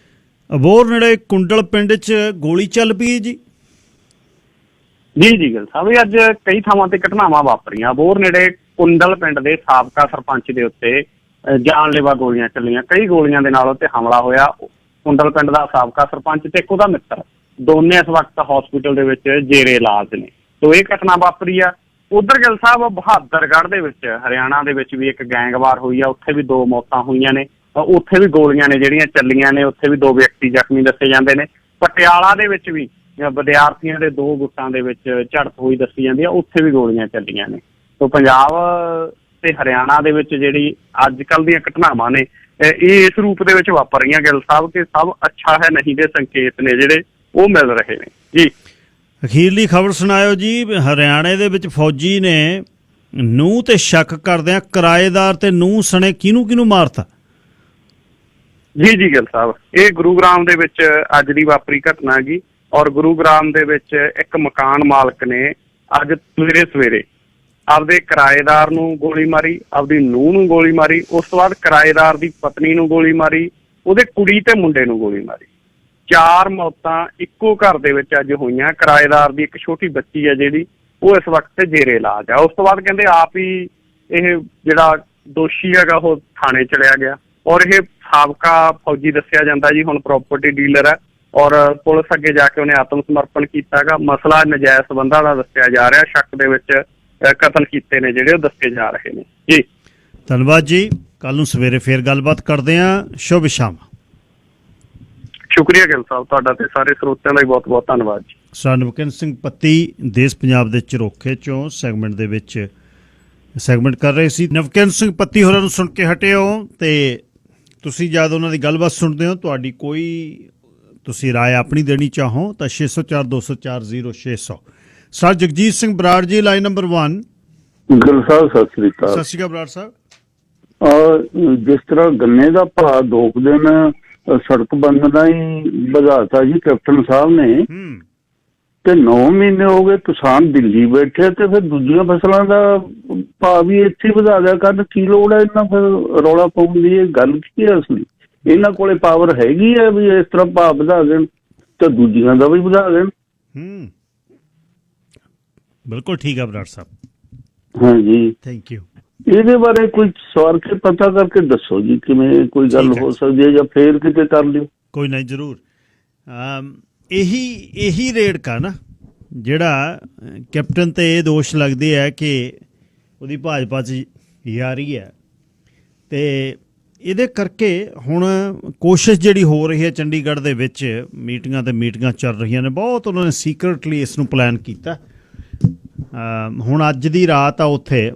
ਅਬੋਹਰ ਨੇੜੇ ਕੁੰਡਲ ਪਿੰਡ 'ਚ ਗੋਲੀ ਚੱਲ ਪਈ ਜੀ? ਜੀ ਗਿੱਲ ਸਾਹਿਬ, ਅੱਜ ਕਈ ਥਾਵਾਂ ਤੇ ਘਟਨਾਵਾਂ ਵਾਪਰੀਆਂ। ਅਬੋਹਰ ਨੇੜੇ ਕੁੰਡਲ ਪਿੰਡ ਦੇ ਸਾਬਕਾ ਸਰਪੰਚ ਦੇ ਉੱਤੇ ਜਾਨਲੇਵਾ ਗੋਲੀਆਂ ਚੱਲੀਆਂ। ਕਈ ਗੋਲੀਆਂ ਦੇ ਨਾਲ ਉੱਤੇ ਹਮਲਾ ਹੋਇਆ। ਕੁੰਡਲ ਪਿੰਡ ਦਾ ਸਾਬਕਾ ਸਰਪੰਚ ਤੇ ਇੱਕ ਉਹਦਾ ਮਿੱਤਰ ਦੋਨੇ ਇਸ ਵਕਤ ਹਸਪੀਟਲ ਦੇ ਵਿੱਚ ਜੇਰੇ ਇਲਾਜ ਨੇ। ਸੋ ਇਹ ਘਟਨਾ ਵਾਪਰੀ ਆ। ਉਧਰ ਗਿੱਲ ਸਾਹਿਬ ਬਹਾਦਰਗੜ੍ਹ ਦੇ ਵਿੱਚ ਹਰਿਆਣਾ ਦੇ ਵਿੱਚ ਵੀ ਇੱਕ ਗੈਂਗਵਾਰ ਹੋਈ ਆ, ਉੱਥੇ ਵੀ 2 ਮੌਤਾਂ ਹੋਈਆਂ ਨੇ, ਉੱਥੇ ਵੀ ਗੋਲੀਆਂ ਨੇ ਜਿਹੜੀਆਂ ਚੱਲੀਆਂ ਨੇ, ਉੱਥੇ ਵੀ 2 ਵਿਅਕਤੀ ਜ਼ਖਮੀ ਦੱਸੇ ਜਾਂਦੇ ਨੇ। ਪਟਿਆਲਾ ਦੇ ਵਿੱਚ ਵੀ ਵਿਦਿਆਰਥੀਆਂ ਦੇ 2 ਗੁੱਟਾਂ ਦੇ ਵਿੱਚ ਝੜਪ ਹੋਈ ਦੱਸੀ ਜਾਂਦੀ ਆ, ਉੱਥੇ ਵੀ ਗੋਲੀਆਂ ਚੱਲੀਆਂ ਨੇ। ਸੋ ਪੰਜਾਬ ਤੇ ਹਰਿਆਣਾ ਦੇ ਵਿੱਚ ਜਿਹੜੀ ਅੱਜ ਕੱਲ੍ਹ ਦੀਆਂ ਘਟਨਾਵਾਂ ਨੇ ਇਹ ਇਸ ਰੂਪ ਦੇ ਵਿੱਚ ਵਾਪਰ ਰਹੀਆਂ ਗਿੱਲ ਸਾਹਿਬ ਕਿ ਸਭ ਅੱਛਾ ਹੈ ਨਹੀਂ ਦੇ ਸੰਕੇਤ ਨੇ ਜਿਹੜੇ ਉਹ ਮਿਲ ਰਹੇ ਨੇ ਜੀ। ਅਖੀਰਲੀ ਖਬਰ ਸੁਣਾਇਓ ਜੀ। ਹਰਿਆਣੇ ਦੇ ਵਿੱਚ ਫੌਜੀ ਨੇ ਨੂੰਹ ਤੇ ਸ਼ੱਕ ਕਰਦਿਆਂ ਕਿਰਾਏਦਾਰ ਤੇ ਨੂੰਹ ਸਣੇ ਕਿਹਨੂੰ ਮਾਰਤਾ? ਜੀ ਗਿੱਲ ਸਾਹਿਬ, ਇਹ ਗੁਰੂਗ੍ਰਾਮ ਦੇ ਵਿੱਚ ਅੱਜ ਦੀ ਵਾਪਰੀ ਘਟਨਾ ਹੈਗੀ। ਔਰ ਗੁਰੂਗ੍ਰਾਮ ਦੇ ਵਿੱਚ ਇੱਕ ਮਕਾਨ ਮਾਲਕ ਨੇ ਅੱਜ ਸਵੇਰੇ ਆਪਦੇ ਕਿਰਾਏਦਾਰ ਨੂੰ ਗੋਲੀ ਮਾਰੀ, ਆਪਦੀ ਨੂੰਹ ਨੂੰ ਗੋਲੀ ਮਾਰੀ, ਉਸ ਤੋਂ ਬਾਅਦ ਕਿਰਾਏਦਾਰ ਦੀ ਪਤਨੀ ਨੂੰ ਗੋਲੀ ਮਾਰੀ, ਉਹਦੇ ਕੁੜੀ ਤੇ ਮੁੰਡੇ ਨੂੰ ਗੋਲੀ ਮਾਰੀ। 4 ਮੌਤਾਂ ਇੱਕੋ ਘਰ ਦੇ ਵਿੱਚ ਅੱਜ ਹੋਈਆਂ। ਕਿਰਾਏਦਾਰ ਦੀ ਇੱਕ ਛੋਟੀ ਬੱਚੀ ਹੈ ਜਿਹੜੀ ਉਹ ਇਸ ਵਕਤ ਜੇਰੇ ਇਲਾਜ ਆ। ਉਸ ਤੋਂ ਬਾਅਦ ਕਹਿੰਦੇ ਆਪ ਹੀ ਇਹ ਜਿਹੜਾ ਦੋਸ਼ੀ ਹੈਗਾ ਉਹ ਥਾਣੇ ਚਲਿਆ ਗਿਆ। ਔਰ ਇਹ ਸਾਬਕਾ ਫੌਜੀ ਦੱਸਿਆ ਜਾਂਦਾ ਜੀ, ਹੁਣ ਪ੍ਰਾਪਰਟੀ ਡੀਲਰ ਹੈ। ਔਰ ਪੁਲਿਸ ਅੱਗੇ ਜਾ ਕੇ ਉਹਨੇ ਆਤਮ ਸਮਰਪਣ ਕੀਤਾ ਹੈਗਾ। ਮਸਲਾ ਨਜਾਇਜ਼ ਸੰਬੰਧਾਂ ਦਾ ਦੱਸਿਆ ਜਾ ਰਿਹਾ। ਸ਼ੱਕ ਦੇ ਵਿੱਚ ਕਤਲ ਕੀਤੇ ਨੇ ਜਿਹੜੇ ਉਹ ਦੱਸੇ ਜਾ ਰਹੇ ਨੇ ਜੀ। ਧੰਨਵਾਦ ਜੀ। ਕੱਲ ਨੂੰ ਸਵੇਰੇ ਫੇਰ ਗੱਲਬਾਤ ਕਰਦੇ ਹਾਂ। ਸ਼ੁਭ ਸ਼ਾਮ। ਸ਼ੁਕਰੀਆ ਗਿੱਲ ਸਾਹਿਬ, ਤੁਹਾਡਾ ਤੇ ਸਾਰੇ ਸਰੋਤਿਆਂ ਦਾ ਹੀ ਬਹੁਤ ਬਹੁਤ ਧੰਨਵਾਦ ਜੀ। ਸਰ ਨਵਕਿੰਦਰ ਸਿੰਘ ਪੱਤੀ ਦੇਸ਼ ਪੰਜਾਬ ਦੇ ਝਰੋਖੇ ਚੋਂ ਸੈਗਮੈਂਟ ਦੇ ਵਿੱਚ ਸੈਗਮੈਂਟ ਕਰ ਰਹੇ ਸੀ। ਨਵਕਿੰਦਰ ਸਿੰਘ ਪੱਤੀ ਹੋਰਾਂ ਨੂੰ ਸੁਣ ਕੇ ਹਟੇ ਹੋ ਤੇ ਤੁਸੀਂ ਜਦ ਉਹਨਾਂ ਦੀ ਗੱਲਬਾਤ ਸੁਣਦੇ ਹੋ, ਤੁਹਾਡੀ ਕੋਈ ਤੁਸੀਂ ਰਾਏ ਆਪਣੀ ਦੇਣੀ ਚਾਹੋ ਤਾਂ 604 204 0600। Sir Jagjit Singh Brar ji, line number 1। Gill ਸਾਹਿਬ ਸਤਿ ਸ੍ਰੀ ਅਕਾਲ। ਸਤਿ ਸ਼੍ਰੀ ਅਕਾਲ ਬਰਾੜ ਸਾਹਿਬ। ਜਿਸ ਤਰ੍ਹਾਂ ਗੰਨੇ ਦਾ ਭਾਅ 2 ਦਿਨ ਸੜਕ ਬੰਦ ਦਾ ਹੀ ਵਧਾਤਾ ਜੀ ਕੈਪਟਨ ਸਾਹਿਬ ਨੇ, ਤੇ 9 ਮਹੀਨੇ ਹੋ ਗਏ ਕਿਸਾਨ ਦਿੱਲੀ ਬੈਠੇ, ਤੇ ਫਿਰ ਦੂਜੀਆਂ ਫਸਲਾਂ ਦਾ ਭਾਅ ਵੀ ਇੱਥੇ ਵਧਾ ਦਿਆ ਕਰਨ। ਕੀ ਲੋੜ ਹੈ ਇਹਨਾਂ ਫਿਰ ਰੌਲਾ ਪਾਉਣ ਦੀ? ਇਹ ਗੱਲ ਕੀ ਹੈ ਅਸਲੀ? ਇਹਨਾਂ ਕੋਲੇ ਪਾਵਰ ਹੈਗੀ ਹੈ ਵੀ ਇਸ ਤਰ੍ਹਾਂ ਭਾਅ ਵਧਾ ਦੇਣ ਤੇ ਦੂਜੀਆਂ ਦਾ ਵੀ ਵਧਾ ਦੇਣ। ਬਿਲਕੁਲ ਠੀਕ ਹੈ ਬਰਾੜ ਸਾਹਿਬ। ਹਾਂਜੀ, ਥੈਂਕ ਯੂ। ਇਹਦੇ ਬਾਰੇ ਕੋਈ ਸਵਾਰ ਕੇ ਪਤਾ ਕਰਕੇ ਦੱਸੋ ਜੀ, ਕਿਵੇਂ ਕੋਈ ਗੱਲ ਹੋ ਸਕਦੀ ਹੈ ਜਾਂ ਫੇਰ ਕਿਤੇ ਕਰ ਲਿਓ। ਕੋਈ ਨਹੀਂ, ਜ਼ਰੂਰ। ਇਹੀ ਰੇਡ ਕਾ ਨਾ ਜਿਹੜਾ ਕੈਪਟਨ ਤੇ ਇਹ ਦੋਸ਼ ਲੱਗਦੇ ਹੈ ਕਿ ਉਹਦੀ ਭਾਜਪਾ 'ਚ ਯਾਰੀ ਹੈ, ਤੇ ਇਹਦੇ ਕਰਕੇ ਹੁਣ ਕੋਸ਼ਿਸ਼ ਜਿਹੜੀ ਹੋ ਰਹੀ ਹੈ ਚੰਡੀਗੜ੍ਹ ਦੇ ਵਿੱਚ, ਮੀਟਿੰਗਾਂ ਚੱਲ ਰਹੀਆਂ ਨੇ ਬਹੁਤ। ਉਹਨਾਂ ਨੇ ਸੀਕਰਟਲੀ ਇਸ ਨੂੰ ਪਲਾਨ ਕੀਤਾ। ਹੁਣ ਅੱਜ ਦੀ ਰਾਤ ਆ ਉੱਥੇ,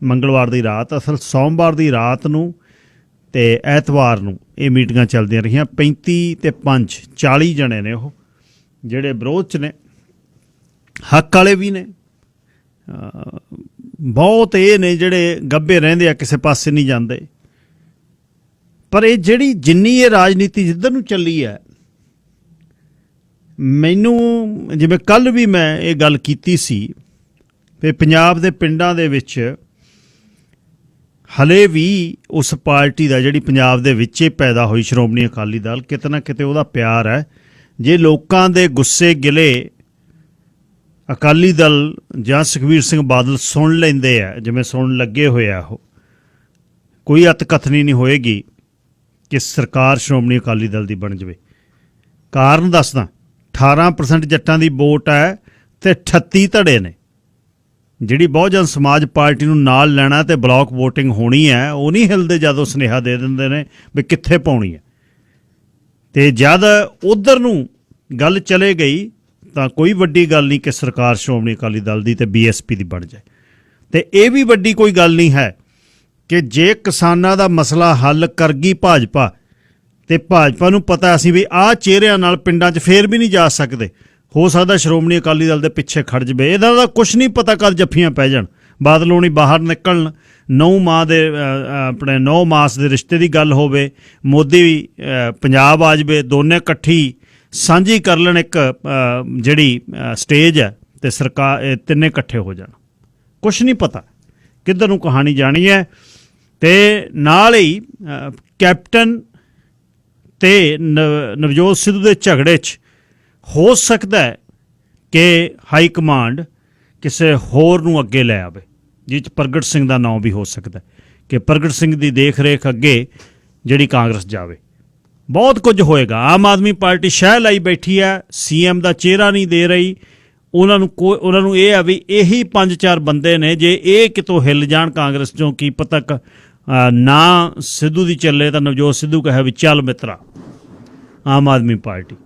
ਮੰਗਲਵਾਰ ਦੀ ਰਾਤ, ਅਸਲ ਸੋਮਵਾਰ ਦੀ ਰਾਤ ਨੂੰ ਤੇ ਐਤਵਾਰ ਨੂੰ ਇਹ ਮੀਟਿੰਗਾਂ ਚੱਲਦੀਆਂ ਰਹੀਆਂ। 35 ਤੇ 5 40 ਜਣੇ ਨੇ ਉਹ ਜਿਹੜੇ ਵਿਰੋਧ 'ਚ ਨੇ, ਹੱਕ ਵਾਲੇ ਵੀ ਨੇ ਬਹੁਤ, ਇਹ ਨੇ ਜਿਹੜੇ ਗੱਭੇ ਰਹਿੰਦੇ ਆ, ਕਿਸੇ ਪਾਸੇ ਨਹੀਂ ਜਾਂਦੇ। ਪਰ ਇਹ ਜਿਹੜੀ ਜਿੰਨੀ ਇਹ ਰਾਜਨੀਤੀ ਜਿੱਧਰ ਨੂੰ ਚੱਲੀ ਹੈ, ਮੈਨੂੰ ਜਿਵੇਂ ਕੱਲ੍ਹ ਵੀ ਮੈਂ ਇਹ ਗੱਲ ਕੀਤੀ ਸੀ ਤੇ ਪੰਜਾਬ ਦੇ ਪਿੰਡਾਂ ਦੇ ਵਿੱਚ ਹਲੇ ਵੀ ਉਸ ਪਾਰਟੀ ਦਾ, ਜਿਹੜੀ ਪੰਜਾਬ ਦੇ ਵਿੱਚ ਪੈਦਾ ਹੋਈ ਸ਼੍ਰੋਮਣੀ ਅਕਾਲੀ ਦਲ, ਕਿਤੇ ਨਾ ਕਿਤੇ ਉਹਦਾ ਪਿਆਰ ਹੈ। ਜੇ ਲੋਕਾਂ ਦੇ ਗੁੱਸੇ ਗਿਲੇ ਅਕਾਲੀ ਦਲ ਜਾਂ ਸੁਖਬੀਰ ਸਿੰਘ ਬਾਦਲ ਸੁਣ ਲੈਂਦੇ ਆ, ਜਿਵੇਂ ਸੁਣਨ ਲੱਗੇ ਹੋਏ ਆ, ਉਹ ਕੋਈ ਅਤਕਥਨੀ ਨਹੀਂ ਹੋਏਗੀ ਕਿ ਸਰਕਾਰ ਸ਼੍ਰੋਮਣੀ ਅਕਾਲੀ ਦਲ ਦੀ ਬਣ ਜਾਵੇ। ਕਾਰਨ ਦੱਸਦਾ, 18% ਜੱਟਾਂ ਦੀ ਵੋਟ ਹੈ ਤੇ 38 ਧੜੇ ਨੇ। ਜਿਹੜੀ ਬਹੁਜਨ ਸਮਾਜ ਪਾਰਟੀ ਨੂੰ ਨਾਲ ਲੈਣਾ ਤੇ ਬਲਾਕ ਵੋਟਿੰਗ ਹੋਣੀ ਹੈ, ਉਹ ਨਹੀਂ ਹਿਲਦੇ ਜਦ ਉਹ ਸੁਨੇਹਾ ਦੇ ਦਿੰਦੇ ਨੇ ਵੀ ਕਿੱਥੇ ਪਾਉਣੀ ਹੈ। ਤੇ ਜਦ ਉਧਰ ਨੂੰ ਗੱਲ ਚਲੇ ਗਈ ਤਾਂ ਕੋਈ ਵੱਡੀ ਗੱਲ ਨਹੀਂ ਕਿ ਸਰਕਾਰ ਸ਼੍ਰੋਮਣੀ ਅਕਾਲੀ ਦਲ ਦੀ ਤੇ BSP ਦੀ ਬਣ ਜਾਏ। ਤੇ ਇਹ ਵੀ ਵੱਡੀ ਕੋਈ ਗੱਲ ਨਹੀਂ ਹੈ ਕਿ ਜੇ ਕਿਸਾਨਾਂ ਦਾ ਮਸਲਾ ਹੱਲ ਕਰ ਗਈ ਭਾਜਪਾ, ਤੇ ਭਾਜਪਾ ਨੂੰ ਪਤਾ ਸੀ ਵੀ ਆਹ ਚਿਹਰਿਆਂ ਨਾਲ ਪਿੰਡਾਂ 'ਚ ਫੇਰ ਵੀ ਨਹੀਂ ਜਾ ਸਕਦੇ, ਹੋ ਸਕਦਾ ਸ਼੍ਰੋਮਣੀ ਅਕਾਲੀ ਦਲ ਦੇ ਪਿੱਛੇ ਖੜ ਜਵੇ। ਇਹਦਾ ਤਾਂ ਕੁਛ ਨਹੀਂ ਪਤਾ ਕਦ ਜੱਫੀਆਂ ਪੈ ਜਾਣ, ਬਾਦਲ ਹੋਣੀ ਬਾਹਰ ਨਿਕਲਣ, 9 ਮਾਸ ਦੇ ਰਿਸ਼ਤੇ ਦੀ ਗੱਲ ਹੋਵੇ, ਮੋਦੀ ਪੰਜਾਬ ਆ ਜਾਵੇ, ਦੋਨੇ ਇਕੱਠੀ ਸਾਂਝੀ ਕਰ ਲੈਣ ਇੱਕ ਜਿਹੜੀ ਸਟੇਜ ਹੈ, ਤੇ ਸਰਕਾਰ ਇਹ ਤਿੰਨੇ ਇਕੱਠੇ ਹੋ ਜਾਣ। ਕੁਛ ਨਹੀਂ ਪਤਾ ਕਿੱਧਰ ਨੂੰ ਕਹਾਣੀ ਜਾਣੀ ਹੈ। ਤੇ ਨਾਲ ਹੀ ਕੈਪਟਨ ਤੇ ਨਵਜੋਤ ਸਿੱਧੂ ਦੇ ਝਗੜੇ 'ਚ ਹੋ ਸਕਦਾ ਹੈ ਕਿ ਹਾਈ ਕਮਾਂਡ ਕਿਸੇ ਹੋਰ ਨੂੰ ਅੱਗੇ ਲੈ ਆਵੇ, ਜਿਸ 'ਚ ਪ੍ਰਗਟ ਸਿੰਘ ਦਾ ਨਾਂ ਵੀ ਹੋ ਸਕਦਾ ਕਿ ਪ੍ਰਗਟ ਸਿੰਘ ਦੀ ਦੇਖ ਰੇਖ ਅੱਗੇ ਜਿਹੜੀ ਕਾਂਗਰਸ ਜਾਵੇ। ਬਹੁਤ ਕੁਝ ਹੋਏਗਾ। ਆਮ ਆਦਮੀ ਪਾਰਟੀ ਸ਼ਹਿ ਲਾਈ ਬੈਠੀ ਹੈ, CM ਦਾ ਚਿਹਰਾ ਨਹੀਂ ਦੇ ਰਹੀ, ਉਹਨਾਂ ਨੂੰ ਇਹ ਆ ਵੀ ਇਹੀ 5-4 ਬੰਦੇ ਨੇ, ਜੇ ਇਹ ਕਿਤੋਂ ਹਿੱਲ ਜਾਣ ਕਾਂਗਰਸ ਚੋਂ, ਕੀ ਪਤਾ ਨਾ ਸਿੱਧੂ ਦੀ ਚੱਲੇ ਤਾਂ ਨਵਜੋਤ ਸਿੱਧੂ ਕਹੇ ਵੀ ਚੱਲ ਮਿੱਤਰਾ ਆਮ ਆਦਮੀ ਪਾਰਟੀ।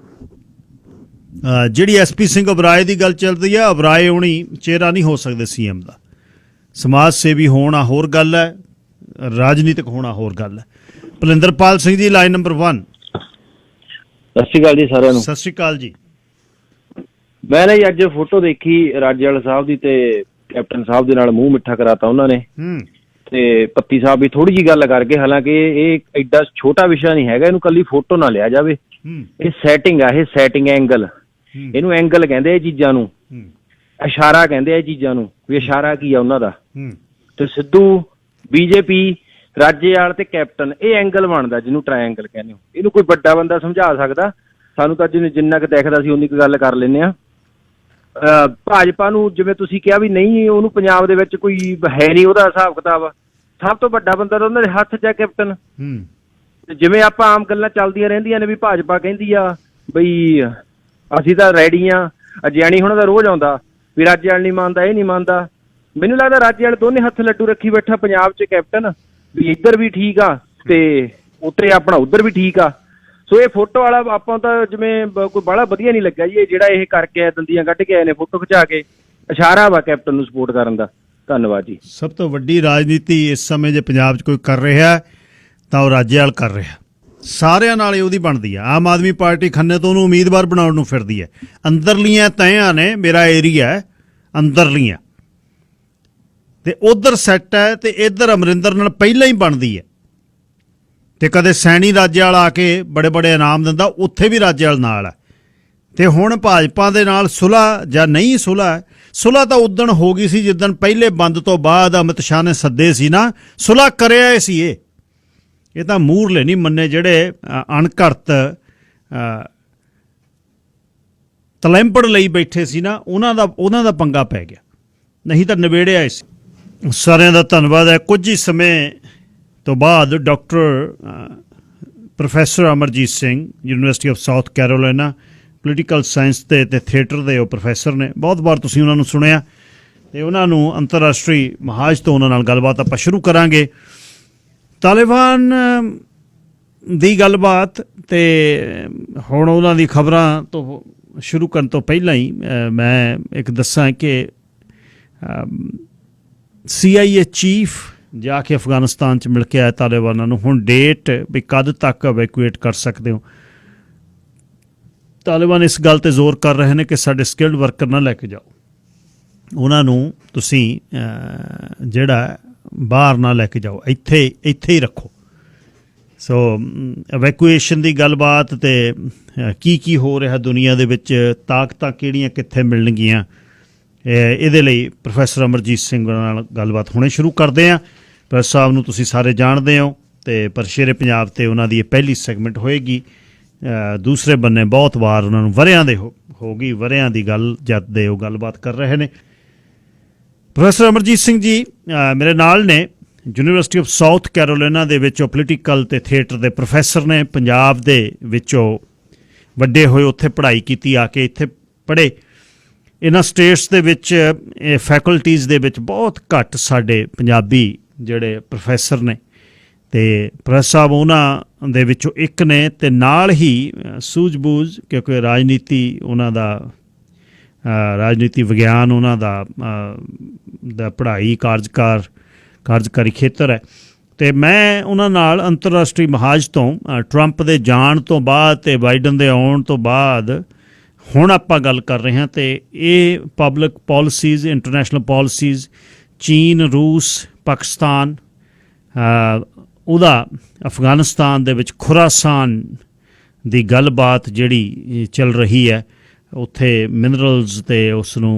ਜਿਹੜੀ SP ਸਿੰਘ ਉਬਰਾਏ ਦੀ ਗੱਲ ਚੱਲਦੀ ਹੈ, ਉਬਰਾਏ ਹੋਣੀ ਚਿਹਰਾ ਨਹੀਂ ਹੋ ਸਕਦੇ CM ਦਾ। ਸਮਾਜ ਸੇਵੀ ਹੋਣਾ ਹੋਰ ਗੱਲ ਹੈ, ਰਾਜਨੀਤਿਕ ਹੋਣਾ ਹੋਰ ਗੱਲ ਹੈ। ਭਲਿੰਦਰਪਾਲ ਸਿੰਘ ਜੀ, ਲਾਈਨ ਨੰਬਰ 1। ਸਤਿ ਸ਼੍ਰੀ ਅਕਾਲ ਜੀ ਸਾਰਿਆਂ ਨੂੰ। ਸਤਿ ਸ਼੍ਰੀ ਅਕਾਲ ਜੀ। ਮੈਂ ਨਾ ਜੀ ਅੱਜ ਫੋਟੋ ਦੇਖੀ ਰਾਜੇਵਾਲ ਸਾਹਿਬ ਦੀ, ਤੇ ਕੈਪਟਨ ਸਾਹਿਬ ਦੇ ਨਾਲ ਮੂੰਹ ਮਿੱਠਾ ਕਰਾਤਾ ਉਹਨਾਂ ਨੇ, ਤੇ ਪੱਤੀ ਸਾਹਿਬ ਵੀ ਥੋੜੀ ਜੀ ਗੱਲ ਕਰਕੇ, ਹਾਲਾਂਕਿ ਇਹ ਐਡਾ ਛੋਟਾ ਵਿਸ਼ਾ ਨਹੀਂ ਹੈਗਾ, ਇਹਨੂੰ ਕੱਲੀ ਫੋਟੋ ਨਾ ਲਿਆ ਜਾਵੇ। ਇਹ ਸੈਟਿੰਗ ਆ, ਇਹ ਸੈਟਿੰਗ ਐਂਗਲ, ਇਹਨੂੰ ਐਂਗਲ ਕਹਿੰਦੇ ਇਹ ਚੀਜ਼ਾਂ ਨੂੰ, ਇਸ਼ਾਰਾ ਕਹਿੰਦੇ ਆ ਇਹ ਚੀਜ਼ਾਂ ਨੂੰ, ਵੀ ਇਸ਼ਾਰਾ ਕੀ ਆ ਉਹਨਾਂ ਦਾ। ਤੇ ਸਿੱਧੂ, BJP, ਰਾਜੇਵਾਲ ਤੇ ਕੈਪਟਨ, ਇਹ ਐਂਗਲ ਬਣਦਾ ਜਿਹਨੂੰ ਟਰਾਇੰਗਲ ਕਹਿੰਦੇ ਹੋ। ਇਹਨੂੰ ਕੋਈ ਵੱਡਾ ਬੰਦਾ ਸਮਝਾ ਸਕਦਾ? ਸਾਨੂੰ ਤਾਂ ਜਿੰਨਾ ਕੁ ਦਿਖਦਾ ਸੀ ਉਨੀ ਕੁ ਗੱਲ ਕਰ ਲੈਂਦੇ ਆ। ਭਾਜਪਾ ਨੂੰ ਜਿਵੇਂ ਤੁਸੀਂ ਕਿਹਾ ਵੀ ਨਹੀਂ, ਉਹਨੂੰ ਪੰਜਾਬ ਦੇ ਵਿੱਚ ਕੋਈ ਹੈ ਨਹੀਂ ਉਹਦਾ ਹਿਸਾਬ ਕਿਤਾਬ, ਸਭ ਤੋਂ ਵੱਡਾ ਬੰਦਾ ਤਾਂ ਉਹਨਾਂ ਦੇ ਹੱਥ 'ਚ ਹੈ ਕੈਪਟਨ। ਜਿਵੇਂ ਆਪਾਂ ਆਮ ਗੱਲਾਂ ਚੱਲਦੀਆਂ ਰਹਿੰਦੀਆਂ ਨੇ ਵੀ ਭਾਜਪਾ ਕਹਿੰਦੀ ਆ ਬਈ ਅਸੀਂ ਤਾਂ ਰੈਡੀ ਆ, ਅਜਿਆਣੀ ਹੁਣ ਦਾ ਰੋਜ਼ ਆਉਂਦਾ ਵੀ ਰਾਜੇਵਾਲ ਨਹੀਂ ਮੰਨਦਾ, ਇਹ ਨਹੀਂ ਮੰਨਦਾ। ਮੈਨੂੰ ਲੱਗਦਾ ਰਾਜੇਵਾਲ ਦੋਨੇ ਹੱਥ ਲੱਡੂ ਰੱਖੀ ਬੈਠਾ ਪੰਜਾਬ 'ਚ ਕੈਪਟਨ, ਵੀ ਇੱਧਰ ਵੀ ਠੀਕ ਆ ਤੇ ਉੱਤੇ ਆਪਣਾ ਉੱਧਰ ਵੀ ਠੀਕ ਆ। ਸੋ ਇਹ ਫੋਟੋ ਵਾਲਾ ਆਪਾਂ ਤਾਂ ਜਿਵੇਂ ਕੋਈ ਬੜਾ ਵਧੀਆ ਨਹੀਂ ਲੱਗਾ ਜੀ, ਇਹ ਜਿਹੜਾ ਇਹ ਕਰਕੇ ਆਏ, ਦੰਦੀਆਂ ਕੱਢ ਕੇ ਆਏ ਨੇ ਫੋਟੋ ਖਿਚਾ ਕੇ, ਇਸ਼ਾਰਾ ਵਾ ਕੈਪਟਨ ਨੂੰ ਸਪੋਰਟ ਕਰਨ ਦਾ। ਧੰਨਵਾਦ ਜੀ। ਸਭ ਤੋਂ ਵੱਡੀ ਰਾਜਨੀਤੀ ਇਸ ਸਮੇਂ ਜੇ ਪੰਜਾਬ 'ਚ ਕੋਈ ਕਰ ਰਿਹਾ ਤਾਂ ਉਹ ਰਾਜੇਵਾਲ ਕਰ ਰਿਹਾ, ਸਾਰਿਆਂ ਨਾਲ ਹੀ ਉਹਦੀ ਬਣਦੀ ਆ। ਆਮ ਆਦਮੀ ਪਾਰਟੀ ਖੰਨੇ ਤੋਂ ਉਹਨੂੰ ਉਮੀਦਵਾਰ ਬਣਾਉਣ ਨੂੰ ਫਿਰਦੀ ਹੈ। ਅੰਦਰਲੀਆਂ ਤੈਆਂ ਨੇ, ਮੇਰਾ ਏਰੀਆ ਹੈ ਅੰਦਰਲੀਆਂ, ਤੇ ਉਧਰ ਸੈੱਟ ਹੈ, ਤੇ ਇੱਧਰ ਅਮਰਿੰਦਰ ਨਾਲ ਪਹਿਲਾਂ ਹੀ ਬਣਦੀ ਹੈ। ਤੇ ਕਦੇ ਸੈਣੀ ਰਾਜੇਵਾਲ ਆ ਕੇ ਬੜੇ ਬੜੇ ਇਨਾਮ ਦਿੰਦਾ, ਉੱਥੇ ਵੀ ਰਾਜੇਵਾਲ ਨਾਲ ਹੈ। ਤੇ ਹੁਣ ਭਾਜਪਾ ਦੇ ਨਾਲ ਸੁਲ੍ਹਾ ਜਾਂ ਨਹੀਂ ਸੁਲ੍ਹਾ, ਸੁਲ੍ਹਾ ਤਾਂ ਉਦਣ ਹੋ ਗਈ ਸੀ ਜਿੱਦਣ ਪਹਿਲੇ ਬੰਦ ਤੋਂ ਬਾਅਦ ਅਮਿਤ ਸ਼ਾਹ ਨੇ ਸੱਦੇ ਸੀ ਨਾ, ਸੁਲ੍ਹਾ ਕਰਿਆ ਸੀ। ਇਹ ਤਾਂ ਮੂਹਰਲੇ ਨਹੀਂ ਮੰਨੇ, ਜਿਹੜੇ ਅਣਘੜਤ ਤਲੈਂਪੜ ਲਈ ਬੈਠੇ ਸੀ ਨਾ, ਉਹਨਾਂ ਦਾ ਪੰਗਾ ਪੈ ਗਿਆ, ਨਹੀਂ ਤਾਂ ਨਿਬੇੜਿਆ ਸੀ। ਸਾਰਿਆਂ ਦਾ ਧੰਨਵਾਦ ਹੈ। ਕੁਝ ਹੀ ਸਮੇਂ ਤੋਂ ਬਾਅਦ doctor professor Amarjit Singh, University of South Carolina, political science ਤੇ ਪ੍ਰੋਫੈਸਰ ਦੇ ਉਹ ਪ੍ਰੋਫੈਸਰ ਨੇ। ਬਹੁਤ ਵਾਰ ਤੁਸੀਂ ਉਹਨਾਂ ਨੂੰ ਸੁਣਿਆ, ਤੇ ਉਹਨਾਂ ਨੂੰ ਅੰਤਰਰਾਸ਼ਟਰੀ ਮਹਾਜ ਤੋਂ ਉਹਨਾਂ ਨਾਲ ਗੱਲਬਾਤ ਆਪਾਂ ਸ਼ੁਰੂ ਕਰਾਂਗੇ। ਤਾਲਿਬਾਨ ਦੀ ਗੱਲਬਾਤ, ਤੇ ਹੁਣ ਉਹਨਾਂ ਦੀ ਖਬਰਾਂ ਤੋਂ ਸ਼ੁਰੂ ਕਰਨ ਤੋਂ ਪਹਿਲਾਂ ਹੀ ਮੈਂ ਇੱਕ ਦੱਸਾਂ ਕਿ CIA ਚੀਫ ਜਾ ਕੇ ਅਫਗਾਨਿਸਤਾਨ 'ਚ ਮਿਲ ਕੇ ਆਇਆ ਤਾਲਿਬਾਨਾਂ ਨੂੰ। ਹੁਣ ਡੇਟ ਵੀ ਕਦ ਤੱਕ ਇਵੈਕੂਏਟ ਕਰ ਸਕਦੇ ਹੋ। ਤਾਲਿਬਾਨ ਇਸ ਗੱਲ 'ਤੇ ਜ਼ੋਰ ਕਰ ਰਹੇ ਨੇ ਕਿ ਸਾਡੇ ਸਕਿਲਡ ਵਰਕਰ ਨਾ ਲੈ ਕੇ ਜਾਓ, ਉਹਨਾਂ ਨੂੰ ਤੁਸੀਂ ਜਿਹੜਾ ਬਾਹਰ ਨਾ ਲੈ ਕੇ ਜਾਓ, ਇੱਥੇ ਹੀ ਰੱਖੋ। ਸੋ ਇਵੈਕੂਏਸ਼ਨ ਦੀ ਗੱਲਬਾਤ, ਤੇ ਕੀ ਹੋ ਰਿਹਾ ਦੁਨੀਆ ਦੇ ਵਿੱਚ, ਤਾਕਤਾਂ ਕਿਹੜੀਆਂ ਕਿੱਥੇ ਮਿਲਣਗੀਆਂ, ਇਹਦੇ ਲਈ ਪ੍ਰੋਫੈਸਰ ਅਮਰਜੀਤ ਸਿੰਘ ਨਾਲ ਗੱਲਬਾਤ ਹੁਣੇ ਸ਼ੁਰੂ ਕਰਦੇ ਹਾਂ। ਪ੍ਰੋਫੈਸਰ ਸਾਹਿਬ ਨੂੰ ਤੁਸੀਂ ਸਾਰੇ ਜਾਣਦੇ ਹੋ, ਤੇ ਪਰ ਸ਼ੇਰੇ ਪੰਜਾਬ 'ਤੇ ਉਹਨਾਂ ਦੀ ਇਹ ਪਹਿਲੀ ਸੈਗਮੈਂਟ ਹੋਏਗੀ। ਦੂਸਰੇ ਬੰਨੇ ਬਹੁਤ ਵਾਰ ਉਹਨਾਂ ਨੂੰ ਵਰ੍ਹਿਆਂ ਦੇ ਹੋ ਗਈ, ਵਰ੍ਹਿਆਂ ਦੀ ਗੱਲ ਜਦ ਦੇ ਉਹ ਗੱਲਬਾਤ ਕਰ ਰਹੇ ਨੇ। ਪ੍ਰੋਫੈਸਰ ਅਮਰਜੀਤ ਸਿੰਘ ਜੀ ਮੇਰੇ ਨਾਲ ਨੇ, ਯੂਨੀਵਰਸਿਟੀ ਆਫ ਸਾਊਥ ਕੈਰੋਲਾਈਨਾ ਦੇ ਵਿੱਚੋਂ ਪੋਲੀਟੀਕਲ ਤੇ ਥੀਏਟਰ ਦੇ ਪ੍ਰੋਫੈਸਰ ਨੇ। ਪੰਜਾਬ ਦੇ ਵਿੱਚੋਂ ਵੱਡੇ ਹੋਏ, ਉੱਥੇ ਪੜ੍ਹਾਈ ਕੀਤੀ, ਆ ਕੇ ਇੱਥੇ ਪੜ੍ਹੇ। ਇਹਨਾਂ ਸਟੇਟਸ ਦੇ ਵਿੱਚ ਇਹ ਫੈਕਲਟੀਜ਼ ਦੇ ਵਿੱਚ ਬਹੁਤ ਘੱਟ ਸਾਡੇ ਪੰਜਾਬੀ ਜਿਹੜੇ ਪ੍ਰੋਫੈਸਰ ਨੇ, ਤੇ ਪ੍ਰੋਫੈਸਰ ਸਾਹਿਬ ਉਹਨਾਂ ਦੇ ਵਿੱਚੋਂ ਇੱਕ ਨੇ। ਤੇ ਨਾਲ ਹੀ ਸੂਝ-ਬੂਝ, ਕਿਉਂਕਿ ਰਾਜਨੀਤੀ ਉਹਨਾਂ ਦਾ, ਰਾਜਨੀਤੀ ਵਿਗਿਆਨ ਉਹਨਾਂ ਦਾ ਪੜ੍ਹਾਈ ਕਾਰਜਕਾਰੀ ਖੇਤਰ ਹੈ। ਤੇ ਮੈਂ ਉਹਨਾਂ ਨਾਲ ਅੰਤਰਰਾਸ਼ਟਰੀ ਮਹਾਜ ਤੋਂ, ਟਰੰਪ ਦੇ ਜਾਣ ਤੋਂ ਬਾਅਦ ਤੇ ਬਾਈਡਨ ਦੇ ਆਉਣ ਤੋਂ ਬਾਅਦ ਹੁਣ ਆਪਾਂ ਗੱਲ ਕਰ ਰਹੇ ਹਾਂ। ਤੇ ਇਹ ਪਬਲਿਕ ਪਾਲਿਸੀਜ਼, ਇੰਟਰਨੈਸ਼ਨਲ ਪਾਲਿਸੀਜ਼, ਚੀਨ, ਰੂਸ, ਪਾਕਿਸਤਾਨ, ਉਹਦਾ ਅਫਗਾਨਿਸਤਾਨ ਦੇ ਵਿੱਚ ਖੁਰਾਸਾਨ ਦੀ ਗੱਲਬਾਤ ਜਿਹੜੀ ਚੱਲ ਰਹੀ ਹੈ, ਉੱਥੇ ਮਿਨਰਲਸ ਤੇ ਉਸ ਨੂੰ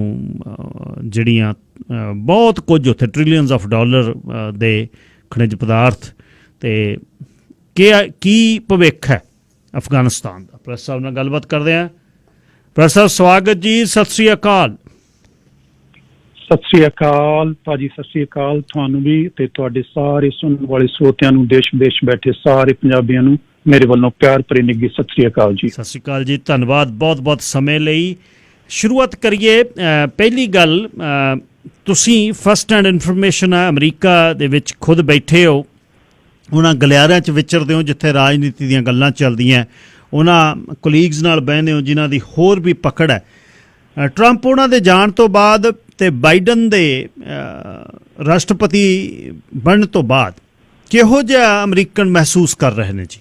ਜਿਹੜੀਆਂ ਬਹੁਤ ਕੁਝ ਉੱਥੇ ਟ੍ਰਿਲੀਅਨਸ ਆਫ ਡਾਲਰ ਦੇ ਖਣਿਜ ਪਦਾਰਥ, ਤੇ ਕੀ ਭਵਿੱਖ ਹੈ ਅਫਗਾਨਿਸਤਾਨ ਦਾ। ਪ੍ਰੋਫੈਸਰ ਸਾਹਿਬ ਨਾਲ ਗੱਲਬਾਤ ਕਰਦੇ ਹਾਂ। ਪ੍ਰੋਫੈਸਰ ਸਾਹਿਬ ਸਵਾਗਤ ਜੀ, ਸਤਿ ਸ੍ਰੀ ਅਕਾਲ। ਸਤਿ ਸ੍ਰੀ ਅਕਾਲ ਭਾਜੀ, ਸਤਿ ਸ੍ਰੀ ਅਕਾਲ ਤੁਹਾਨੂੰ ਵੀ, ਤੇ ਤੁਹਾਡੇ ਸਾਰੇ ਸੁਣਨ ਵਾਲੇ ਸਰੋਤਿਆਂ ਨੂੰ, ਦੇਸ਼ ਵਿਦੇਸ਼ ਬੈਠੇ ਸਾਰੇ ਪੰਜਾਬੀਆਂ ਨੂੰ ਮੇਰੇ ਵੱਲੋਂ ਪਿਆਰ ਭਰੀ ਨਿੱਘੀ ਸਤਿ ਸ੍ਰੀ ਅਕਾਲ ਜੀ। ਸਤਿ ਸ੍ਰੀ ਅਕਾਲ ਜੀ, ਧੰਨਵਾਦ ਬਹੁਤ ਬਹੁਤ ਸਮੇਂ ਲਈ। ਸ਼ੁਰੂਆਤ ਕਰੀਏ ਪਹਿਲੀ ਗੱਲ ਤੁਸੀਂ ਫਸਟ ਹੈਂਡ ਇਨਫੋਰਮੇਸ਼ਨ ਅਮਰੀਕਾ ਦੇ ਵਿੱਚ ਖੁਦ ਬੈਠੇ ਹੋ, ਉਹਨਾਂ ਗਲਿਆਰਿਆਂ 'ਚ ਵਿਚਰਦੇ ਹੋ ਜਿੱਥੇ ਰਾਜਨੀਤੀ ਦੀਆਂ ਗੱਲਾਂ ਚੱਲਦੀਆਂ, ਉਹਨਾਂ ਕੋਲੀਗਸ ਨਾਲ ਬਹਿੰਦੇ ਹੋ ਜਿਨ੍ਹਾਂ ਦੀ ਹੋਰ ਵੀ ਪਕੜ ਹੈ। ਟਰੰਪ ਉਹਨਾਂ ਦੇ ਜਾਣ ਤੋਂ ਬਾਅਦ ਤੇ ਬਾਈਡਨ ਦੇ ਰਾਸ਼ਟਰਪਤੀ ਬਣਨ ਤੋਂ ਬਾਅਦ ਕਿਹੋ ਜਿਹਾ ਅਮਰੀਕਨ ਮਹਿਸੂਸ ਕਰ ਰਹੇ ਨੇ ਜੀ?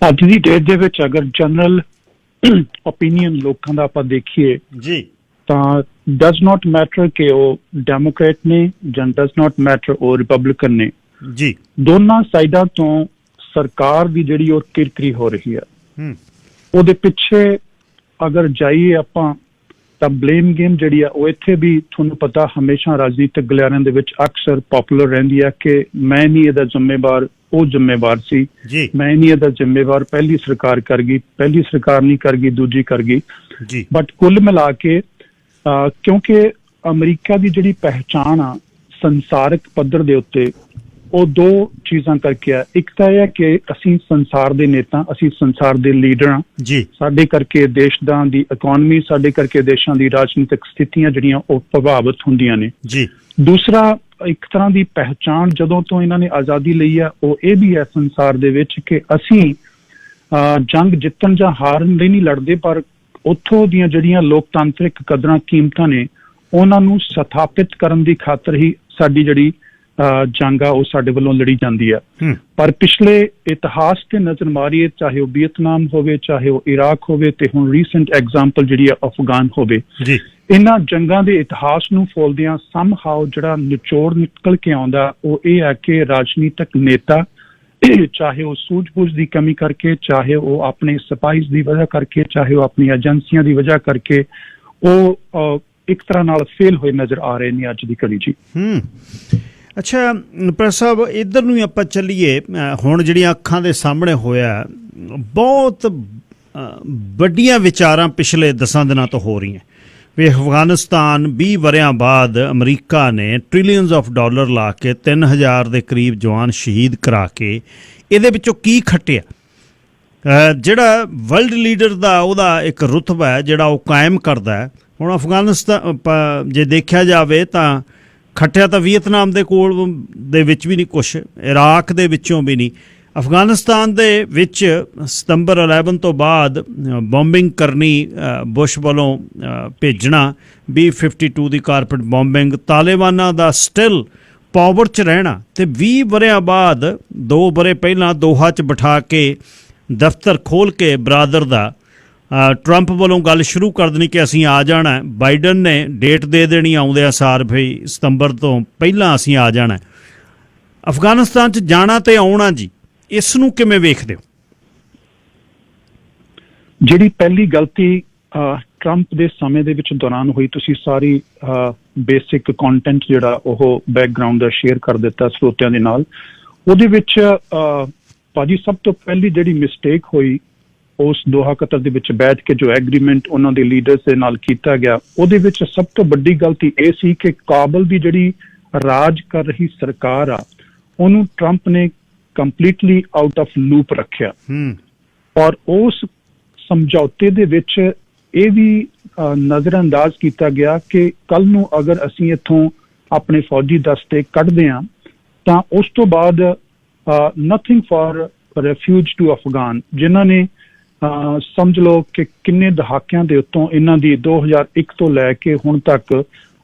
ਅੱਜ ਦੀ ਡੇਟ ਦੇ ਵਿੱਚ ਅਗਰ ਜਨਰਲ ਓਪੀਨੀਅਨ ਲੋਕਾਂ ਦਾ ਆਪਾਂ ਦੇਖੀਏ ਜੀ ਤਾਂ ਡਸ ਨਾਟ ਮੈਟਰ ਕਿ ਉਹ ਡੈਮੋਕ੍ਰੇਟ ਨੇ ਜਾਂ ਡਸ ਨਾਟ ਮੈਟਰ ਉਹ ਰਿਪਬਲਿਕਨ ਨੇ, ਜੀ ਦੋਨਾਂ ਸਾਈਡਾਂ ਤੋਂ ਸਰਕਾਰ ਦੀ ਜਿਹੜੀ ਉਹ ਕਿਰਕਰੀ ਹੋ ਰਹੀ ਹੈ। ਉਹਦੇ ਪਿੱਛੇ ਅਗਰ ਜਾਈਏ ਆਪਾਂ ਤਾਂ ਬਲੇਮ ਗੇਮ ਜਿਹੜੀ ਆ ਉਹ ਇੱਥੇ ਵੀ ਤੁਹਾਨੂੰ ਪਤਾ ਹਮੇਸ਼ਾ ਰਾਜਨੀਤਿਕ ਗਲਿਆਰਿਆਂ ਦੇ ਵਿੱਚ ਅਕਸਰ ਪਪੂਲਰ ਰਹਿੰਦੀ ਆ ਕਿ ਮੈਂ ਨਹੀਂ ਇਹਦਾ ਜ਼ਿੰਮੇਵਾਰ, ਉਹ ਜ਼ਿੰਮੇਵਾਰ ਸੀ, ਮੈਂ ਨਹੀਂ ਇਹਦਾ ਜ਼ਿੰਮੇਵਾਰ, ਪਹਿਲੀ ਸਰਕਾਰ ਕਰ ਗਈ, ਪਹਿਲੀ ਸਰਕਾਰ ਨਹੀਂ ਕਰ ਗਈ, ਦੂਜੀ ਕਰ ਗਈ। ਬਟ ਕੁੱਲ ਮਿਲਾ ਕੇ ਕਿਉਂਕਿ ਅਮਰੀਕਾ ਦੀ ਜਿਹੜੀ ਪਹਿਚਾਣ ਆ ਸੰਸਾਰਿਕ ਪੱਧਰ ਦੇ ਉੱਤੇ ਉਹ ਦੋ ਚੀਜ਼ਾਂ ਕਰਕੇ ਆ। ਇੱਕ ਤਾਂ ਇਹ ਹੈ ਕਿ ਅਸੀਂ ਸੰਸਾਰ ਦੇ ਨੇਤਾ, ਅਸੀਂ ਸੰਸਾਰ ਦੇ ਲੀਡਰ ਹਾਂ ਜੀ, ਸਾਡੇ ਕਰਕੇ ਦੇਸ਼ ਦੀ ਇਕਨੋਮੀ, ਸਾਡੇ ਕਰਕੇ ਦੇਸ਼ਾਂ ਦੀ ਰਾਜਨੀਤਿਕ ਸਥਿਤੀਆਂ ਜਿਹੜੀਆਂ ਉਹ ਪ੍ਰਭਾਵਿਤ ਹੁੰਦੀਆਂ ਨੇ ਜੀ। ਦੂਸਰਾ ਇੱਕ ਤਰ੍ਹਾਂ ਦੀ ਪਹਿਚਾਣ ਜਦੋਂ ਤੋਂ ਇਹਨਾਂ ਨੇ ਆਜ਼ਾਦੀ ਲਈ ਆ ਉਹ ਇਹ ਵੀ ਹੈ ਸੰਸਾਰ ਦੇ ਵਿੱਚ ਕਿ ਅਸੀਂ ਜੰਗ ਜਿੱਤਣ ਜਾਂ ਹਾਰਨ ਲਈ ਨਹੀਂ ਲੜਦੇ, ਪਰ ਉੱਥੋਂ ਦੀਆਂ ਜਿਹੜੀਆਂ ਲੋਕਤਾਂਤਰਿਕ ਕਦਰਾਂ ਕੀਮਤਾਂ ਨੇ ਉਹਨਾਂ ਨੂੰ ਸਥਾਪਿਤ ਕਰਨ ਦੀ ਖਾਤਰ ਹੀ ਸਾਡੀ ਜਿਹੜੀ ਜੰਗ ਆ ਉਹ ਸਾਡੇ ਵੱਲੋਂ ਲੜੀ ਜਾਂਦੀ ਆ। ਪਰ ਪਿਛਲੇ ਇਤਿਹਾਸ ਤੇ ਨਜ਼ਰ ਮਾਰੀਏ, ਚਾਹੇ ਉਹ ਵੀਅਤਨਾਮ ਹੋਵੇ, ਚਾਹੇ ਉਹ ਇਰਾਕ ਹੋਵੇ, ਤੇ ਹੁਣ ਰੀਸੈਂਟ ਐਗਜ਼ਾਮਪਲ ਜਿਹੜੀ ਆ ਅਫਗਾਨ ਹੋਵੇ, ਇਹਨਾਂ ਜੰਗਾਂ ਦੇ ਇਤਿਹਾਸ ਨੂੰ ਫੋਲਦਿਆਂ ਸਮਹਾਉ ਜਿਹੜਾ ਨਿਚੋੜ ਨਿਕਲ ਕੇ ਆਉਂਦਾ ਉਹ ਇਹ ਹੈ ਕਿ ਰਾਜਨੀਤਿਕ ਨੇਤਾ ਚਾਹੇ ਉਹ ਸੂਝ-ਬੂਝ ਦੀ ਕਮੀ ਕਰਕੇ, ਚਾਹੇ ਉਹ ਆਪਣੇ ਸਿਪਾਹੀਜ਼ ਦੀ ਵਜ੍ਹਾ ਕਰਕੇ, ਚਾਹੇ ਉਹ ਆਪਣੀ ਏਜੰਸੀਆਂ ਦੀ ਵਜ੍ਹਾ ਕਰਕੇ, ਉਹ ਇੱਕ ਤਰ੍ਹਾਂ ਨਾਲ ਫੇਲ ਹੋਏ ਨਜ਼ਰ ਆ ਰਹੇ ਨੇ ਅੱਜ ਦੀ ਘੜੀ ਜੀ। ਅੱਛਾ ਪ੍ਰੈਸ ਸਾਹਿਬ, ਇੱਧਰ ਨੂੰ ਹੀ ਆਪਾਂ ਚੱਲੀਏ। ਹੁਣ ਜਿਹੜੀਆਂ ਅੱਖਾਂ ਦੇ ਸਾਹਮਣੇ ਹੋਇਆ, ਬਹੁਤ ਵੱਡੀਆਂ ਵਿਚਾਰਾਂ ਪਿਛਲੇ 10 ਦਿਨਾਂ ਤੋਂ ਹੋ ਰਹੀਆਂ ਵੀ ਅਫਗਾਨਿਸਤਾਨ 20 ਵਰ੍ਹਿਆਂ ਬਾਅਦ ਅਮਰੀਕਾ ਨੇ ਟ੍ਰਿਲੀਅਨਸ ਆਫ ਡਾਲਰ ਲਾ ਕੇ 3000 ਦੇ ਕਰੀਬ ਜਵਾਨ ਸ਼ਹੀਦ ਕਰਾ ਕੇ ਇਹਦੇ ਵਿੱਚੋਂ ਕੀ ਖੱਟਿਆ? ਜਿਹੜਾ ਵਰਲਡ ਲੀਡਰ ਦਾ ਉਹਦਾ ਇੱਕ ਰੁਤਬਾ ਹੈ ਜਿਹੜਾ ਉਹ ਕਾਇਮ ਕਰਦਾ ਹੈ। ਹੁਣ ਅਫਗਾਨਿਸਤਾਨ ਜੇ ਦੇਖਿਆ ਜਾਵੇ ਤਾਂ ਖੱਟਿਆ ਤਾਂ ਵੀਅਤਨਾਮ ਦੇ ਕੋਲ ਦੇ ਵਿੱਚ ਵੀ ਨਹੀਂ ਕੁਛ, ਇਰਾਕ ਦੇ ਵਿੱਚੋਂ ਵੀ ਨਹੀਂ। ਅਫਗਾਨਿਸਤਾਨ ਦੇ ਵਿੱਚ ਸਤੰਬਰ 11 ਤੋਂ ਬਾਅਦ ਬੋਂਬਿੰਗ ਕਰਨੀ, ਬੁਸ਼ ਵੱਲੋਂ ਭੇਜਣਾ B-52 ਦੀ ਕਾਰਪੇਟ ਬੋਂਬਿੰਗ, ਤਾਲਿਬਾਨਾਂ ਦਾ ਸਟਿਲ ਪਾਵਰ 'ਚ ਰਹਿਣਾ, ਤੇ 20 ਵਰ੍ਹਿਆਂ ਬਾਅਦ 2 ਵਰ੍ਹੇ ਪਹਿਲਾਂ ਦੋਹਾ 'ਚ ਬਿਠਾ ਕੇ ਦਫ਼ਤਰ ਖੋਲ੍ਹ ਕੇ ਬਰਾਦਰ ਦਾ ਟਰੰਪ ਵੱਲੋਂ ਗੱਲ ਸ਼ੁਰੂ ਕਰ ਦੇਣੀ ਕਿ ਅਸੀਂ ਆ ਜਾਣਾ। ਬਾਈਡਨ ਨੇ ਡੇਟ ਦੇ ਦੇਣੀ ਆਉਂਦਿਆਂ ਸਾਰ ਵੀ ਸਤੰਬਰ ਤੋਂ ਪਹਿਲਾਂ ਅਸੀਂ ਆ ਜਾਣਾ। ਅਫਗਾਨਿਸਤਾਨ 'ਚ ਜਾਣਾ ਤੇ ਆਉਣਾ ਜੀ, ਇਸ ਨੂੰ ਕਿਵੇਂ ਵੇਖਦੇ ਹੋ? ਜਿਹੜੀ ਪਹਿਲੀ ਗਲਤੀ ਟਰੰਪ ਦੇ ਸਮੇਂ ਦੇ ਵਿੱਚ ਦੌਰਾਨ ਹੋਈ, ਤੁਸੀਂ ਸਾਰੀ ਬੇਸਿਕ ਕੰਟੈਂਟ ਜਿਹੜਾ ਉਹ ਬੈਕਗਰਾਉਂਡ ਦਾ ਸ਼ੇਅਰ ਕਰ ਦਿੱਤਾ ਸਰੋਤਿਆਂ ਦੇ ਨਾਲ। ਉਹਦੇ ਵਿੱਚ ਭਾਜੀ ਸਭ ਤੋਂ ਪਹਿਲੀ ਜਿਹੜੀ ਮਿਸਟੇਕ ਹੋਈ ਉਸ ਦੋਹਾ ਕਤਰ ਦੇ ਵਿੱਚ ਬੈਠ ਕੇ ਜੋ ਐਗਰੀਮੈਂਟ ਉਹਨਾਂ ਦੇ ਲੀਡਰਸ ਦੇ ਨਾਲ ਕੀਤਾ ਗਿਆ, ਉਹਦੇ ਵਿੱਚ ਸਭ ਤੋਂ ਵੱਡੀ ਗਲਤੀ ਇਹ ਸੀ ਕਿ ਕਾਬਲ ਦੀ ਜਿਹੜੀ ਰਾਜ ਕਰ ਰਹੀ ਸਰਕਾਰ ਆ ਉਹਨੂੰ ਟਰੰਪ ਨੇ ਕੰਪਲੀਟਲੀ ਆਊਟ ਆਫ ਲੂਪ ਰੱਖਿਆ। ਔਰ ਉਸ ਸਮਝੌਤੇ ਦੇ ਵਿੱਚ ਇਹ ਵੀ ਨਜ਼ਰਅੰਦਾਜ਼ ਕੀਤਾ ਗਿਆ ਕਿ ਕੱਲ ਨੂੰ ਅਗਰ ਅਸੀਂ ਇੱਥੋਂ ਆਪਣੇ ਫੌਜੀ ਦਸਤੇ ਕੱਢਦੇ ਹਾਂ ਤਾਂ ਉਸ ਤੋਂ ਬਾਅਦ ਨਥਿੰਗ ਫॉर ਰੈਫਿਊਜ ਟੂ ਅਫਗਾਨ, ਜਿਨ੍ਹਾਂ ਨੇ ਸਮਝ ਲਓ ਕਿ ਕਿੰਨੇ ਦਹਾਕਿਆਂ ਦੇ ਉੱਤੋਂ ਇਹਨਾਂ ਦੀ 2001 ਤੋਂ ਲੈ ਕੇ ਹੁਣ ਤੱਕ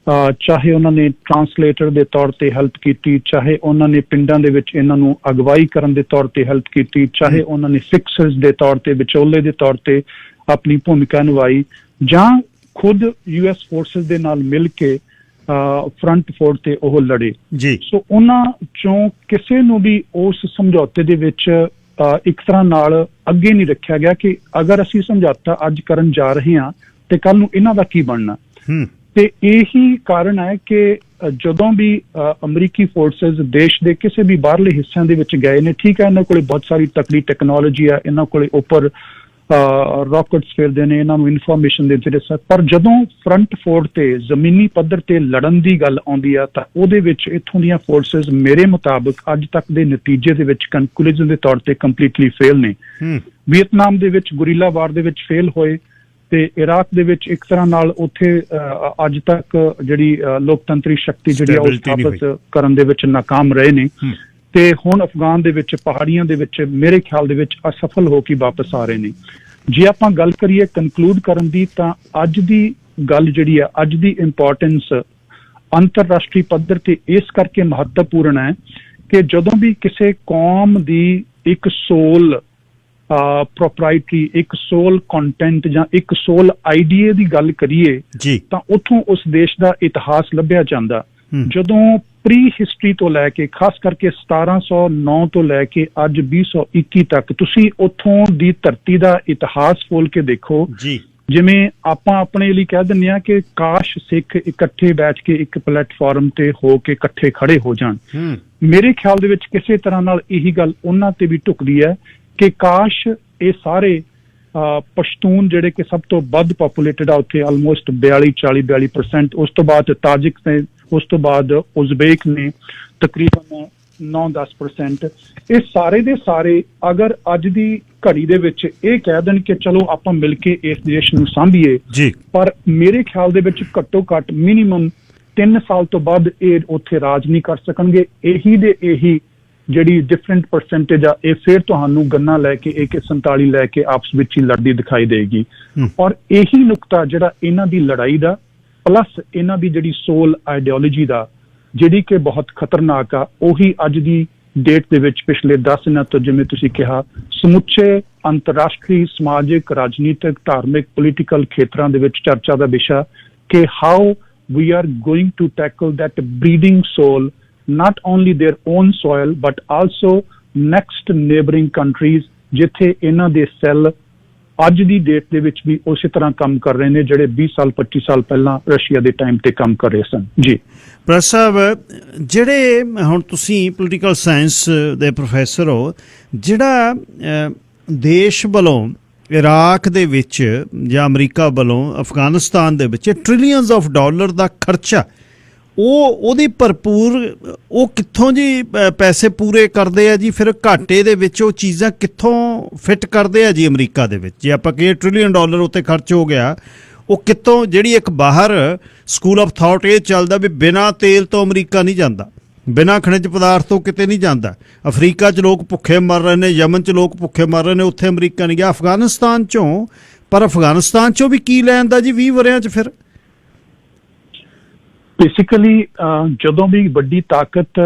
ਚਾਹੇ ਉਹਨਾਂ ਨੇ ਟਰਾਂਸਲੇਟਰ ਦੇ ਤੌਰ ਤੇ ਹੈਲਪ ਕੀਤੀ, ਚਾਹੇ ਉਹਨਾਂ ਨੇ ਪਿੰਡਾਂ ਦੇ ਵਿੱਚ ਇਹਨਾਂ ਨੂੰ ਅਗਵਾਈ ਕਰਨ ਦੇ ਤੌਰ ਤੇ ਹੈਲਪ ਕੀਤੀ, ਚਾਹੇ ਉਹਨਾਂ ਨੇ ਫਿਕਸਰਸ ਦੇ ਤੌਰ ਤੇ, ਵਿਚੋਲੇ ਦੇ ਤੌਰ ਤੇ ਆਪਣੀ ਭੂਮਿਕਾ ਨਿਭਾਈ, ਜਾਂ ਖੁਦ US ਫੋਰਸਿਸ ਦੇ ਨਾਲ ਮਿਲ ਕੇ ਫਰੰਟ ਫੋਰਟ ਤੇ ਉਹ ਲੜੇ ਜੀ। ਸੋ ਉਹਨਾਂ ਚੋਂ ਕਿਸੇ ਨੂੰ ਵੀ ਉਸ ਸਮਝੌਤੇ ਦੇ ਵਿੱਚ ਇੱਕ ਤਰ੍ਹਾਂ ਨਾਲ ਅੱਗੇ ਨਹੀਂ ਰੱਖਿਆ ਗਿਆ ਕਿ ਅਗਰ ਅਸੀਂ ਸਮਝੌਤਾ ਅੱਜ ਕਰਨ ਜਾ ਰਹੇ ਹਾਂ ਤੇ ਕੱਲ ਨੂੰ ਇਹਨਾਂ ਦਾ ਕੀ ਬਣਨਾ। ਤੇ ਇਹੀ ਕਾਰਨ ਹੈ ਕਿ ਜਦੋਂ ਵੀ ਅਮਰੀਕੀ ਫੋਰਸਿਸ ਦੇਸ਼ ਦੇ ਕਿਸੇ ਵੀ ਬਾਹਰਲੇ ਹਿੱਸਿਆਂ ਦੇ ਵਿੱਚ ਗਏ ਨੇ, ਠੀਕ ਹੈ ਇਹਨਾਂ ਕੋਲੇ ਬਹੁਤ ਸਾਰੀ ਤਕੜੀ ਟੈਕਨੋਲੋਜੀ ਆ, ਇਹਨਾਂ ਕੋਲੇ ਉੱਪਰ ਰਾਕਟਸ ਫਿਰਦੇ ਨੇ, ਇਹਨਾਂ ਨੂੰ ਇਨਫੋਰਮੇਸ਼ਨ ਦੇ ਜ਼ਰੀਏ, ਪਰ ਜਦੋਂ ਫਰੰਟ ਫੋਰਟ ਤੇ ਜ਼ਮੀਨੀ ਪੱਧਰ ਤੇ ਲੜਨ ਦੀ ਗੱਲ ਆਉਂਦੀ ਆ ਤਾਂ ਉਹਦੇ ਵਿੱਚ ਇੱਥੋਂ ਦੀਆਂ ਫੋਰਸਿਸ ਮੇਰੇ ਮੁਤਾਬਕ ਅੱਜ ਤੱਕ ਦੇ ਨਤੀਜੇ ਦੇ ਵਿੱਚ ਕੰਕਲੂਜਨ ਦੇ ਤੌਰ ਤੇ ਕੰਪਲੀਟਲੀ ਫੇਲ ਨੇ। ਵੀਅਤਨਾਮ ਦੇ ਵਿੱਚ ਗੁਰੀਲਾ ਵਾਰ ਦੇ ਵਿੱਚ ਫੇਲ ਹੋਏ, ਤੇ ਇਰਾਕ ਦੇ ਵਿੱਚ ਇੱਕ ਤਰ੍ਹਾਂ ਨਾਲ ਉੱਥੇ ਅੱਜ ਤੱਕ ਜਿਹੜੀ ਲੋਕਤੰਤਰੀ ਸ਼ਕਤੀ ਜਿਹੜੀ ਉਹ ਸਥਾਪਿਤ ਕਰਨ ਦੇ ਵਿੱਚ ਨਾਕਾਮ ਰਹੇ ਨੇ ਤੇ ਹੁਣ ਅਫਗਾਨ ਦੇ ਵਿੱਚ ਪਹਾੜੀਆਂ ਦੇ ਵਿੱਚ ਮੇਰੇ ਖਿਆਲ ਦੇ ਵਿੱਚ ਅਸਫਲ ਹੋ ਕੇ ਵਾਪਸ ਆ ਰਹੇ ਨੇ। ਜੇ ਆਪਾਂ ਗੱਲ ਕਰੀਏ ਕਨਕਲੂਡ ਕਰਨ ਦੀ ਤਾਂ ਅੱਜ ਦੀ ਗੱਲ ਜਿਹੜੀ ਹੈ, ਅੱਜ ਦੀ ਇੰਪੋਰਟੈਂਸ ਅੰਤਰਰਾਸ਼ਟਰੀ ਪੱਧਰ ਤੇ ਇਸ ਕਰਕੇ ਮਹੱਤਵਪੂਰਨ ਹੈ ਕਿ ਜਦੋਂ ਵੀ ਕਿਸੇ ਕੌਮ ਦੀ ਇੱਕ ਸੋਲ ਪ੍ਰੋਪਰਾਈਟਰੀ, ਇੱਕ ਸੋਲ ਕੰਟੈਂਟ ਜਾਂ ਇੱਕ ਸੋਲ ਆਈਡੀਆ ਦੀ ਗੱਲ ਕਰੀਏ ਤਾਂ ਉੱਥੋਂ ਉਸ ਦੇਸ਼ ਦਾ ਇਤਿਹਾਸ ਲੱਭਿਆ ਜਾਂਦਾ। ਜਦੋਂ ਪ੍ਰੀ ਹਿਸਟਰੀ ਤੋਂ ਲੈ ਕੇ ਖਾਸ ਕਰਕੇ 1709 ਤੋਂ ਲੈ ਕੇ ਅੱਜ 2021 ਤੱਕ ਤੁਸੀਂ ਉੱਥੋਂ ਦੀ ਧਰਤੀ ਦਾ ਇਤਿਹਾਸ ਫੋਲ ਕੇ ਦੇਖੋ। ਜਿਵੇਂ ਆਪਾਂ ਆਪਣੇ ਲਈ ਕਹਿ ਦਿੰਦੇ ਹਾਂ ਕਿ ਕਾਸ਼ ਸਿੱਖ ਇਕੱਠੇ ਬੈਠ ਕੇ ਇੱਕ ਪਲੇਟਫਾਰਮ ਤੇ ਹੋ ਕੇ ਇਕੱਠੇ ਖੜੇ ਹੋ ਜਾਣ। ਮੇਰੇ ਖਿਆਲ ਦੇ ਵਿੱਚ ਕਿਸੇ ਤਰ੍ਹਾਂ ਨਾਲ ਇਹੀ ਗੱਲ ਉਹਨਾਂ ਤੇ ਵੀ ਢੁਕਦੀ ਹੈ ਕਿ ਕਾਸ਼ ਇਹ ਸਾਰੇ ਪਸ਼ਤੂਨ ਜਿਹੜੇ ਕਿ ਸਭ ਤੋਂ ਵੱਧ ਪੋਪੂਲੇਟਡ ਆ ਉੱਥੇ ਆਲਮੋਸਟ 42% ਉਸ ਤੋਂ ਬਾਅਦ ਤਾਜਿਕ ਨੇ, ਉਸ ਤੋਂ ਬਾਅਦ ਉਜ਼ਬੇਕ ਨੇ ਤਕਰੀਬਨ 9-10%। ਇਹ ਸਾਰੇ ਦੇ ਸਾਰੇ ਅਗਰ ਅੱਜ ਦੀ ਘੜੀ ਦੇ ਵਿੱਚ ਇਹ ਕਹਿ ਦੇਣ ਕਿ ਚਲੋ ਆਪਾਂ ਮਿਲ ਕੇ ਇਸ ਦੇਸ਼ ਨੂੰ ਸਾਂਭੀਏ, ਪਰ ਮੇਰੇ ਖਿਆਲ ਦੇ ਵਿੱਚ ਘੱਟੋ ਘੱਟ ਮਿਨੀਮਮ 3 ਸਾਲ ਤੋਂ ਵੱਧ ਇਹ ਉੱਥੇ ਰਾਜ ਨਹੀਂ ਕਰ ਸਕਣਗੇ। ਇਹੀ ਦੇ ਇਹੀ ਜਿਹੜੀ ਡਿਫਰੈਂਟ ਪਰਸੈਂਟੇਜ ਆ ਇਹ ਫਿਰ ਤੁਹਾਨੂੰ ਗੰਨਾ ਲੈ ਕੇ AK-47 ਲੈ ਕੇ ਆਪਸ ਵਿੱਚ ਹੀ ਲੜਦੀ ਦਿਖਾਈ ਦੇਗੀ। ਔਰ ਇਹੀ ਨੁਕਤਾ ਜਿਹੜਾ ਇਹਨਾਂ ਦੀ ਲੜਾਈ ਦਾ ਪਲੱਸ ਇਹਨਾਂ ਦੀ ਜਿਹੜੀ ਸੋਲ ਆਈਡੀਓਲੋਜੀ ਦਾ ਜਿਹੜੀ ਕਿ ਬਹੁਤ ਖਤਰਨਾਕ ਆ, ਉਹੀ ਅੱਜ ਦੀ ਡੇਟ ਦੇ ਵਿੱਚ ਪਿਛਲੇ 10 ਦਿਨਾਂ ਤੋਂ ਜਿਵੇਂ ਤੁਸੀਂ ਕਿਹਾ ਸਮੁੱਚੇ ਅੰਤਰਰਾਸ਼ਟਰੀ ਸਮਾਜਿਕ, ਰਾਜਨੀਤਿਕ, ਧਾਰਮਿਕ, ਪੋਲੀਟੀਕਲ ਖੇਤਰਾਂ ਦੇ ਵਿੱਚ ਚਰਚਾ ਦਾ ਵਿਸ਼ਾ ਕਿ how we are going to tackle that breeding soul, not only their own soil but also next neighboring countries ਜਿੱਥੇ ਇਹਨਾਂ ਦੇ ਸੈੱਲ ਅੱਜ ਦੀ ਡੇਟ ਦੇ ਵਿੱਚ ਵੀ ਉਸੇ ਤਰ੍ਹਾਂ ਕੰਮ ਕਰ ਰਹੇ ਨੇ ਜਿਹੜੇ 20 ਸਾਲ 25 ਸਾਲ ਪਹਿਲਾਂ ਰਸ਼ੀਆ ਦੇ ਟਾਈਮ ਤੇ ਕੰਮ ਕਰ ਰਹੇ ਸਨ। ਜੀ ਪ੍ਰੋਫੈਸਰ ਸਾਹਿਬ, ਜਿਹੜੇ ਹੁਣ ਤੁਸੀਂ ਪੋਲੀਟੀਕਲ ਸਾਇੰਸ ਦੇ ਪ੍ਰੋਫੈਸਰ ਹੋ, ਜਿਹੜਾ ਦੇਸ਼ ਵੱਲੋਂ ਇਰਾਕ ਦੇ ਵਿੱਚ ਜਾਂ ਅਮਰੀਕਾ ਵੱਲੋਂ ਅਫਗਾਨਿਸਤਾਨ ਦੇ ਵਿੱਚ ਟ੍ਰਿਲੀਅਨਸ ਆਫ ਡਾਲਰ ਦਾ ਖਰਚਾ, ਉਹਦੀ ਭਰਪੂਰ ਉਹ ਕਿੱਥੋਂ ਜੀ ਪੈਸੇ ਪੂਰੇ ਕਰਦੇ ਆ ਜੀ? ਫਿਰ ਘਾਟੇ ਦੇ ਵਿੱਚ ਉਹ ਚੀਜ਼ਾਂ ਕਿੱਥੋਂ ਫਿੱਟ ਕਰਦੇ ਆ ਜੀ ਅਮਰੀਕਾ ਦੇ ਵਿੱਚ? ਜੇ ਆਪਾਂ ਕਹੀਏ ਟ੍ਰਿਲੀਅਨ ਡਾਲਰ ਉੱਤੇ ਖਰਚ ਹੋ ਗਿਆ, ਉਹ ਕਿੱਥੋਂ? ਜਿਹੜੀ ਇੱਕ ਬਾਹਰ ਸਕੂਲ ਆਫ ਥਾਟ ਇਹ ਚੱਲਦਾ ਵੀ ਬਿਨਾਂ ਤੇਲ ਤੋਂ ਅਮਰੀਕਾ ਨਹੀਂ ਜਾਂਦਾ, ਬਿਨਾਂ ਖਣਿਜ ਪਦਾਰਥ ਤੋਂ ਕਿਤੇ ਨਹੀਂ ਜਾਂਦਾ। ਅਫਰੀਕਾ 'ਚ ਲੋਕ ਭੁੱਖੇ ਮਰ ਰਹੇ ਨੇ, ਯਮਨ 'ਚ ਲੋਕ ਭੁੱਖੇ ਮਰ ਰਹੇ ਨੇ, ਉੱਥੇ ਅਮਰੀਕਾ ਨਹੀਂ ਗਿਆ। ਅਫਗਾਨਿਸਤਾਨ 'ਚੋਂ, ਪਰ ਅਫਗਾਨਿਸਤਾਨ 'ਚੋਂ ਵੀ ਕੀ ਲੈਣ ਦਾ ਜੀ 20 ਵਰਿਆਂ 'ਚ? ਫਿਰ ਬੇਸਿਕਲੀ ਜਦੋਂ ਵੀ ਵੱਡੀ ਤਾਕਤ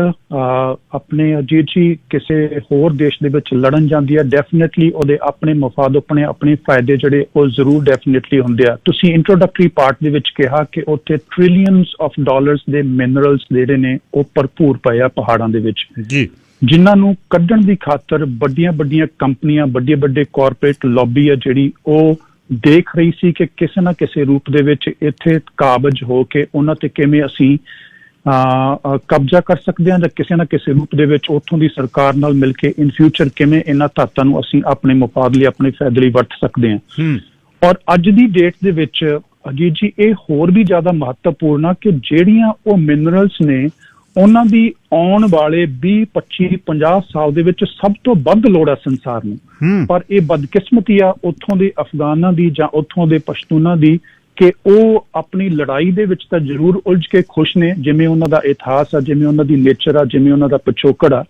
ਆਪਣੇ ਅਜੀਤ ਜੀ ਕਿਸੇ ਹੋਰ ਦੇਸ਼ ਦੇ ਵਿੱਚ ਲੜਨ ਜਾਂਦੀ ਹੈ, ਡੈਫੀਨੇਟਲੀ ਉਹਦੇ ਆਪਣੇ ਮਫਾਦ, ਆਪਣੇ ਫਾਇਦੇ ਜਿਹੜੇ ਉਹ ਜ਼ਰੂਰ ਡੈਫੀਨੇਟਲੀ ਹੁੰਦੇ ਆ। ਤੁਸੀਂ ਇੰਟਰੋਡਕਟਰੀ ਪਾਰਟ ਦੇ ਵਿੱਚ ਕਿਹਾ ਕਿ ਉੱਥੇ ਟ੍ਰਿਲੀਅਨਸ ਆਫ ਡਾਲਰਸ ਦੇ ਮਿਨਰਲਸ ਜਿਹੜੇ ਨੇ ਉਹ ਭਰਪੂਰ ਪਏ ਆ ਪਹਾੜਾਂ ਦੇ ਵਿੱਚ ਜੀ, ਜਿਨ੍ਹਾਂ ਨੂੰ ਕੱਢਣ ਦੀ ਖਾਤਰ ਵੱਡੀਆਂ ਕੰਪਨੀਆਂ, ਵੱਡੇ ਕਾਰਪੋਰੇਟ ਲੌਬੀ ਆ ਜਿਹੜੀ ਉਹ ਦੇਖ ਰਹੀ ਸੀ ਕਿ ਕਿਸੇ ਨਾ ਕਿਸੇ ਰੂਪ ਦੇ ਵਿੱਚ ਇੱਥੇ ਕਾਬਜ਼ ਹੋ ਕੇ ਉਹਨਾਂ ਤੇ ਕਿਵੇਂ ਅਸੀਂ ਕਬਜ਼ਾ ਕਰ ਸਕਦੇ ਹਾਂ ਜਾਂ ਕਿਸੇ ਨਾ ਕਿਸੇ ਰੂਪ ਦੇ ਵਿੱਚ ਉੱਥੋਂ ਦੀ ਸਰਕਾਰ ਨਾਲ ਮਿਲ ਕੇ ਇਨ ਫਿਊਚਰ ਕਿਵੇਂ ਇਹਨਾਂ ਧਾਤਾਂ ਨੂੰ ਅਸੀਂ ਆਪਣੇ ਮੁਫਾਦ ਲਈ, ਆਪਣੇ ਫਾਇਦੇ ਲਈ ਵਰਤ ਸਕਦੇ ਹਾਂ। ਔਰ ਅੱਜ ਦੀ ਡੇਟ ਦੇ ਵਿੱਚ ਅਜੀਤ ਜੀ ਇਹ ਹੋਰ ਵੀ ਜ਼ਿਆਦਾ ਮਹੱਤਵਪੂਰਨ ਆ ਕਿ ਜਿਹੜੀਆਂ ਉਹ ਮਿਨਰਲਸ ਨੇ ਉਹਨਾਂ ਦੀ ਆਉਣ ਵਾਲੇ 20, 25, 50 ਸਾਲ ਦੇ ਵਿੱਚ ਸਭ ਤੋਂ ਵੱਧ ਲੋੜ ਆ ਸੰਸਾਰ ਨੂੰ। ਪਰ ਇਹ ਬਦਕਿਸਮਤੀ ਆ ਉੱਥੋਂ ਦੇ ਅਫਗਾਨਾਂ ਦੀ ਜਾਂ ਉੱਥੋਂ ਦੇ ਪਸ਼ਤੂਨਾਂ ਦੀ ਕਿ ਉਹ ਆਪਣੀ ਲੜਾਈ ਦੇ ਵਿੱਚ ਤਾਂ ਜ਼ਰੂਰ ਉਲਝ ਕੇ ਖੁਸ਼ ਨੇ, ਜਿਵੇਂ ਉਹਨਾਂ ਦਾ ਇਤਿਹਾਸ ਆ, ਜਿਵੇਂ ਉਹਨਾਂ ਦੀ ਨੇਚਰ ਆ, ਜਿਵੇਂ ਉਹਨਾਂ ਦਾ ਪਿਛੋਕੜ ਆ,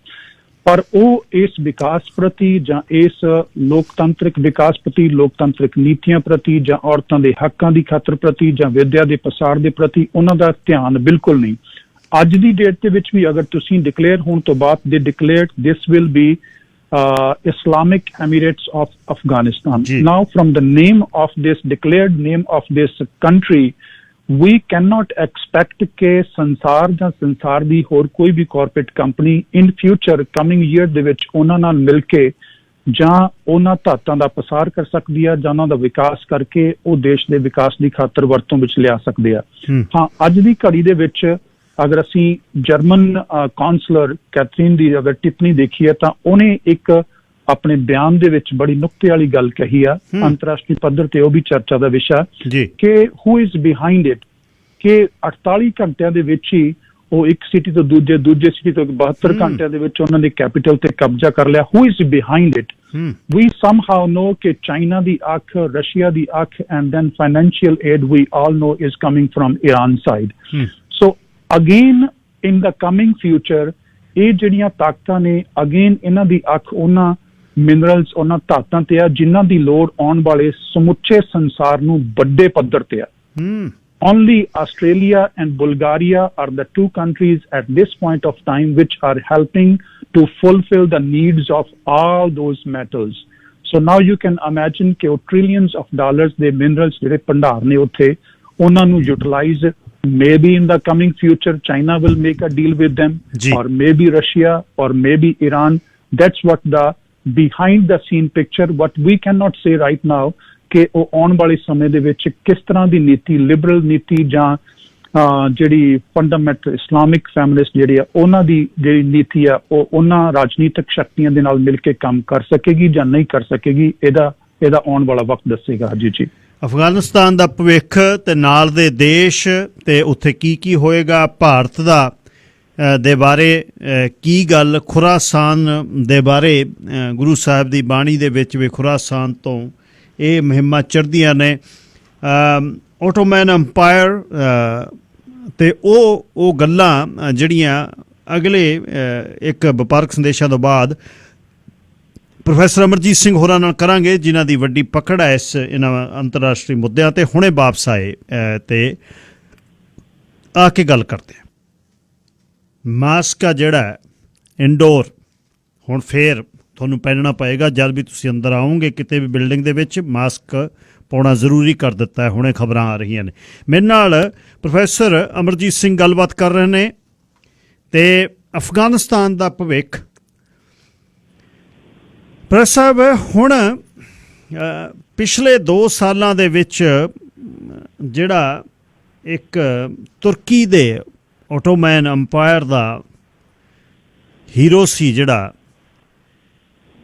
ਪਰ ਉਹ ਇਸ ਵਿਕਾਸ ਪ੍ਰਤੀ ਜਾਂ ਇਸ ਲੋਕਤੰਤਰਿਕ ਵਿਕਾਸ ਪ੍ਰਤੀ, ਲੋਕਤੰਤਰਿਕ ਨੀਤੀਆਂ ਪ੍ਰਤੀ ਜਾਂ ਔਰਤਾਂ ਦੇ ਹੱਕਾਂ ਦੀ ਖਾਤਰ ਪ੍ਰਤੀ ਜਾਂ ਵਿੱਦਿਆ ਦੇ ਪਸਾਰ ਦੇ ਪ੍ਰਤੀ ਉਹਨਾਂ ਦਾ ਧਿਆਨ ਬਿਲਕੁਲ ਨਹੀਂ। ਅੱਜ ਦੀ ਡੇਟ ਦੇ ਵਿੱਚ ਵੀ ਅਗਰ ਤੁਸੀਂ ਡਿਕਲੇਅਰ ਹੋਣ ਤੋਂ ਬਾਅਦ ਦੇ declared this will be Islamic Emirates of Afghanistan. Now from the name of this declared name of this country, we cannot expect ਕਿ ਸੰਸਾਰ ਜਾਂ ਸੰਸਾਰ ਦੀ ਹੋਰ ਕੋਈ ਵੀ corporate company in future coming year ਦੇ ਵਿੱਚ ਉਹਨਾਂ ਨਾਲ ਮਿਲ ਕੇ ਜਾਂ ਉਹਨਾਂ ਧਾਤਾਂ ਦਾ ਪਸਾਰ ਕਰ ਸਕਦੀ ਆ ਜਾਂ ਉਹਨਾਂ ਦਾ ਵਿਕਾਸ ਕਰਕੇ ਉਹ ਦੇਸ਼ ਦੇ ਵਿਕਾਸ ਦੀ ਖਾਤਰ ਵਰਤੋਂ ਵਿੱਚ ਲਿਆ ਸਕਦੇ ਆ। ਹਾਂ, ਅੱਜ ਦੀ ਘੜੀ ਦੇ ਵਿੱਚ ਅਗਰ ਅਸੀਂ ਜਰਮਨ ਕਾਉਂਸਲਰ ਕੈਥਰੀਨ ਦੀ ਅਗਰ ਟਿੱਪਣੀ ਦੇਖੀਏ ਤਾਂ ਉਹਨੇ ਇੱਕ ਆਪਣੇ ਬਿਆਨ ਦੇ ਵਿੱਚ ਬੜੀ ਨੁਕਤੇ ਵਾਲੀ ਗੱਲ ਕਹੀ ਆ, ਅੰਤਰਰਾਸ਼ਟਰੀ ਪੱਧਰ ਤੇ ਉਹ ਵੀ ਚਰਚਾ ਦਾ ਵਿਸ਼ਾ ਕਿ ਹੂ ਇਜ਼ ਬਿਹਾਈਂਡ ਇਟ, ਕਿ 48 ਘੰਟਿਆਂ ਦੇ ਵਿੱਚ ਹੀ ਉਹ ਇੱਕ ਸਿਟੀ ਤੋਂ ਦੂਜੇ ਸਿਟੀ ਤੋਂ 72 ਘੰਟਿਆਂ ਦੇ ਵਿੱਚ ਉਹਨਾਂ ਦੇ ਕੈਪੀਟਲ ਤੇ ਕਬਜ਼ਾ ਕਰ ਲਿਆ। Who is behind it? We somehow know ਕਿ ਚਾਈਨਾ ਦੀ ਅੱਖ, ਰਸ਼ੀਆ ਦੀ ਅੱਖ, and then financial aid we all know is coming from Iran side. So again in the coming future ਇਹ ਜਿਹੜੀਆਂ ਤਾਕਤਾਂ ਨੇ ਅਗੇਨ ਇਹਨਾਂ ਦੀ ਅੱਖ ਉਹਨਾਂ ਮਿਨਰਲਸ, ਉਹਨਾਂ ਧਾਤਾਂ ਤੇ ਆ ਜਿਨ੍ਹਾਂ ਦੀ ਲੋੜ ਆਉਣ ਵਾਲੇ ਸਮੁੱਚੇ ਸੰਸਾਰ ਨੂੰ ਵੱਡੇ ਪੱਧਰ ਤੇ ਆ। Only Australia and Bulgaria are the two countries at this point of time which are helping to fulfill the needs of all those metals. So now you can imagine कि trillions of dollars ਦੇ minerals ਜਿਹੜੇ ਭੰਡਾਰ ਨੇ ਉੱਥੇ ਉਹਨਾਂ ਨੂੰ utilize, maybe in the coming future China will make a deal with them, or maybe Russia, or maybe Iran. That's what the behind the scene picture, what we cannot say right now ਕਿ ਉਹ ਆਉਣ ਵਾਲੇ ਸਮੇਂ ਦੇ ਵਿੱਚ ਕਿਸ ਤਰ੍ਹਾਂ ਦੀ ਨੀਤੀ, ਲਿਬਰਲ ਨੀਤੀ ਜਾਂ ਜਿਹੜੀ ਫੰਡਾਮੈਂਟਲ ਇਸਲਾਮਿਕ ਫੈਮਿਲਿਸਟ ਜਿਹੜੇ ਆ ਉਹਨਾਂ ਦੀ ਜਿਹੜੀ ਨੀਤੀ ਆ ਉਹ ਉਹਨਾਂ ਰਾਜਨੀਤਿਕ ਸ਼ਕਤੀਆਂ ਦੇ ਨਾਲ ਮਿਲ ਕੇ ਕੰਮ ਕਰ ਸਕੇਗੀ ਜਾਂ ਨਹੀਂ ਕਰ ਸਕੇਗੀ, ਇਹਦਾ ਆਉਣ ਵਾਲਾ ਵਕਤ ਦੱਸੇਗਾ। ਜੀ ਅਫਗਾਨਿਸਤਾਨ ਦਾ ਭਵਿੱਖ ਤੇ ਨਾਲ ਦੇ ਦੇਸ਼ ਤੇ ਉੱਥੇ ਕੀ ਹੋਏਗਾ, ਭਾਰਤ ਦਾ ਦੇ ਬਾਰੇ ਕੀ ਗੱਲ, ਖੁਰਾਸਾਨ ਦੇ ਬਾਰੇ ਗੁਰੂ ਸਾਹਿਬ ਦੀ ਬਾਣੀ ਦੇ ਵਿੱਚ ਵੀ ਖੁਰਾਸਾਨ ਤੋਂ ਇਹ ਮੁਹਿੰਮਾਂ ਚੜ੍ਹਦੀਆਂ ਨੇ। ਓਟੋਮੈਨ ਅੰਪਾਇਰ ਤੇ ਉਹ ਗੱਲਾਂ ਜਿਹੜੀਆਂ ਅਗਲੇ ਇੱਕ ਵਪਾਰਕ ਸੰਦੇਸ਼ਾਂ ਤੋਂ ਬਾਅਦ ਪ੍ਰੋਫੈਸਰ ਅਮਰਜੀਤ ਸਿੰਘ ਹੋਰਾਂ ਨਾਲ ਕਰਾਂਗੇ, ਜਿਨ੍ਹਾਂ ਦੀ ਵੱਡੀ ਪਕੜ ਹੈ ਇਹਨਾਂ ਅੰਤਰਰਾਸ਼ਟਰੀ ਮੁੱਦਿਆਂ ਤੇ। ਹੁਣੇ ਵਾਪਸ ਆਏ ਤੇ ਆ ਕੇ ਗੱਲ ਕਰਦੇ ਹਾਂ। ਮਾਸਕ ਆ ਜਿਹੜਾ ਇੰਡੋਰ ਹੁਣ ਫੇਰ ਤੁਹਾਨੂੰ ਪਹਿਨਣਾ ਪਏਗਾ ਜਦ ਵੀ ਤੁਸੀਂ ਅੰਦਰ ਆਓਗੇ ਕਿਤੇ ਵੀ ਬਿਲਡਿੰਗ ਦੇ ਵਿੱਚ, ਮਾਸਕ ਪਾਉਣਾ ਜ਼ਰੂਰੀ ਕਰ ਦਿੱਤਾ ਹੈ। ਹੁਣੇ ਖਬਰਾਂ ਆ ਰਹੀਆਂ ਨੇ। ਮੇਰੇ ਨਾਲ ਪ੍ਰੋਫੈਸਰ ਅਮਰਜੀਤ ਸਿੰਘ ਗੱਲਬਾਤ ਕਰ ਰਹੇ ਨੇ ਤੇ ਅਫਗਾਨਿਸਤਾਨ ਦਾ ਭਵਿੱਖ। ਪ੍ਰੋਫੈਸਰ ਸਾਹਿਬ, ਹੁਣ ਪਿਛਲੇ 2 ਸਾਲਾਂ ਦੇ ਵਿੱਚ ਜਿਹੜਾ ਇੱਕ ਤੁਰਕੀ ਦੇ ਓਟੋਮੈਨ ਅੰਪਾਇਰ ਦਾ ਹੀਰੋ ਸੀ ਜਿਹੜਾ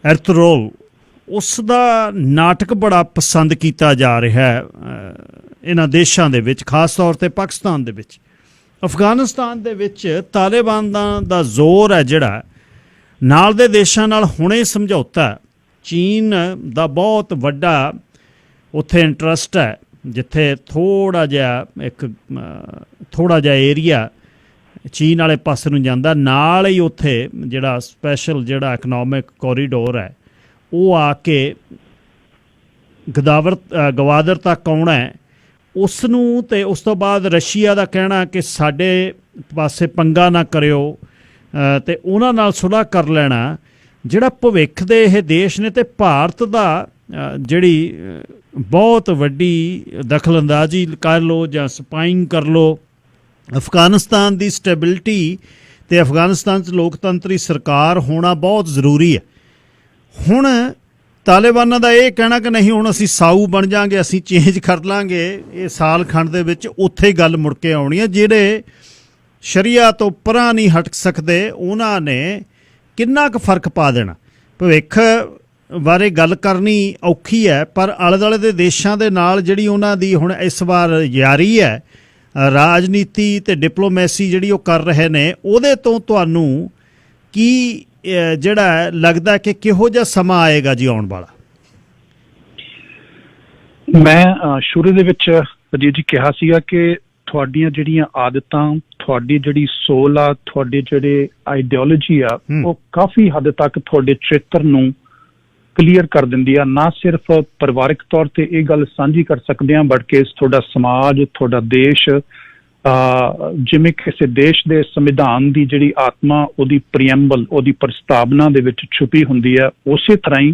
ਐਰਤੁਗਰਲ, ਉਸ ਦਾ ਨਾਟਕ ਬੜਾ ਪਸੰਦ ਕੀਤਾ ਜਾ ਰਿਹਾ ਹੈ ਇਹਨਾਂ ਦੇਸ਼ਾਂ ਦੇ ਵਿੱਚ, ਖਾਸ ਤੌਰ 'ਤੇ ਪਾਕਿਸਤਾਨ ਦੇ ਵਿੱਚ। ਅਫਗਾਨਿਸਤਾਨ ਦੇ ਵਿੱਚ ਤਾਲਿਬਾਨ ਦਾ ਜ਼ੋਰ ਹੈ ਜਿਹੜਾ, ਨਾਲ ਦੇ ਦੇਸ਼ਾਂ ਨਾਲ ਹੁਣੇ ਸਮਝੌਤਾ। ਚੀਨ ਦਾ ਬਹੁਤ ਵੱਡਾ ਉੱਥੇ ਇੰਟਰਸਟ ਹੈ, ਜਿੱਥੇ ਥੋੜ੍ਹਾ ਜਿਹਾ ਏਰੀਆ ਚੀਨ ਵਾਲੇ ਪਾਸੇ ਨੂੰ ਜਾਂਦਾ, ਨਾਲ ਹੀ ਉੱਥੇ ਜਿਹੜਾ ਸਪੈਸ਼ਲ ਜਿਹੜਾ ਇਕਨੋਮਿਕ ਕੋਰੀਡੋਰ ਹੈ ਉਹ ਆ ਕੇ ਗਵਾਦਰ ਤੱਕ ਆਉਣਾ ਹੈ ਉਸ ਨੂੰ। ਤੇ ਉਸ ਤੋਂ ਬਾਅਦ ਰਸ਼ੀਆ ਦਾ ਕਹਿਣਾ ਕਿ ਸਾਡੇ ਪਾਸੇ ਪੰਗਾ ਨਾ ਕਰਿਓ ਤੇ ਉਹਨਾਂ ਨਾਲ ਸੁਲ੍ਹਾ ਕਰ ਲੈਣਾ। ਜਿਹੜਾ ਭਵਿੱਖ ਦੇ ਇਹ ਦੇਸ਼ ਨੇ ਤੇ ਭਾਰਤ ਦਾ ਜਿਹੜੀ ਬਹੁਤ ਵੱਡੀ ਦਖਲਅੰਦਾਜ਼ੀ ਕਰ ਲਓ ਜਾਂ ਸਪਾਈਂਗ ਕਰ ਲਓ, ਅਫਗਾਨਿਸਤਾਨ ਦੀ ਸਟੈਬਿਲਿਟੀ ਤੇ ਅਫਗਾਨਿਸਤਾਨ 'ਚ ਲੋਕਤੰਤਰੀ ਸਰਕਾਰ ਹੋਣਾ ਬਹੁਤ ਜ਼ਰੂਰੀ ਹੈ। ਹੁਣ ਤਾਲਿਬਾਨਾਂ ਦਾ ਇਹ ਕਹਿਣਾ ਕਿ ਨਹੀਂ ਹੁਣ ਅਸੀਂ ਸਾਊ ਬਣ ਜਾਾਂਗੇ, ਅਸੀਂ ਚੇਂਜ ਕਰ ਲਾਂਗੇ, ਇਹ ਸਾਲ ਖੰਡ ਦੇ ਵਿੱਚ ਉੱਥੇ ਗੱਲ ਮੁੜ ਕੇ ਆਉਣੀ ਹੈ। ਜਿਹੜੇ ਸ਼ਰੀਆ ਤੋਂ ਪਰਾਂ ਨਹੀਂ ਹਟ ਸਕਦੇ ਉਹਨਾਂ ਨੇ ਕਿੰਨਾ ਕੁ ਫਰਕ ਪਾ ਦੇਣਾ। ਭਵਿੱਖ ਬਾਰੇ ਗੱਲ ਕਰਨੀ ਔਖੀ ਹੈ, ਪਰ ਆਲੇ ਦੁਆਲੇ ਦੇ ਦੇਸ਼ਾਂ ਦੇ ਨਾਲ ਜਿਹੜੀ ਉਹਨਾਂ ਦੀ ਹੁਣ ਇਸ ਵਾਰ ਯਾਰੀ ਹੈ, ਰਾਜਨੀਤੀ ਤੇ ਡਿਪਲੋਮੈਸੀ ਜਿਹੜੀ ਉਹ ਕਰ ਰਹੇ ਨੇ, ਉਹਦੇ ਤੋਂ ਤੁਹਾਨੂੰ ਕੀ ਜਿਹੜਾ ਲੱਗਦਾ ਕਿ ਕਿਹੋ ਜਿਹਾ ਸਮਾਂ ਆਏਗਾ ਜੀ ਆਉਣ ਵਾਲਾ? ਮੈਂ ਸ਼ੁਰੂ ਦੇ ਵਿੱਚ ਅਜੀਤ ਜੀ ਕਿਹਾ ਸੀਗਾ ਕਿ ਤੁਹਾਡੀਆਂ ਜਿਹੜੀਆਂ ਆਦਤਾਂ, ਤੁਹਾਡੀ ਜਿਹੜੀ ਸੋਲ ਆ, ਤੁਹਾਡੇ ਜਿਹੜੇ ਆਈਡੀਓਲੋਜੀ ਆ, ਉਹ ਕਾਫੀ ਹੱਦ ਤੱਕ ਤੁਹਾਡੇ ਚਰਿੱਤਰ ਨੂੰ ਕਲੀਅਰ ਕਰ ਦਿੰਦੀ ਆ। ਨਾ ਸਿਰਫ ਪਰਿਵਾਰਿਕ ਤੌਰ ਤੇ ਇਹ ਗੱਲ ਸਾਂਝੀ ਕਰ ਸਕਦੇ ਹਾਂ, ਬਲਕਿ ਤੁਹਾਡਾ ਸਮਾਜ, ਤੁਹਾਡਾ ਦੇਸ਼, ਜਿਵੇਂ ਕਿਸੇ ਦੇਸ਼ ਦੇ ਸੰਵਿਧਾਨ ਦੀ ਜਿਹੜੀ ਆਤਮਾ, ਉਹਦੀ ਪ੍ਰੀਐਂਬਲ, ਉਹਦੀ ਪ੍ਰਸਤਾਵਨਾ ਦੇ ਵਿੱਚ ਛੁਪੀ ਹੁੰਦੀ ਹੈ। ਉਸੇ ਤਰ੍ਹਾਂ ਹੀ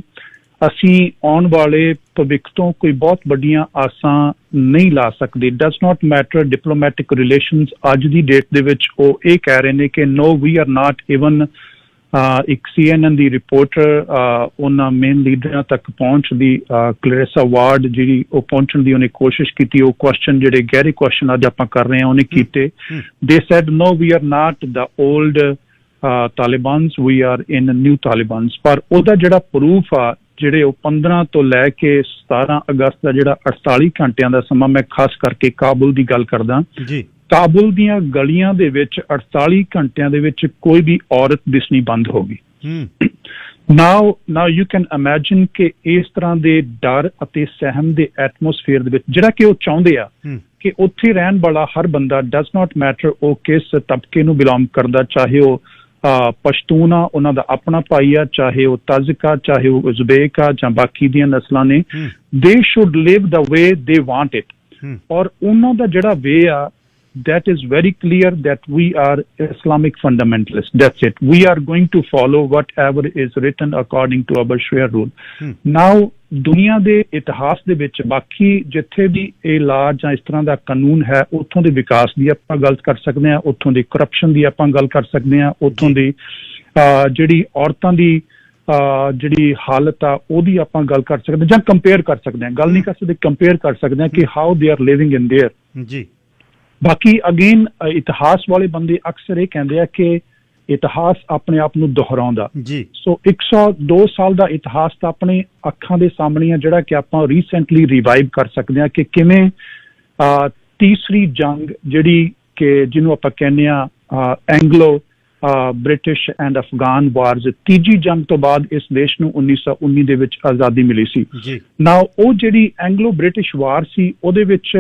ਅਸੀਂ ਆਉਣ ਵਾਲੇ ਭਵਿੱਖ ਤੋਂ ਕੋਈ ਬਹੁਤ ਵੱਡੀਆਂ ਆਸਾਂ ਨਹੀਂ ਲਾ ਸਕਦੇ। Does not matter diplomatic relations ਅੱਜ ਦੀ ਡੇਟ ਦੇ ਵਿੱਚ ਉਹ ਇਹ ਕਹਿ ਰਹੇ ਨੇ ਕਿ ਨੋ ਵੀ ਆਰ ਨਾਟ ਇਵਨ। ਇੱਕ CNN ਦੀ ਰਿਪੋਰਟਰ ਉਹਨਾਂ ਮੇਨ ਲੀਡਰਾਂ ਤੱਕ ਪਹੁੰਚਦੀ, ਕਲੈਰੇਸਾ ਵਾਰਡ ਜਿਹੜੀ ਉਹ ਪਹੁੰਚਣ ਦੀ ਉਹਨੇ ਕੋਸ਼ਿਸ਼ ਕੀਤੀ। ਉਹ ਕੁਐਸਚਨ ਜਿਹੜੇ ਗਹਿਰੇ ਕੁਐਸਚਨ ਅੱਜ ਆਪਾਂ ਕਰ ਰਹੇ ਹਾਂ ਉਹਨੇ ਕੀਤੇ। They said no we are not the old Talibans, we are in new Talibans. ਪਰ ਉਹਦਾ ਜਿਹੜਾ ਪ੍ਰੂਫ ਆ, ਜਿਹੜੇ ਉਹ 15 ਤੋਂ ਲੈ ਕੇ 17 ਅਗਸਤ ਦਾ ਜਿਹੜਾ 48 ਘੰਟਿਆਂ ਦਾ ਸਮਾਂ, ਮੈਂ ਖਾਸ ਕਰਕੇ ਕਾਬੁਲ ਦੀ ਗੱਲ ਕਰਦਾ, ਕਾਬੁਲ ਦੀਆਂ ਗਲੀਆਂ ਦੇ ਵਿੱਚ 48 ਘੰਟਿਆਂ ਦੇ ਵਿੱਚ ਕੋਈ ਵੀ ਔਰਤ ਦਿਸਣੀ ਬੰਦ ਹੋ ਗਈ। ਨਾਓ ਯੂ ਕੈਨ ਇਮੇਜਿਨ ਕਿ ਇਸ ਤਰ੍ਹਾਂ ਦੇ ਡਰ ਅਤੇ ਸਹਿਮ ਦੇ ਐਟਮੋਸਫੇਅਰ ਦੇ ਵਿੱਚ ਜਿਹੜਾ ਕਿ ਉਹ ਚਾਹੁੰਦੇ ਆ ਕਿ ਉੱਥੇ ਰਹਿਣ ਵਾਲਾ ਹਰ ਬੰਦਾ ਡਸ ਨਾਟ ਮੈਟਰ ਉਹ ਕਿਸ ਤਬਕੇ ਨੂੰ ਬਿਲੋਂਗ ਕਰਦਾ, ਚਾਹੇ ਉਹ ਪਸ਼ਤੂਨ ਆ, ਉਹਨਾਂ ਦਾ ਆਪਣਾ ਭਾਈ ਆ, ਚਾਹੇ ਉਹ ਤਜ਼ਕ ਆ, ਚਾਹੇ ਉਹ ਉਜ਼ਬੇਕ ਆ ਜਾਂ ਬਾਕੀ ਦੀਆਂ ਨਸਲਾਂ ਨੇ, ਦੇ should Liv the way they want it. ਔਰ ਉਹਨਾਂ ਦਾ ਜਿਹੜਾ ਵੇ ਆ that is very clear that we are Islamic fundamentalists. That's it. We are going to follow whatever is written according to our Sharia rule. Now, ਦੁਨੀਆ ਦੇ ਇਤਿਹਾਸ ਦੇ ਵਿੱਚ ਬਾਕੀ ਜਿੱਥੇ ਵੀ ਇਹ ਲਾ ਜਾਂ ਇਸ ਤਰ੍ਹਾਂ ਦਾ ਕਾਨੂੰਨ ਹੈ, ਉੱਥੋਂ ਦੇ ਵਿਕਾਸ ਦੀ ਆਪਾਂ ਗੱਲ ਕਰ ਸਕਦੇ ਹਾਂ, ਉੱਥੋਂ ਦੀ ਕਰਪਸ਼ਨ ਦੀ ਆਪਾਂ ਗੱਲ ਕਰ ਸਕਦੇ ਹਾਂ, ਉੱਥੋਂ ਦੀ ਜਿਹੜੀ ਔਰਤਾਂ ਦੀ ਜਿਹੜੀ ਹਾਲਤ ਆ ਉਹਦੀ ਆਪਾਂ ਗੱਲ ਕਰ ਸਕਦੇ ਹਾਂ ਜਾਂ ਕੰਪੇਅਰ ਕਰ ਸਕਦੇ ਹਾਂ। ਗੱਲ ਨਹੀਂ ਕਰ ਸਕਦੇ, ਕੰਪੇਅਰ ਕਰ ਸਕਦੇ ਹਾਂ ਕਿ how they are living in there. ਜੀ ਬਾਕੀ ਅਗੇਨ ਇਤਿਹਾਸ ਵਾਲੇ ਬੰਦੇ ਅਕਸਰ ਇਹ ਕਹਿੰਦੇ ਆ ਕਿ ਇਤਿਹਾਸ ਆਪਣੇ ਆਪ ਨੂੰ ਦੁਹਰਾਉਂਦਾ। ਸੋ 102 ਸਾਲ ਦਾ ਇਤਿਹਾਸ ਤਾਂ ਆਪਣੇ ਅੱਖਾਂ ਦੇ ਸਾਹਮਣੇ ਆ, ਜਿਹੜਾ ਕਿ ਆਪਾਂ ਰੀਸੈਂਟਲੀ ਰਿਵਾਈਵ ਕਰ ਸਕਦੇ ਹਾਂ ਕਿ ਕਿਵੇਂ ਤੀਸਰੀ ਜੰਗ ਜਿਹੜੀ ਕਿ ਜਿਹਨੂੰ ਆਪਾਂ ਕਹਿੰਦੇ ਆ Anglo British and Afghan Wars, ਤੀਜੀ ਜੰਗ ਤੋਂ ਬਾਅਦ ਇਸ ਦੇਸ਼ ਨੂੰ 1919 ਦੇ ਵਿੱਚ ਆਜ਼ਾਦੀ ਮਿਲੀ ਸੀ। ਨਾ ਉਹ ਜਿਹੜੀ ਐਂਗਲੋ ਬ੍ਰਿਟਿਸ਼ ਵਾਰ ਸੀ ਉਹਦੇ ਵਿੱਚ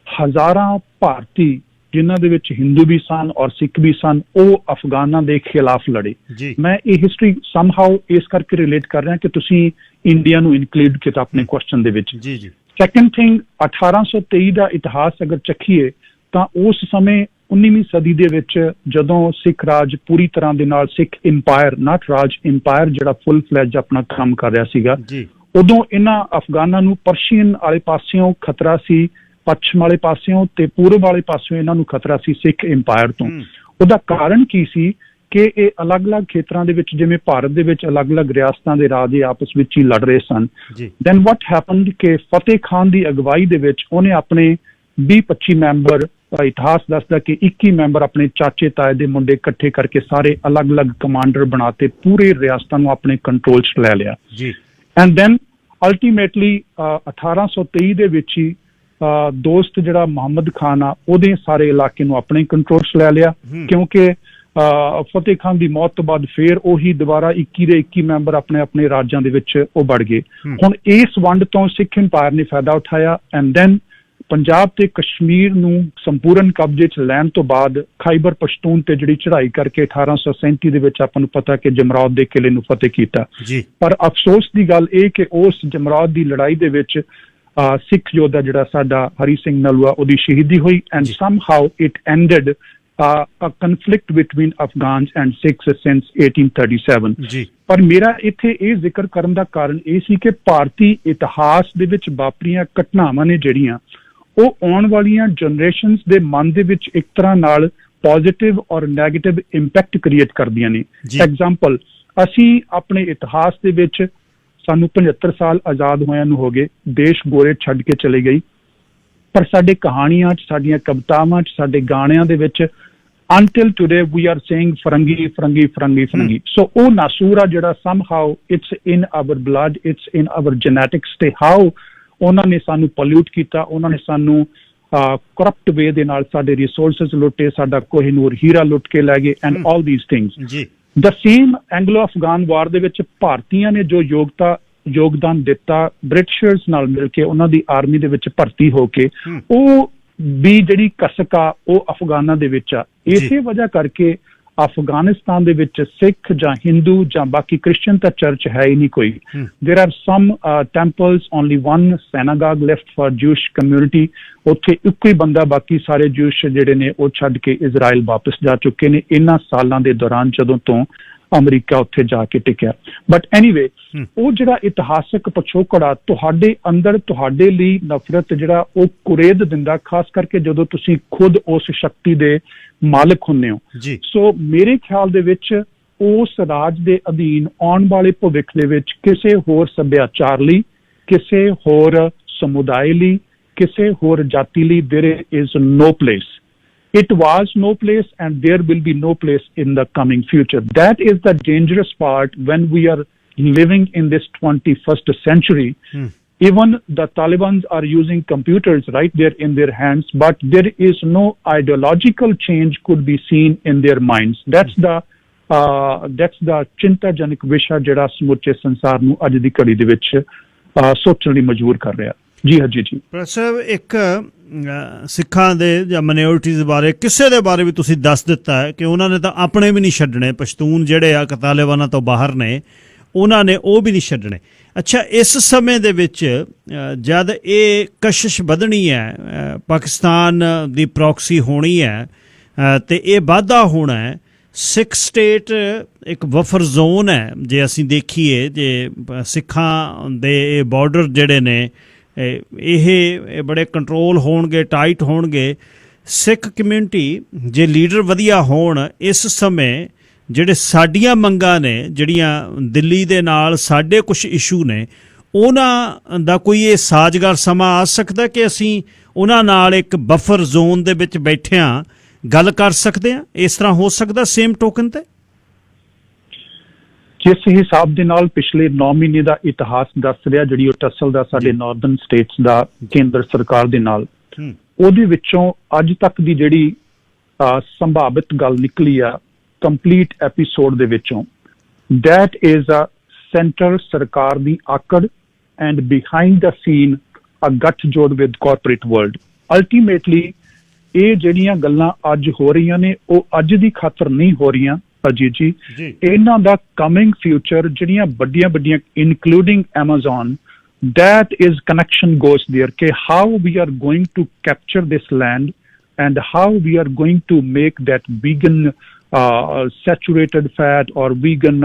ਹਜ਼ਾਰਾਂ ਭਾਰਤੀ ਜਿਨ੍ਹਾਂ ਦੇ ਵਿੱਚ ਹਿੰਦੂ ਵੀ ਸਨ ਔਰ ਸਿੱਖ ਵੀ ਸਨ, ਉਹ ਅਫਗਾਨਾਂ ਦੇ ਖਿਲਾਫ ਲੜੇ। ਮੈਂ ਇਹ ਹਿਸਟਰੀ ਸਮਹਾਉ ਇਸ ਕਰਕੇ ਰਿਲੇਟ ਕਰ ਰਿਹਾ ਕਿ ਤੁਸੀਂ ਇੰਡੀਆ ਨੂੰ ਇਨਕਲੂਡ ਕੀਤਾ ਆਪਣੇ ਕੁਐਸਚਨ ਦੇ ਵਿੱਚ। ਸੈਕੰਡ ਥਿੰਗ, 1823 ਦਾ ਇਤਿਹਾਸ ਅਗਰ ਚੱਕੀਏ ਤਾਂ ਉਸ ਸਮੇਂ 19ਵੀਂ ਸਦੀ ਦੇ ਵਿੱਚ ਜਦੋਂ ਸਿੱਖ ਰਾਜ ਪੂਰੀ ਤਰ੍ਹਾਂ ਦੇ ਨਾਲ ਸਿੱਖ ਇੰਪਾਇਰ, ਨਾਟ ਰਾਜ, ਇੰਪਾਇਰ ਜਿਹੜਾ ਫੁੱਲ ਫਲੈਜ ਆਪਣਾ ਕੰਮ ਕਰ ਰਿਹਾ ਸੀਗਾ, ਉਦੋਂ ਇਹਨਾਂ ਅਫਗਾਨਾਂ ਨੂੰ ਪਰਸ਼ੀਅਨ ਵਾਲੇ ਪਾਸਿਓਂ ਖਤਰਾ ਸੀ, ਪੱਛਮ ਵਾਲੇ ਪਾਸਿਓਂ ਤੇ ਪੂਰਬ ਵਾਲੇ ਪਾਸਿਓਂ ਇਹਨਾਂ ਨੂੰ ਖਤਰਾ ਸੀ ਸਿੱਖ ਇੰਪਾਇਰ ਤੋਂ। ਉਹਦਾ ਕਾਰਨ ਕੀ ਸੀ ਕਿ ਇਹ ਅਲੱਗ-ਅਲੱਗ ਖੇਤਰਾਂ ਦੇ ਵਿੱਚ, ਜਿਵੇਂ ਭਾਰਤ ਦੇ ਵਿੱਚ ਅਲੱਗ-ਅਲੱਗ ਰਿਆਸਤਾਂ ਦੇ ਰਾਜੇ ਆਪਸ ਵਿੱਚ ਹੀ ਲੜ ਰਹੇ ਸਨ। ਦੈਨ ਵਾਟ ਹੈਪਨਡ ਕਿ ਫਤਿਹ ਖਾਨ ਦੀ ਅਗਵਾਈ ਦੇ ਵਿੱਚ ਉਹਨੇ ਆਪਣੇ 20-25 ਮੈਂਬਰ, ਇਤਿਹਾਸ ਦੱਸਦਾ ਕਿ 21 ਮੈਂਬਰ ਆਪਣੇ ਚਾਚੇ ਤਾਏ ਦੇ ਮੁੰਡੇ ਇਕੱਠੇ ਕਰਕੇ ਸਾਰੇ ਅਲੱਗ-ਅਲੱਗ ਕਮਾਂਡਰ ਬਣਾਤੇ, ਪੂਰੇ ਰਿਆਸਤਾਂ ਨੂੰ ਆਪਣੇ ਕੰਟਰੋਲ 'ਚ ਲੈ ਲਿਆ। ਐਂਡ ਦੈਨ ਅਲਟੀਮੇਟਲੀ 1823 ਦੇ ਵਿੱਚ ਹੀ ਦੋਸਤ ਜਿਹੜਾ ਮੁਹੰਮਦ ਖਾਨ ਆ ਉਹਦੇ ਸਾਰੇ ਇਲਾਕੇ ਨੂੰ ਆਪਣੇ ਕੰਟਰੋਲ 'ਚ ਲੈ ਲਿਆ, ਕਿਉਂਕਿ ਫਤਿਹ ਖਾਨ ਦੀ ਮੌਤ ਤੋਂ ਬਾਅਦ ਫੇਰ ਉਹੀ ਦੁਬਾਰਾ 21 ਦੇ 21 ਮੈਂਬਰ ਆਪਣੇ ਆਪਣੇ ਰਾਜਾਂ ਦੇ ਵਿੱਚ ਉਹ ਵੜ ਗਏ। ਹੁਣ ਇਸ ਵੰਡ ਤੋਂ ਸਿੱਖ ਇੰਪਾਇਰ ਨੇ ਫਾਇਦਾ ਉਠਾਇਆ ਐਂਡ ਦੈਨ ਪੰਜਾਬ ਤੇ ਕਸ਼ਮੀਰ ਨੂੰ ਸੰਪੂਰਨ ਕਬਜ਼ੇ 'ਚ ਲੈਣ ਤੋਂ ਬਾਅਦ ਖਾਈਬਰ ਪਸ਼ਤੂਨ ਤੇ ਜਿਹੜੀ ਚੜ੍ਹਾਈ ਕਰਕੇ 1837 ਦੇ ਵਿੱਚ ਆਪਾਂ ਨੂੰ ਪਤਾ ਕਿ ਜਮਰੌਦ ਦੇ ਕਿਲੇ ਨੂੰ ਫਤਿਹ ਕੀਤਾ। ਪਰ ਅਫਸੋਸ ਦੀ ਗੱਲ ਇਹ ਕਿ ਉਸ ਜਮਰੌਦ ਦੀ ਲੜਾਈ ਦੇ ਵਿੱਚ ਸਿੱਖ ਯੋਧਾ ਜਿਹੜਾ ਸਾਡਾ ਹਰੀ ਸਿੰਘ ਨਲੂਆ, ਉਹਦੀ ਸ਼ਹੀਦੀ ਹੋਈ and ਸਮਹਾਉ it ended a conflict between Afghans and Sikhs since 1837. ਪਰ ਮੇਰਾ ਇੱਥੇ ਇਹ ਜ਼ਿਕਰ ਕਰਨ ਦਾ ਕਾਰਨ ਇਹ ਸੀ ਕਿ ਭਾਰਤੀ ਇਤਿਹਾਸ ਦੇ ਵਿੱਚ ਵਾਪਰੀਆਂ ਘਟਨਾਵਾਂ ਨੇ ਜਿਹੜੀਆਂ ਉਹ ਆਉਣ ਵਾਲੀਆਂ ਜਨਰੇਸ਼ਨਸ ਦੇ ਮਨ ਦੇ ਵਿੱਚ ਇੱਕ ਤਰ੍ਹਾਂ ਨਾਲ ਪੋਜ਼ਿਟਿਵ ਔਰ ਨੈਗੇਟਿਵ ਇੰਪੈਕਟ ਕ੍ਰੀਏਟ ਕਰਦੀਆਂ ਨੇ। ਐਗਜ਼ਾਮਪਲ, ਅਸੀਂ ਆਪਣੇ ਇਤਿਹਾਸ ਦੇ ਵਿੱਚ ਸਾਨੂੰ 75 ਸਾਲ ਆਜ਼ਾਦ ਹੋਇਆਂ ਨੂੰ ਹੋ ਗਏ, ਦੇਸ਼ ਗੋਰੇ ਛੱਡ ਕੇ ਚਲੇ ਗਈ, ਪਰ ਸਾਡੇ ਕਹਾਣੀਆਂ 'ਚ, ਸਾਡੀਆਂ ਕਵਿਤਾਵਾਂ 'ਚ, ਸਾਡੇ ਗਾਣਿਆਂ ਦੇ ਵਿੱਚ until today we are saying ਫਰੰਗੀ ਫਰੰਗੀ ਫਰੰਗੀ ਫਰੰਗੀ। ਸੋ ਉਹ ਨਾਸੂਰ ਆ ਜਿਹੜਾ somehow it's in our blood, it's in our genetics, ਤੇ how ਉਹਨਾਂ ਨੇ ਸਾਨੂੰ ਪੋਲਿਊਟ ਕੀਤਾ, ਉਹਨਾਂ ਨੇ ਸਾਨੂੰ ਕਰਪਟ ਵੇ ਦੇ ਨਾਲ ਸਾਡੇ ਰਿਸੋਰਸਸ ਲੁੱਟੇ, ਸਾਡਾ ਕੋਹਿਨੂਰ ਹੀਰਾ ਲੁੱਟ ਕੇ ਲੈ ਗਏ and all these things. The same Anglo Afghan war ਦੇ ਵਿੱਚ ਭਾਰਤੀਆਂ ਨੇ ਜੋ ਯੋਗਦਾਨ ਦਿੱਤਾ ਬ੍ਰਿਟਿਸ਼ਰਸ ਨਾਲ ਮਿਲ ਕੇ, ਉਹਨਾਂ ਦੀ ਆਰਮੀ ਦੇ ਵਿੱਚ ਭਰਤੀ ਹੋ ਕੇ, ਉਹ ਵੀ ਜਿਹੜੀ ਕਸਕ ਆ ਉਹ ਅਫਗਾਨਾਂ ਦੇ ਵਿੱਚ ਆ। ਇਸੇ ਵਜ੍ਹਾ ਕਰਕੇ ਅਫਗਾਨਿਸਤਾਨ ਦੇ ਵਿੱਚ ਸਿੱਖ ਜਾਂ ਹਿੰਦੂ ਜਾਂ ਬਾਕੀ ਕ੍ਰਿਸਚਨ ਤਾਂ ਚਰਚ ਹੈ ਹੀ ਨਹੀਂ ਕੋਈ। There are some temples, only one synagogue left for Jewish community। ਉੱਥੇ ਇੱਕੋ ਹੀ ਬੰਦਾ, ਬਾਕੀ ਸਾਰੇ Jewish ਜਿਹੜੇ ਨੇ ਉਹ ਛੱਡ ਕੇ ਇਜ਼ਰਾਈਲ ਵਾਪਸ ਜਾ ਚੁੱਕੇ ਨੇ ਇਹਨਾਂ ਸਾਲਾਂ ਦੇ ਦੌਰਾਨ ਜਦੋਂ ਤੋਂ ਅਮਰੀਕਾ ਉੱਥੇ ਜਾ ਕੇ ਟਿਕਿਆ। ਬਟ ਐਨੀਵੇ, ਉਹ ਜਿਹੜਾ ਇਤਿਹਾਸਕ ਪਿਛੋਕੜ ਆ ਤੁਹਾਡੇ ਅੰਦਰ ਤੁਹਾਡੇ ਲਈ ਨਫ਼ਰਤ ਜਿਹੜਾ ਉਹ ਕੁਰੇਦ ਦਿੰਦਾ, ਖਾਸ ਕਰਕੇ ਜਦੋਂ ਤੁਸੀਂ ਖੁਦ ਉਸ ਸ਼ਕਤੀ ਦੇ ਮਾਲਕ ਹੁੰਦੇ ਹੋ। ਸੋ ਮੇਰੇ ਖਿਆਲ ਦੇ ਵਿੱਚ ਉਸ ਰਾਜ ਦੇ ਅਧੀਨ ਆਉਣ ਵਾਲੇ ਭਵਿੱਖ ਦੇ ਵਿੱਚ ਕਿਸੇ ਹੋਰ ਸੱਭਿਆਚਾਰ ਲਈ, ਕਿਸੇ ਹੋਰ ਸਮੁਦਾਇ ਲਈ, ਕਿਸੇ ਹੋਰ ਜਾਤੀ ਲਈ there is no place. It was no place and there will be no place in the coming future. That is the dangerous part when we are living in this 21st century. Even the Taliban are using computers right there in their hands, but there is no ideological change could be seen in their minds. That's the ਚਿੰਤਾਜਨਕ ਵਿਸ਼ਾ ਜਿਹੜਾ ਸਮੁੱਚੇ ਸੰਸਾਰ ਨੂੰ ਅੱਜ ਦੀ ਘੜੀ ਦੇ ਵਿੱਚ ਸੋਚਣ ਲਈ ਮਜਬੂਰ ਕਰ ਰਿਹਾ। ਜੀ ਹਜੀ ਜੀ ਪ੍ਰੋਫੈਸਰ, ਇੱਕ ਸਿੱਖਾਂ ਦੇ ਜਾਂ ਮਾਈਨੋਰਿਟੀਜ਼ ਬਾਰੇ ਕਿਸੇ ਦੇ ਬਾਰੇ ਵੀ ਤੁਸੀਂ ਦੱਸ ਦਿੱਤਾ ਹੈ ਕਿ ਉਹਨਾਂ ਨੇ ਤਾਂ ਆਪਣੇ ਵੀ ਨਹੀਂ ਛੱਡਣੇ, ਪਸ਼ਤੂਨ ਜਿਹੜੇ ਆ ਤਾਲਿਬਾਨਾਂ ਤੋਂ ਬਾਹਰ ਨੇ ਉਹਨਾਂ ਨੇ ਉਹ ਵੀ ਨਹੀਂ ਛੱਡਣੇ। ਅੱਛਾ, ਇਸ ਸਮੇਂ ਦੇ ਵਿੱਚ ਜਦ ਇਹ ਕਸ਼ਿਸ਼ ਵਧਣੀ ਹੈ, ਪਾਕਿਸਤਾਨ ਦੀ ਪ੍ਰੋਕਸੀ ਹੋਣੀ ਹੈ ਅਤੇ ਇਹ ਵਾਧਾ ਹੋਣਾ ਹੈ, ਸਿੱਖ ਸਟੇਟ ਇੱਕ ਬਫਰ ਜ਼ੋਨ ਹੈ ਜੇ ਅਸੀਂ ਦੇਖੀਏ, ਜੇ ਸਿੱਖਾਂ ਦੇ ਇਹ ਬਾਰਡਰ ਜਿਹੜੇ ਨੇ ਇਹ ਬੜੇ ਕੰਟਰੋਲ ਹੋਣਗੇ, ਟਾਈਟ ਹੋਣਗੇ। ਸਿੱਖ ਕਮਿਊਨਿਟੀ ਜੇ ਲੀਡਰ ਵਧੀਆ ਹੋਣ, ਇਸ ਸਮੇਂ ਜਿਹੜੇ ਸਾਡੀਆਂ ਮੰਗਾਂ ਨੇ, ਜਿਹੜੀਆਂ ਦਿੱਲੀ ਦੇ ਨਾਲ ਸਾਡੇ ਕੁਝ ਇਸ਼ੂ ਨੇ, ਉਹਨਾਂ ਦਾ ਕੋਈ ਇਹ ਸਾਜ਼ਗਾਰ ਸਮਾਂ ਆ ਸਕਦਾ ਕਿ ਅਸੀਂ ਉਹਨਾਂ ਨਾਲ ਇੱਕ ਬਫਰ ਜ਼ੋਨ ਦੇ ਵਿੱਚ ਬੈਠਿਆਂ ਗੱਲ ਕਰ ਸਕਦੇ ਹਾਂ? ਇਸ ਤਰ੍ਹਾਂ ਹੋ ਸਕਦਾ ਸੇਮ ਟੋਕਨ ਤੇ? ਜਿਸ ਹਿਸਾਬ ਦੇ ਨਾਲ ਪਿਛਲੇ 9 ਮਹੀਨੇ ਦਾ ਇਤਿਹਾਸ ਦੱਸ ਰਿਹਾ, ਜਿਹੜੀ ਉਹ ਟਸਲ ਦਾ ਸਾਡੇ ਨਾਰਦਰਨ ਸਟੇਟਸ ਦਾ ਕੇਂਦਰ ਸਰਕਾਰ ਦੇ ਨਾਲ, ਉਹਦੇ ਵਿੱਚੋਂ ਅੱਜ ਤੱਕ ਦੀ ਜਿਹੜੀ ਸੰਭਾਵਿਤ ਗੱਲ ਨਿਕਲੀ ਆ ਕੰਪਲੀਟ ਐਪੀਸੋਡ ਦੇ ਵਿੱਚੋਂ, that is a ਸੈਂਟਰ ਸਰਕਾਰ ਦੀ ਆਕੜ and behind the scene a ਗੱਠਜੋੜ with corporate world। ਅਲਟੀਮੇਟਲੀ ਇਹ ਜਿਹੜੀਆਂ ਗੱਲਾਂ ਅੱਜ ਹੋ ਰਹੀਆਂ ਨੇ ਉਹ ਅੱਜ ਦੀ ਖਾਤਰ ਨਹੀਂ ਹੋ ਰਹੀਆਂ ਅਜੀਤ ਜੀ, ਇਹਨਾਂ ਦਾ ਕਮਿੰਗ ਫਿਊਚਰ ਜਿਹੜੀਆਂ ਵੱਡੀਆਂ ਵੱਡੀਆਂ including Amazon, that is connection goes there ਕਿ how we are going to capture this land and how we are going to make that vegan saturated fat or vegan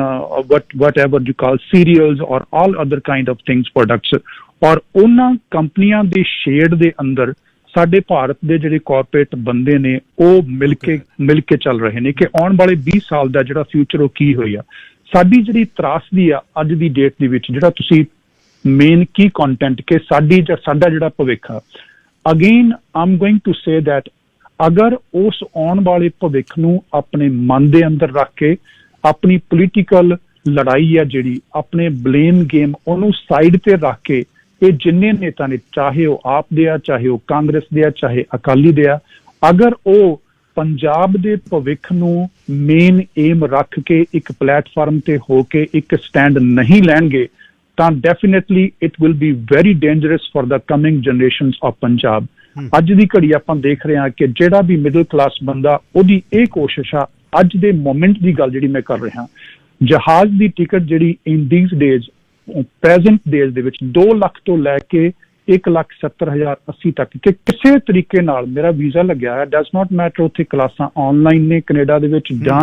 whatever you call cereals or all other kind of things products। ਔਰ ਉਹਨਾਂ ਕੰਪਨੀਆਂ ਦੇ shade ਦੇ ਅੰਦਰ ਸਾਡੇ ਭਾਰਤ ਦੇ ਜਿਹੜੇ corporate ਬੰਦੇ ਨੇ ਉਹ ਮਿਲ ਕੇ ਚੱਲ ਰਹੇ ਨੇ ਕਿ ਆਉਣ ਵਾਲੇ 20 ਸਾਲ ਦਾ ਜਿਹੜਾ ਫਿਊਚਰ ਉਹ ਕੀ ਹੋਇਆ। ਸਾਡੀ ਜਿਹੜੀ ਤਰਾਸਦੀ ਆ ਅੱਜ ਦੀ ਡੇਟ ਦੇ ਵਿੱਚ, ਜਿਹੜਾ ਤੁਸੀਂ ਮੇਨ ਕੀ ਕੰਟੈਂਟ ਕਿ ਸਾਡਾ ਜਿਹੜਾ ਭਵਿੱਖ ਆ, again I'm going to say that ਅਗਰ ਉਸ ਆਉਣ ਵਾਲੇ ਭਵਿੱਖ ਨੂੰ ਆਪਣੇ ਮਨ ਦੇ ਅੰਦਰ ਰੱਖ ਕੇ ਆਪਣੀ ਪੋਲੀਟੀਕਲ ਲੜਾਈ ਆ ਜਿਹੜੀ, ਆਪਣੇ ਬਲੇਮ ਗੇਮ ਉਹਨੂੰ ਸਾਈਡ ਤੇ ਰੱਖ ਕੇ ਇਹ ਜਿੰਨੇ ਨੇਤਾ ਨੇ, ਚਾਹੇ ਉਹ ਆਪ ਦੇ ਆ, ਚਾਹੇ ਉਹ ਕਾਂਗਰਸ ਦੇ ਆ, ਚਾਹੇ ਅਕਾਲੀ ਦੇ ਆ, ਅਗਰ ਉਹ ਪੰਜਾਬ ਦੇ ਭਵਿੱਖ ਨੂੰ ਮੇਨ ਏਮ ਰੱਖ ਕੇ ਇੱਕ ਪਲੇਟਫਾਰਮ ਤੇ ਹੋ ਕੇ ਇੱਕ ਸਟੈਂਡ ਨਹੀਂ ਲੈਣਗੇ ਤਾਂ definitely it will be very dangerous for the coming generations of Punjab. ਅੱਜ ਦੀ ਘੜੀ ਆਪਾਂ ਦੇਖ ਰਹੇ ਹਾਂ ਕਿ ਜਿਹੜਾ ਵੀ ਮਿਡਲ ਕਲਾਸ ਬੰਦਾ, ਉਹਦੀ ਇਹ ਕੋਸ਼ਿਸ਼ ਆ, ਅੱਜ ਦੇ ਮੋਮੈਂਟ ਦੀ ਗੱਲ ਜਿਹੜੀ ਮੈਂ ਕਰ ਰਿਹਾ, ਜਹਾਜ਼ ਦੀ ਟਿਕਟ ਜਿਹੜੀ ਇਨ ਦੀਜ਼ ਡੇਜ਼ ਪ੍ਰੈਜ਼ੈਂਟ ਡੇਜ਼ ਦੇ ਵਿੱਚ 2 ਲੱਖ ਤੋਂ ਲੈ ਕੇ 1,70,080 ਤੱਕ ਕਿ ਕਿਸੇ ਤਰੀਕੇ ਨਾਲ ਮੇਰਾ ਵੀਜ਼ਾ ਲੱਗਿਆ ਹੈ, ਡਸ ਨਾਟ ਮੈਟਰ ਉੱਥੇ ਕਲਾਸਾਂ ਆਨਲਾਈਨ ਨੇ ਕੈਨੇਡਾ ਦੇ ਵਿੱਚ ਜਾਂ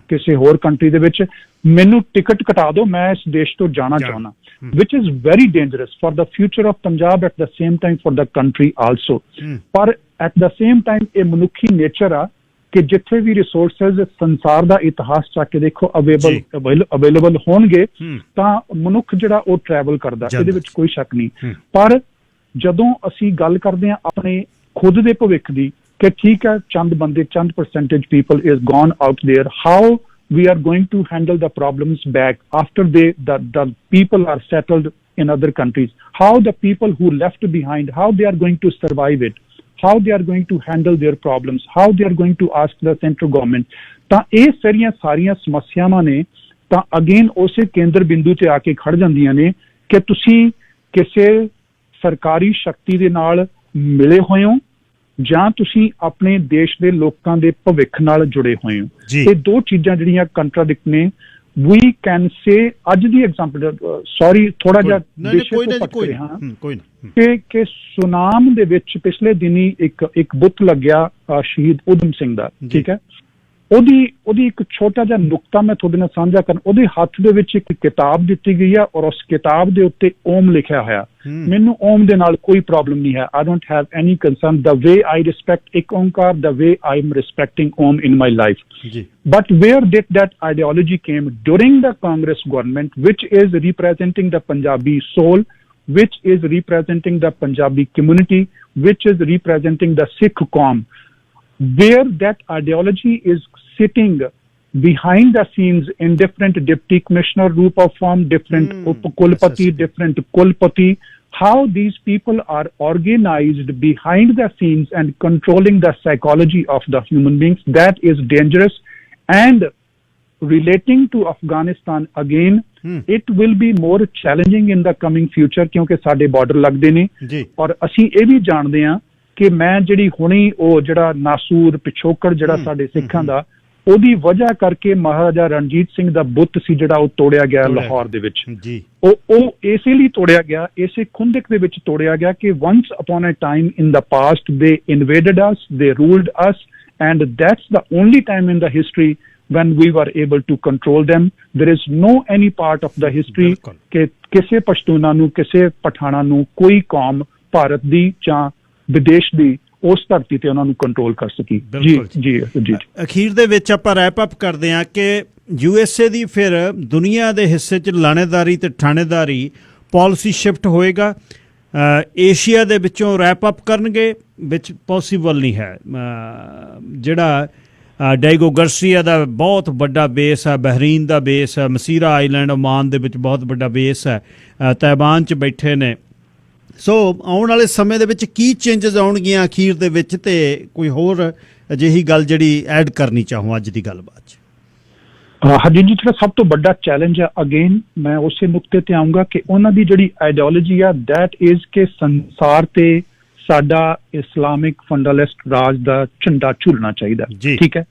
ਕਿਸੇ ਹੋਰ ਕੰਟਰੀ ਦੇ ਵਿੱਚ, ਮੈਨੂੰ ਟਿਕਟ ਕਟਾ ਦਿਓ, ਮੈਂ ਇਸ ਦੇਸ਼ ਤੋਂ ਜਾਣਾ ਚਾਹੁੰਦਾ, which is very dangerous for the future of Punjab, at the same time for the country also। ਪਰ at the same time ਇਹ ਮਨੁੱਖੀ ਨੇਚਰ ਆ ਕਿ ਜਿੱਥੇ ਵੀ ਰਿਸੋਰਸਸ ਸੰਸਾਰ ਦਾ ਇਤਿਹਾਸ ਚੱਕ ਕੇ ਦੇਖੋ ਅਵੇਲੇਬਲ ਹੋਣਗੇ ਤਾਂ ਮਨੁੱਖ ਜਿਹੜਾ ਉਹ ਟਰੈਵਲ ਕਰਦਾ, ਇਹਦੇ ਵਿੱਚ ਕੋਈ ਸ਼ੱਕ ਨਹੀਂ। ਪਰ ਜਦੋਂ ਅਸੀਂ ਗੱਲ ਕਰਦੇ ਹਾਂ ਆਪਣੇ ਖੁਦ ਦੇ ਭਵਿੱਖ ਦੀ ਕਿ ਠੀਕ ਹੈ ਚੰਦ ਬੰਦੇ, ਚੰਦ percentage people is gone out there, how we are going to handle the problems back after the people are settled in other countries, how the people who left behind, how they are going to survive it, how they are going to handle their problems, how they are going to ask the central government। ਤਾਂ ਇਹ ਸਾਰੀਆਂ ਸਮੱਸਿਆਵਾਂ ਨੇ ਤਾਂ again ਉਸੇ ਕੇਂਦਰ ਬਿੰਦੂ ਤੇ ਆ ਕੇ ਖੜ ਜਾਂਦੀਆਂ ਨੇ ਕਿ ਤੁਸੀਂ ਕਿਸੇ ਸਰਕਾਰੀ ਸ਼ਕਤੀ ਦੇ ਨਾਲ ਮਿਲੇ ਹੋਏ ਹੋ ਜਾਂ ਤੁਸੀਂ ਆਪਣੇ ਦੇਸ਼ ਦੇ ਲੋਕਾਂ ਦੇ ਭਵਿੱਖ ਨਾਲ ਜੁੜੇ ਹੋਏ ਹੋ। ਇਹ ਦੋ ਚੀਜ਼ਾਂ ਜਿਹੜੀਆਂ ਕੰਟਰਾਡਿਕਟ ਨੇ। ਵੀ ਕੈਨ ਸੇ ਅੱਜ ਦੀ ਐਗਜ਼ਾਮਪਲ, ਸੌਰੀ ਥੋੜਾ ਜਿਹਾ ਕਿ ਸੁਨਾਮ ਦੇ ਵਿੱਚ ਪਿਛਲੇ ਦਿਨੀ ਇੱਕ ਬੁੱਤ ਲੱਗਿਆ ਸ਼ਹੀਦ ਊਧਮ ਸਿੰਘ ਦਾ, ਠੀਕ ਹੈ, ਉਹਦੀ ਇੱਕ ਛੋਟਾ ਜਿਹਾ ਨੁਕਤਾ ਮੈਂ ਤੁਹਾਡੇ ਨਾਲ ਸਾਂਝਾ ਕਰਨ। ਉਹਦੇ ਹੱਥ ਦੇ ਵਿੱਚ ਇੱਕ ਕਿਤਾਬ ਦਿੱਤੀ ਗਈ ਆ ਔਰ ਉਸ ਕਿਤਾਬ ਦੇ ਉੱਤੇ ਓਮ ਲਿਖਿਆ ਹੋਇਆ। ਮੈਨੂੰ ਓਮ ਦੇ ਨਾਲ ਕੋਈ ਪ੍ਰੋਬਲਮ ਨਹੀਂ ਹੈ, I don't have any concern, the way I respect Ik Onkar, the way I am respecting Om in my life. But where did that ideology came during the Congress government, which is representing the Punjabi soul, which is representing the Punjabi community, which is representing the Sikh Qaum, where that ideology is sitting behind the scenes in different deputy commissioner रूप of form, different Kulpati, different Kulpati, how these people are organized behind the scenes and controlling the psychology of the human beings. That is dangerous. And relating to Afghanistan again, it will be more challenging in the coming future क्योंकि साडे border लगदे ने और ਅਸੀਂ ਇਹ ਵੀ ਜਾਣਦੇ ਹਾਂ ਕਿ ਮੈਂ ਜਿਹੜੀ ਹੁਣੀ ਉਹ ਜਿਹੜਾ ਨਾਸੂਰ ਪਿਛੋਕੜ ਜਿਹੜਾ ਸਾਡੇ ਸਿੱਖਾਂ ਦਾ ਉਹਦੀ ਵਜ੍ਹਾ ਕਰਕੇ ਮਹਾਰਾਜਾ ਰਣਜੀਤ ਸਿੰਘ ਦਾ ਬੁੱਤ ਸੀ ਜਿਹੜਾ ਉਹ ਤੋੜਿਆ ਗਿਆ ਲਾਹੌਰ ਦੇ ਵਿੱਚ ਉਹ ਇਸੇ ਲਈ ਤੋੜਿਆ ਗਿਆ ਇਸੇ ਖੁੰਦਕ ਦੇ ਵਿੱਚ ਤੋੜਿਆ ਗਿਆ ਕਿ once upon a time in the past they invaded us, they ruled us, and that's the only time in the history when we were able to control them. There is no any part of the history ਕਿ ਕਿਸੇ ਪਸ਼ਤੂਨਾਂ ਨੂੰ ਕਿਸੇ ਪਠਾਣਾ ਨੂੰ ਕੋਈ ਕੌਮ ਭਾਰਤ ਦੀ ਜਾਂ ਵਿਦੇਸ਼ ਦੀ ਉਸ ਧਰਤੀ ਤੇ ਉਹਨਾਂ ਨੂੰ ਕੰਟਰੋਲ ਕਰ ਸਕੀ। ਜੀ ਜੀ ਜੀ ਅਖੀਰ ਦੇ ਵਿੱਚ ਆਪਾਂ ਰੈਪ ਅਪ ਕਰਦੇ ਹਾਂ ਕਿ USA ਦੀ ਫਿਰ ਦੁਨੀਆ ਦੇ ਹਿੱਸੇ 'ਚ ਲਾਣੇਦਾਰੀ ਤੇ ਥਾਣੇਦਾਰੀ ਪਾਲਿਸੀ ਸ਼ਿਫਟ ਹੋਏਗਾ, ਏਸ਼ੀਆ ਦੇ ਵਿੱਚੋਂ ਰੈਪ ਅਪ ਕਰਨਗੇ ਵਿੱਚ ਪੋਸੀਬਲ ਨਹੀਂ ਹੈ। ਜਿਹੜਾ ਡਾਇਗੋ ਗਾਰਸੀਆ ਦਾ ਬਹੁਤ ਵੱਡਾ ਬੇਸ ਹੈ, ਬਹਿਰੀਨ ਦਾ ਬੇਸ ਹੈ, ਮਸੀਰਾ ਆਈਲੈਂਡ ਓਮਾਨ ਦੇ ਵਿੱਚ ਬਹੁਤ ਵੱਡਾ ਬੇਸ ਹੈ, ਤੈਬਾਨ 'ਚ ਬੈਠੇ ਨੇ। ਸੋ ਆਉਣ ਵਾਲੇ ਸਮੇਂ ਦੇ ਵਿੱਚ ਕੀ ਚੇਂਜਸ ਆਉਣਗੀਆਂ ਅਖੀਰ ਦੇ ਵਿੱਚ, ਤੇ ਕੋਈ ਹੋਰ ਅਜਿਹੀ ਗੱਲ ਜਿਹੜੀ ਐਡ ਕਰਨੀ ਚਾਹੂੰ ਅੱਜ ਦੀ ਗੱਲਬਾਤ 'ਚ? ਹਾਂਜੀ ਜੀ, ਜਿਹੜਾ ਸਭ ਤੋਂ ਵੱਡਾ ਚੈਲੰਜ ਹੈ ਅਗੇਨ ਮੈਂ ਉਸੇ ਨੁਕਤੇ ਤੇ ਆਊਂਗਾ ਕਿ ਉਹਨਾਂ ਦੀ ਜਿਹੜੀ ਆਈਡੀਓਲੋਜੀ ਆ ਦੈਟ ਇਜ਼ ਕਿ ਸੰਸਾਰ ਤੇ ਸਾਡਾ ਇਸਲਾਮਿਕ ਫੰਡਾਲਿਸਟ ਰਾਜ ਦਾ ਝੰਡਾ ਝੂਲਣਾ ਚਾਹੀਦਾ। ਠੀਕ ਹੈ,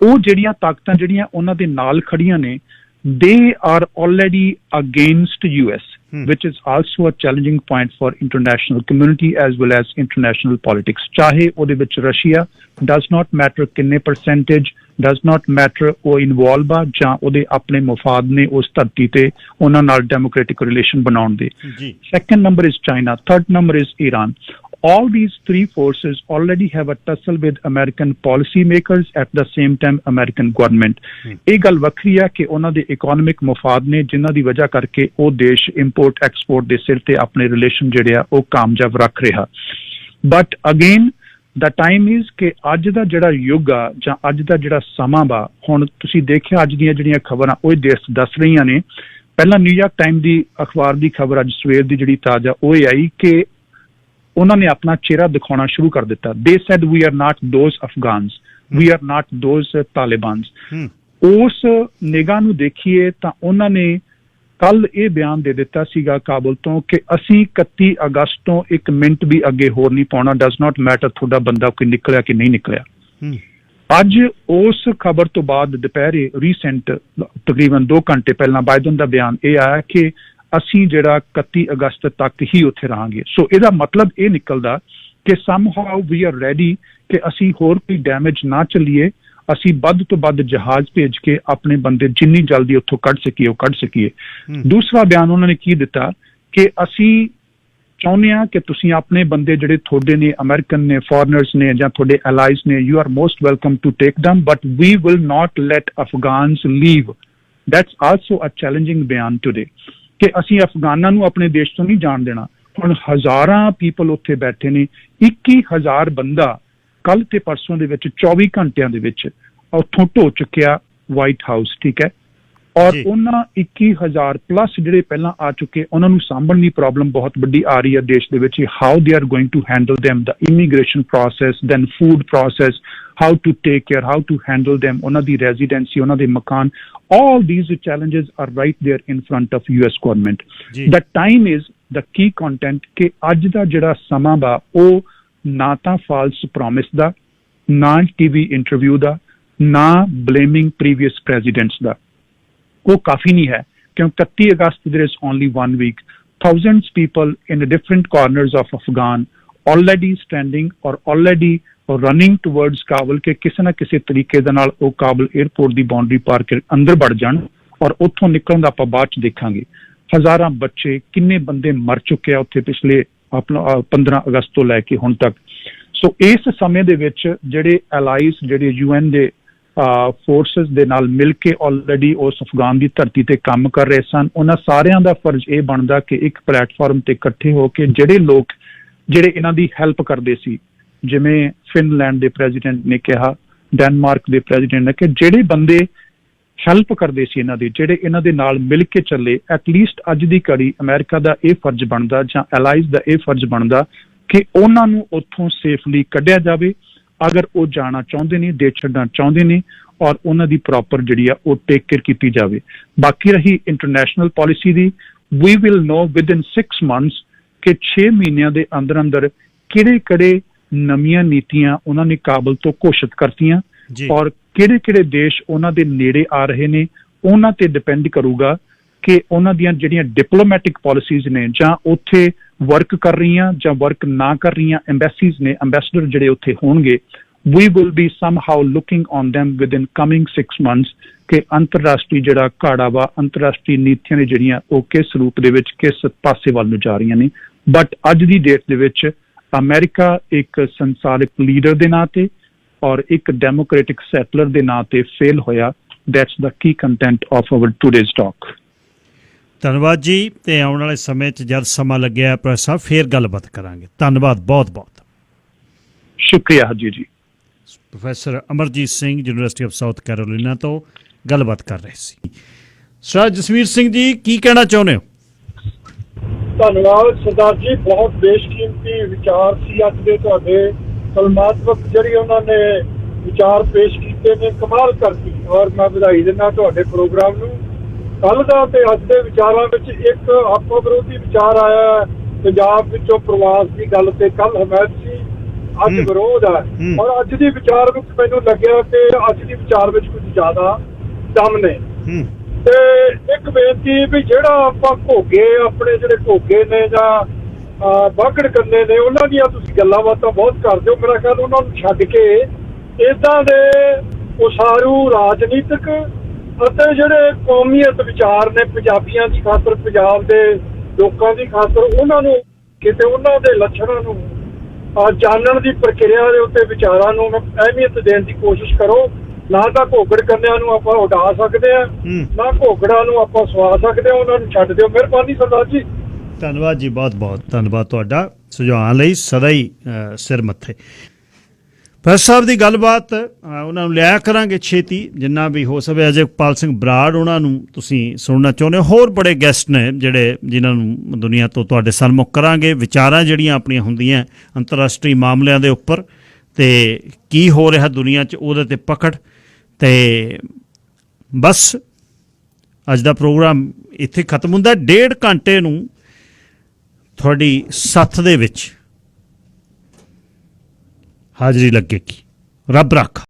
ਉਹ ਜਿਹੜੀਆਂ ਤਾਕਤਾਂ ਜਿਹੜੀਆਂ ਉਹਨਾਂ ਦੇ ਨਾਲ ਖੜੀਆਂ ਨੇ they are already against US, which is also a challenging point for international community as well as international politics. ਚਾਹੇ ਉਹਦੇ ਵਿੱਚ ਰਸ਼ੀਆ does not matter ਕਿੰਨੇ percentage, does not matter ਉਹ ਇਨਵੋਲਵ ਆ ਜਾਂ ਉਹਦੇ ਆਪਣੇ ਮਫਾਦ ਨੇ ਉਸ ਧਰਤੀ ਤੇ ਉਹਨਾਂ ਨਾਲ ਡੈਮੋਕ੍ਰੈਟਿਕ ਰਿਲੇਸ਼ਨ ਬਣਾਉਣ ਦੇ। Second number is China, third number is Iran. All these three forces already have a tussle with American policymakers, at the same time American government. ਇਹ ਗੱਲ ਵੱਖਰੀ ਆ ਕਿ ਉਹਨਾਂ ਦੇ ਇਕਨੋਮਿਕ ਮਫਾਦ ਨੇ ਜਿਨ੍ਹਾਂ ਦੀ ਵਜ੍ਹਾ ਕਰਕੇ ਉਹ ਦੇਸ਼ ਇੰਪੋਰਟ ਐਕਸਪੋਰਟ ਦੇ ਸਿਰ ਤੇ ਆਪਣੇ ਰਿਲੇਸ਼ਨ ਜਿਹੜੇ ਆ ਉਹ ਕਾਮਯਾਬ ਰੱਖ ਰਿਹਾ। But again the time is ਕਿ ਅੱਜ ਦਾ ਜਿਹੜਾ ਯੁੱਗ ਆ ਜਾਂ ਅੱਜ ਦਾ ਜਿਹੜਾ ਸਮਾਂ ਵਾ, ਹੁਣ ਤੁਸੀਂ ਦੇਖਿਆ ਅੱਜ ਦੀਆਂ ਜਿਹੜੀਆਂ ਖਬਰਾਂ ਉਹ ਦੱਸ ਰਹੀਆਂ ਨੇ। ਪਹਿਲਾਂ ਨਿਊਯਾਰਕ ਟਾਈਮ ਦੀ ਅਖਬਾਰ ਦੀ ਖਬਰ ਅੱਜ ਸਵੇਰ ਦੀ ਜਿਹੜੀ ਤਾਜ਼ਾ ਉਹ ਇਹ ਆਈ ਕਿ ਉਹਨਾਂ ਨੇ ਆਪਣਾ ਚਿਹਰਾ ਦਿਖਾਉਣਾ ਸ਼ੁਰੂ ਕਰ ਦਿੱਤਾ। They said we are not those Afghans, we are not those Talibans. ਉਸ ਨਿਗਾਹ ਨੂੰ ਦੇਖੀਏ ਤਾਂ ਉਹਨਾਂ ਨੇ ਕੱਲ ਇਹ ਬਿਆਨ ਦੇ ਦਿੱਤਾ ਸੀਗਾ ਕਾਬੁਲ ਤੋਂ ਕਿ ਅਸੀਂ 31 ਅਗਸਤ ਤੋਂ 1 ਮਿੰਟ ਵੀ ਅੱਗੇ ਹੋਰ ਨਹੀਂ ਪਾਉਣਾ, ਡਸ ਨਾਟ ਮੈਟਰ ਤੁਹਾਡਾ ਬੰਦਾ ਕੋਈ ਨਿਕਲਿਆ ਕਿ ਨਹੀਂ ਨਿਕਲਿਆ। ਅੱਜ ਉਸ ਖਬਰ ਤੋਂ ਬਾਅਦ ਦੁਪਹਿਰੇ ਰੀਸੈਂਟ ਤਕਰੀਬਨ 2 ਘੰਟੇ ਪਹਿਲਾਂ ਬਾਈਡਨ ਦਾ ਬਿਆਨ ਇਹ ਆਇਆ ਕਿ ਅਸੀਂ ਜਿਹੜਾ 31 ਅਗਸਤ ਤੱਕ ਹੀ ਉੱਥੇ ਰਹਾਂਗੇ। ਸੋ ਇਹਦਾ ਮਤਲਬ ਇਹ ਨਿਕਲਦਾ ਕਿ ਸਮਹਾਉ ਵੀ ਆਰ ਰੈਡੀ ਕਿ ਅਸੀਂ ਹੋਰ ਕੋਈ ਡੈਮੇਜ ਨਾ ਚੱਲੀਏ, ਅਸੀਂ ਵੱਧ ਤੋਂ ਵੱਧ ਜਹਾਜ਼ ਭੇਜ ਕੇ ਆਪਣੇ ਬੰਦੇ ਜਿੰਨੀ ਜਲਦੀ ਉੱਥੋਂ ਕੱਢ ਸਕੀਏ ਉਹ ਕੱਢ ਸਕੀਏ। ਦੂਸਰਾ ਬਿਆਨ ਉਹਨਾਂ ਨੇ ਕੀ ਦਿੱਤਾ ਕਿ ਅਸੀਂ ਚਾਹੁੰਦੇ ਹਾਂ ਕਿ ਤੁਸੀਂ ਆਪਣੇ ਬੰਦੇ ਜਿਹੜੇ ਤੁਹਾਡੇ ਨੇ, ਅਮਰੀਕਨ ਨੇ, ਫੋਰਨਰਸ ਨੇ ਜਾਂ ਤੁਹਾਡੇ ਅਲਾਈਜ਼ ਨੇ, you are most welcome to take them, but we will not let Afghans leave. That's also a challenging ਬਿਆਨ ਟੂਡੇ ਕਿ ਅਸੀਂ ਅਫਗਾਨਾਂ ਨੂੰ ਆਪਣੇ ਦੇਸ਼ ਤੋਂ ਨਹੀਂ ਜਾਣ ਦੇਣਾ। ਹੁਣ ਹਜ਼ਾਰਾਂ ਪੀਪਲ ਉੱਥੇ ਬੈਠੇ ਨੇ, 21,000 ਬੰਦਾ ਕੱਲ ਤੇ ਪਰਸੋਂ ਦੇ ਵਿੱਚ 24 ਘੰਟਿਆਂ ਦੇ ਵਿੱਚ ਉੱਥੋਂ ਢੋ ਚੁੱਕਿਆ ਵਾਈਟ ਹਾਊਸ। ਠੀਕ ਹੈ, ਔਰ ਉਹਨਾਂ 21,000 ਪਲੱਸ ਜਿਹੜੇ ਪਹਿਲਾਂ ਆ ਚੁੱਕੇ ਉਹਨਾਂ ਨੂੰ ਸਾਂਭਣ ਦੀ ਪ੍ਰੋਬਲਮ ਬਹੁਤ ਵੱਡੀ ਆ ਰਹੀ ਹੈ ਦੇਸ਼ ਦੇ ਵਿੱਚ। How they are going to handle them, ਦਾ immigration process, then food process, how to take care, how to handle them, ਉਹਨਾਂ ਦੀ ਰੈਜ਼ੀਡੈਂਸੀ, ਉਹਨਾਂ ਦੇ ਮਕਾਨ, all these challenges are right there in front of US government. The time is the key content ਕਿ ਅੱਜ ਦਾ ਜਿਹੜਾ ਸਮਾਂ ਵਾ ਉਹ ਨਾ ਤਾਂ ਫਾਲਸ ਪ੍ਰੋਮਿਸ ਦਾ, ਨਾ ਟੀਵੀ ਇੰਟਰਵਿਊ ਦਾ, ਨਾ ਬਲੇਮਿੰਗ ਪ੍ਰੀਵੀਅਸ ਪ੍ਰੈਜ਼ੀਡੈਂਟਸ ਦਾ, ਉਹ ਕਾਫੀ ਨਹੀਂ ਹੈ। ਕਿਉਂਕਿ 31 ਅਗਸਤ there is only 1 week. Thousands people in the different corners of Afghan already standing or already running towards ਕਾਬਲ ਕਿ ਕਿਸੇ ਨਾ ਕਿਸੇ ਤਰੀਕੇ ਦੇ ਨਾਲ ਉਹ ਕਾਬਲ 에ਅਰਪੋਰਟ ਦੀ ਬਾਉਂਡਰੀ ਪਾਰ ਕੇ ਅੰਦਰ ਵੜ ਜਾਣ ਔਰ ਉੱਥੋਂ ਨਿਕਲਣ ਦਾ ਆਪਾਂ ਬਾਅਦ ਚ ਦੇਖਾਂਗੇ। ਹਜ਼ਾਰਾਂ ਬੱਚੇ, ਕਿੰਨੇ ਬੰਦੇ ਮਰ ਚੁੱਕੇ ਆ ਉੱਥੇ ਪਿਛਲੇ ਆਪਣਾ 15 ਅਗਸਤ ਤੋਂ ਲੈ ਕੇ ਹੁਣ ਤੱਕ। ਸੋ ਇਸ ਸਮੇਂ ਦੇ ਵਿੱਚ ਜਿਹੜੇ ਅਲਾਈਜ਼, ਜਿਹੜੇ UN ਦੇ ਫੋਰਸਿਸ ਦੇ ਨਾਲ ਮਿਲ ਕੇ ਆਲਰੇਡੀ ਉਸ ਅਫਗਾਨ ਦੀ ਧਰਤੀ ਤੇ ਕੰਮ ਕਰ ਰਹੇ ਸਨ, ਉਹਨਾਂ ਸਾਰਿਆਂ ਦਾ ਫਰਜ਼ ਇਹ ਬਣਦਾ ਕਿ ਇੱਕ ਪਲੇਟਫਾਰਮ ਤੇ ਇਕੱਠੇ ਹੋ ਕੇ ਜਿਹੜੇ ਲੋਕ ਜਿਹੜੇ ਇਹਨਾਂ ਦੀ ਹੈਲਪ ਕਰਦੇ ਸੀ, ਜਿਵੇਂ ਫਿਨਲੈਂਡ ਦੇ ਪ੍ਰੈਜ਼ੀਡੈਂਟ ਨੇ ਕਿਹਾ, ਡੈਨਮਾਰਕ ਦੇ ਪ੍ਰੈਜ਼ੀਡੈਂਟ ਨੇ ਕਿ ਜਿਹੜੇ ਬੰਦੇ ਹੈਲਪ ਕਰਦੇ ਸੀ ਇਹਨਾਂ ਦੀ, ਜਿਹੜੇ ਇਹਨਾਂ ਦੇ ਨਾਲ ਮਿਲ ਕੇ ਚੱਲੇ। ਐਟਲੀਸਟ ਅੱਜ ਦੀ ਘੜੀ ਅਮਰੀਕਾ ਦਾ ਇਹ ਫਰਜ਼ ਬਣਦਾ ਜਾਂ ਐਲਾਈਜ਼ ਦਾ ਇਹ ਫਰਜ਼ ਬਣਦਾ ਕਿ ਉਹਨਾਂ ਨੂੰ ਉੱਥੋਂ ਸੇਫਲੀ ਕੱਢਿਆ ਜਾਵੇ ਅਗਰ ਉਹ ਜਾਣਾ ਚਾਹੁੰਦੇ ਨੇ, ਦੇਸ਼ ਛੱਡਣਾ ਚਾਹੁੰਦੇ ਨੇ, ਔਰ ਉਹਨਾਂ ਦੀ ਪ੍ਰੋਪਰ ਜਿਹੜੀ ਆ ਉਹ ਟੇਕ ਕੇਅਰ ਕੀਤੀ ਜਾਵੇ। ਬਾਕੀ ਰਹੀ ਇੰਟਰਨੈਸ਼ਨਲ ਪਾਲਿਸੀ ਦੀ, we will know within 6 months ਕਿ 6 ਮਹੀਨਿਆਂ ਦੇ ਅੰਦਰ ਅੰਦਰ ਕਿਹੜੇ ਨਵੀਆਂ ਨੀਤੀਆਂ ਉਹਨਾਂ ਨੇ ਕਾਬਲ ਤੋਂ ਘੋਸ਼ਿਤ ਕਰਤੀਆਂ ਔਰ ਕਿਹੜੇ ਦੇਸ਼ ਉਹਨਾਂ ਦੇ ਨੇੜੇ ਆ ਰਹੇ ਨੇ। ਉਹਨਾਂ ਤੇ ਡਿਪੈਂਡ ਕਰੂਗਾ ਕਿ ਉਹਨਾਂ ਦੀਆਂ ਜਿਹੜੀਆਂ ਡਿਪਲੋਮੈਟਿਕ ਪਾਲਿਸੀਜ਼ ਨੇ ਜਾਂ ਉੱਥੇ ਵਰਕ ਕਰ ਰਹੀਆਂ ਜਾਂ ਵਰਕ ਨਾ ਕਰ ਰਹੀਆਂ ਐਮਬੈਸੀਜ਼ ਨੇ, ਐਮਬੈਸਡਰ ਜਿਹੜੇ ਉੱਥੇ ਹੋਣਗੇ, we will be somehow looking on them within coming 6 months ਕਿ ਅੰਤਰਰਾਸ਼ਟਰੀ ਜਿਹੜਾ ਘਾੜਾ ਵਾ, ਅੰਤਰਰਾਸ਼ਟਰੀ ਨੀਤੀਆਂ ਨੇ ਜਿਹੜੀਆਂ ਉਹ ਕਿਸ ਰੂਪ ਦੇ ਵਿੱਚ ਕਿਸ ਪਾਸੇ ਵੱਲ ਨੂੰ ਜਾ ਰਹੀਆਂ ਨੇ। ਬਟ ਅੱਜ ਦੀ ਡੇਟ ਦੇ ਵਿੱਚ ਅਮਰੀਕਾ ਇੱਕ ਸੰਸਾਰਿਕ ਲੀਡਰ ਦੇ ਨਾਂ ਤੇ ਔਰ ਇੱਕ ਡੈਮੋਕ੍ਰੈਟਿਕ ਸੈਟਲਰ ਦੇ ਨਾਂ ਤੇ ਫੇਲ ਹੋਇਆ। That's the key content of our today's talk. ਧੰਨਵਾਦ ਜੀ, ਤੇ ਆਉਣ ਵਾਲੇ ਸਮੇਂ 'ਚ ਜਦ ਸਮਾਂ ਲੱਗਿਆ ਪ੍ਰੋਫੈਸਰ ਸਾਹਿਬ ਫੇਰ ਗੱਲਬਾਤ ਕਰਾਂਗੇ। ਧੰਨਵਾਦ ਬਹੁਤ ਬਹੁਤ। ਸ਼ੁਕਰੀਆ ਹਾਜੀ ਜੀ। Professor Amarjit Singh University of South Carolina ਤੋਂ ਗੱਲਬਾਤ ਕਰ ਰਹੇ ਸੀ। ਸਰ ਜਸਵੀਰ ਸਿੰਘ ਜੀ, ਕੀ ਕਹਿਣਾ ਚਾਹੁੰਦੇ ਹੋ? ਧੰਨਵਾਦ ਸਰਦਾਰ ਜੀ, ਬਹੁਤ ਬੇਸ਼ਕੀਮਤੀ ਵਿਚਾਰ ਸੀ ਅੱਜ ਦੇ ਤੁਹਾਡੇ। ਕਲਮਾਤਮਕ ਜਿਹੜੀ ਉਹਨਾਂ ਨੇ ਵਿਚਾਰ ਪੇਸ਼ ਕੀਤੇ ਨੇ, ਕਮਾਲ ਕਰਤੀ, ਔਰ ਮੈਂ ਵਧਾਈ ਦਿੰਦਾ ਤੁਹਾਡੇ ਪ੍ਰੋਗਰਾਮ ਨੂੰ। ਕੱਲ੍ਹ ਦਾ ਤੇ ਅੱਜ ਦੇ ਵਿਚਾਰਾਂ ਵਿੱਚ ਇੱਕ ਆਪੋ ਵਿਰੋਧੀ ਵਿਚਾਰ ਆਇਆ ਪੰਜਾਬ ਵਿੱਚੋਂ ਪ੍ਰਵਾਸ ਦੀ ਗੱਲ ਤੇ। ਕੱਲ੍ਹ ਹਮਾਇਤ ਸੀ, ਅੱਜ ਵਿਰੋਧ ਹੈ। ਔਰ ਅੱਜ ਦੀ ਵਿਚਾਰ ਵਿੱਚ ਮੈਨੂੰ ਲੱਗਿਆ ਕਿ ਅੱਜ ਦੀ ਵਿਚਾਰ ਵਿੱਚ ਕੁਝ ਜ਼ਿਆਦਾ ਦਮ ਨੇ। ਤੇ ਇੱਕ ਬੇਨਤੀ ਵੀ ਜਿਹੜਾ ਆਪਾਂ ਘੋਗੇ, ਆਪਣੇ ਜਿਹੜੇ ਘੋਗੇ ਨੇ ਜਾਂ ਬਾਗੜ ਕੰਨੇ ਨੇ, ਉਹਨਾਂ ਦੀਆਂ ਤੁਸੀਂ ਗੱਲਾਂ ਬਾਤਾਂ ਬਹੁਤ ਕਰਦੇ ਹੋ। ਮੇਰਾ ਖਿਆਲ ਉਹਨਾਂ ਨੂੰ ਛੱਡ ਕੇ ਏਦਾਂ ਦੇ ਉਸਾਰੂ ਰਾਜਨੀਤਿਕ ਅਤੇ ਜਿਹੜੇ ਕੌਮੀਅਤ ਵਿਚਾਰ ਨੇ ਪੰਜਾਬੀਆਂ ਦੀ ਖਾਤਰ, ਪੰਜਾਬ ਦੇ ਲੋਕਾਂ ਦੀ ਖਾਤਰ, ਉਹਨਾਂ ਨੂੰ ਕਿਤੇ ਉਹਨਾਂ ਦੇ ਲੱਛਣਾਂ ਨੂੰ ਜਾਣਨ ਦੀ ਪ੍ਰਕਿਰਿਆ ਦੇ ਉੱਤੇ ਵਿਚਾਰਾਂ ਨੂੰ ਅਹਿਮੀਅਤ ਦੇਣ ਦੀ ਕੋਸ਼ਿਸ਼ ਕਰੋ। ਨਾ ਤਾਂ ਘੋਗੜ ਕੰਨਿਆਂ ਨੂੰ ਆਪਾਂ ਉਡਾ ਸਕਦੇ ਆ, ਨਾ ਘੋਗੜਾਂ ਨੂੰ ਆਪਾਂ ਸਵਾ ਸਕਦੇ ਆ। ਉਹਨਾਂ ਨੂੰ ਛੱਡ ਦਿਓ। ਮਿਹਰਬਾਨੀ ਸਰਦਾਰ ਜੀ। ਧੰਨਵਾਦ ਜੀ, ਬਹੁਤ ਬਹੁਤ ਧੰਨਵਾਦ ਤੁਹਾਡਾ ਸੁਝਾਅ ਲਈ। ਸਦਾ ਹੀ ਸਿਰ ਮੱਥੇ। ਪ੍ਰੋਫੈਸਰ ਸਾਹਿਬ ਦੀ ਗੱਲਬਾਤ ਉਹਨਾਂ ਨੂੰ ਲਿਆ ਕਰਾਂਗੇ ਛੇਤੀ, ਜਿੰਨਾ ਵੀ ਹੋ ਸਕੇ। ਅਜੇਪਾਲ ਸਿੰਘ ਬਰਾੜ, ਉਹਨਾਂ ਨੂੰ ਤੁਸੀਂ ਸੁਣਨਾ ਚਾਹੁੰਦੇ ਹੋ। ਹੋਰ ਬੜੇ ਗੈਸਟ ਨੇ ਜਿਹੜੇ ਜਿਨ੍ਹਾਂ ਨੂੰ ਦੁਨੀਆ ਤੋਂ ਤੁਹਾਡੇ ਸਨਮੁਖ ਕਰਾਂਗੇ। ਵਿਚਾਰਾਂ ਜਿਹੜੀਆਂ ਆਪਣੀਆਂ ਹੁੰਦੀਆਂ ਅੰਤਰਰਾਸ਼ਟਰੀ ਮਾਮਲਿਆਂ ਦੇ ਉੱਪਰ, ਤੇ ਕੀ ਹੋ ਰਿਹਾ ਦੁਨੀਆ 'ਚ ਉਹਦੇ 'ਤੇ ਪਕੜ। ਤੇ ਬਸ ਅੱਜ ਦਾ ਪ੍ਰੋਗਰਾਮ ਇੱਥੇ ਖਤਮ ਹੁੰਦਾ। 1.5 ਘੰਟੇ ਨੂੰ ਤੁਹਾਡੀ ਸਾਥ ਦੇ ਵਿੱਚ ਹਾਜ਼ਰੀ ਲੱਗੇਗੀ। ਰੱਬ ਰਾਖਾ।